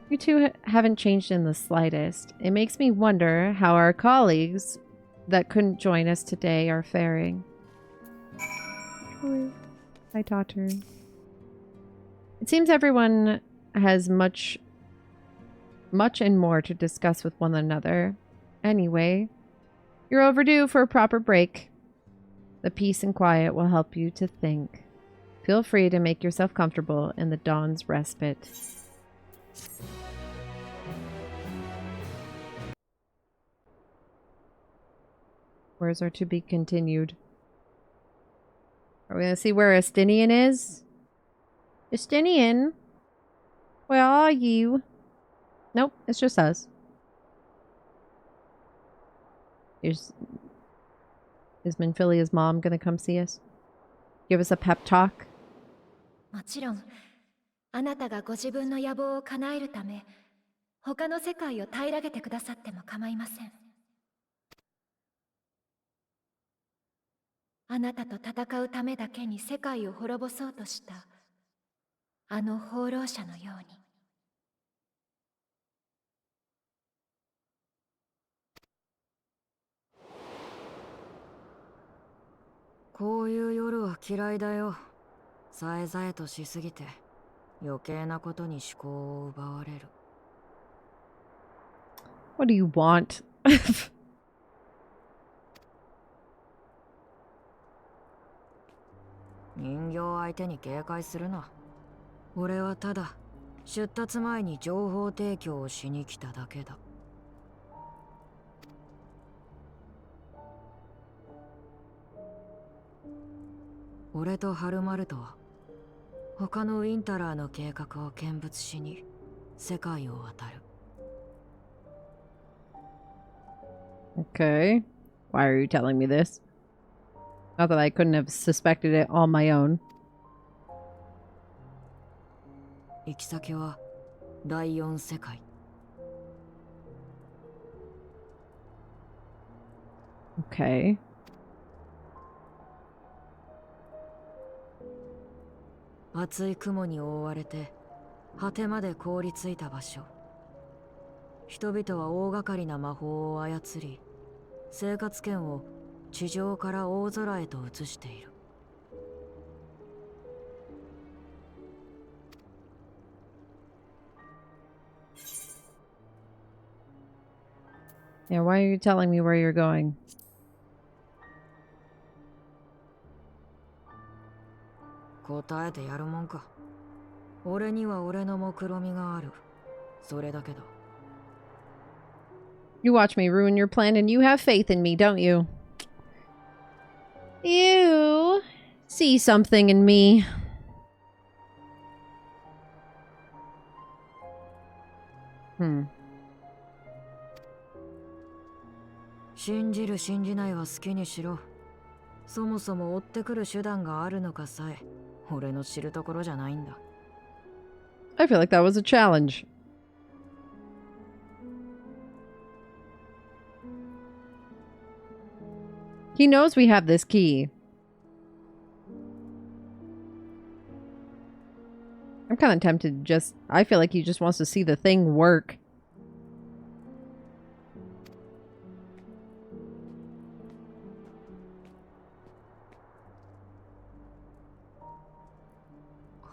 You two haven't changed in the slightest. It makes me wonder how our colleagues that couldn't join us today are faring. Hi, daughter. It seems everyone has much and more to discuss with one another. Anyway, you're overdue for a proper break. The peace and quiet will help you to think. Feel free to make yourself comfortable in the dawn's respite. Where's our to be continued? Are we going to see where Estinian is? Estinian? Where are you? Nope, it's just us. Is Minfilia's mom going to come see us? Give us a pep talk? もちろん、あなたがご自分の野望を叶えるため、他の世界を平らげてくださっても構いません。あなたと戦うためだけに世界を滅ぼそうとしたあの放浪者のように。こういう夜は嫌いだよ。さえざえとしすぎて余計なことに思考を奪われる。What do you want? 人形相手に警戒するな。俺はただ出立前に情報提供をしに来ただけだ。俺とハルマルトは他のウィンタラーの計画を見物しに世界を渡る。Okay. Why are you telling me this? Not that I couldn't have suspected it on my own. 行き先は第4世界。Okay. 厚い雲に覆われて果てまで凍りついた場所。人々は大掛かりな魔法を操り、生活圏を地上から大空へと移している。Yeah, why are you telling me where you're going? 答えてやるもんか。俺には俺の目論みがある。それだけだ。You watch me ruin your plan and you have faith in me, don't you? You see something in me. 信じる信じないは好きにしろ。そもそも追ってくる手段があるのかさえ俺の知るところじゃないんだ。I feel like that was a challenge. He knows we have this key. I'm kind of tempted to just... I feel like he just wants to see the thing work.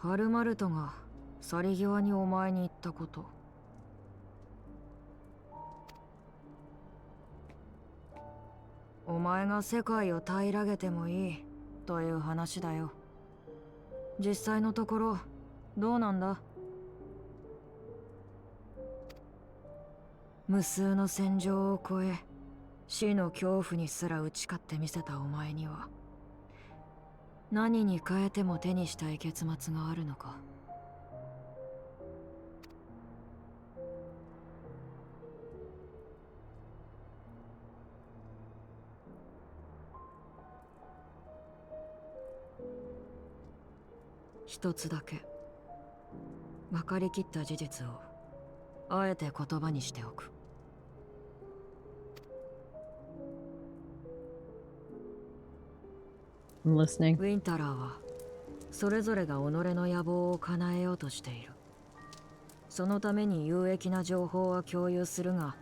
ハルマルトが去り際にお前に言ったこと。お前が世界を平らげてもいいという話だよ。実際のところどうなんだ？無数の戦場を越え死の恐怖にすら打ち勝ってみせたお前には何に変えても手にしたい結末があるのか。一つだけ分かりきった事実をあえて言葉にしておく。I'm listening. ウィンタラーはそれぞれが己の野望を叶えようとしている。そのために有益な情報は共有するが、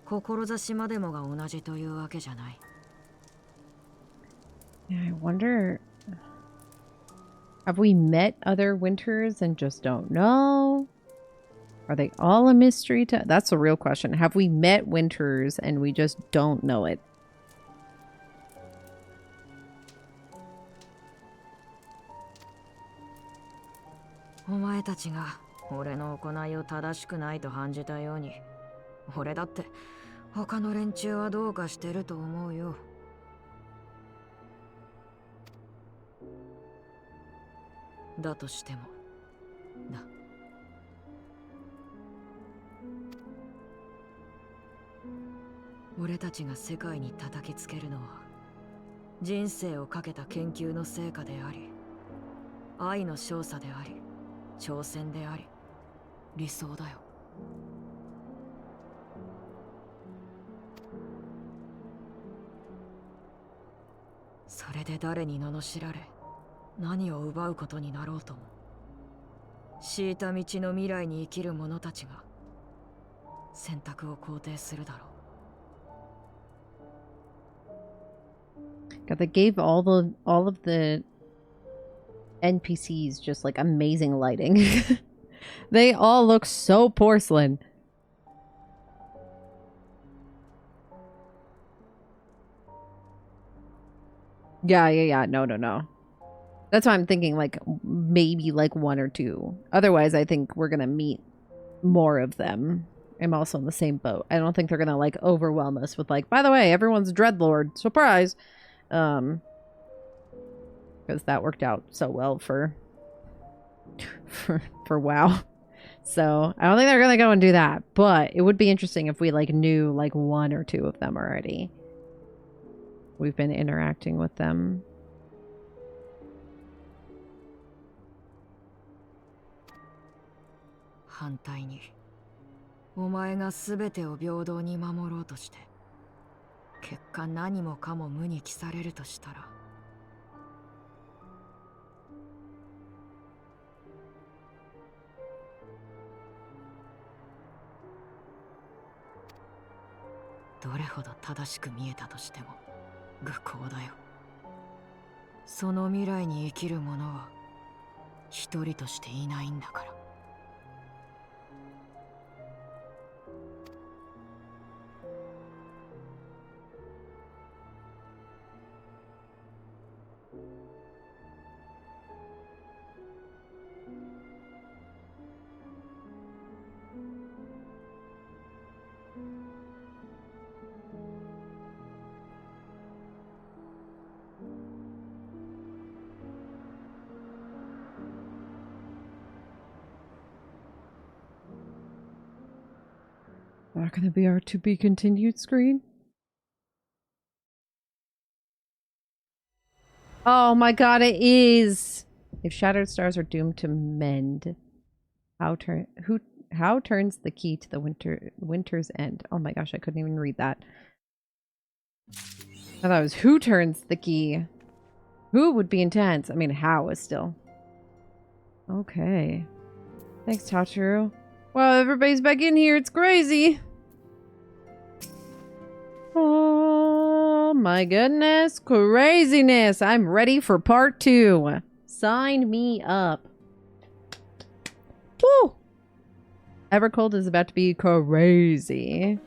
志までもが同じというわけじゃない。Yeah, I wonder... Have we met other winters and just don't know? Are they all a mystery to... That's the real question. Have we met winters and we just don't know it? お前たちが俺の行いを正しくないと感じたように、俺だって他の連中はどうかしてると思うよ。だとしてもな。俺たちが世界に叩きつけるのは人生をかけた研究の成果であり、愛の少佐であり、挑戦であり、理想だよ。それで誰に罵られ何を奪うことになろうとも、敷いた道の未来に生きる者たちが選択を肯定するだろう。God, they gave all of the NPCs just like amazing lighting. They all look so porcelain. Yeah. No. That's why I'm thinking like maybe like 1 or 2. Otherwise, I think we're gonna meet more of them. I'm also in the same boat. I don't think they're gonna like overwhelm us with like, by the way, everyone's Dreadlord. Surprise! Because that worked out so well for WoW. So I don't think they're gonna go and do that. But it would be interesting if we like knew like 1 or 2 of them already. We've been interacting with them. Not gonna be our to be continued screen. Oh my god, it is! If shattered stars are doomed to mend, how turns the key to the winter's end? Oh my gosh, I couldn't even read that. I thought it was who turns the key. Who would be intense? I mean, how is still. Okay. Thanks, Tachiru. Wow, everybody's back in here. It's crazy. Oh my goodness. Craziness. I'm ready for part 2. Sign me up. Woo! Evercold is about to be crazy.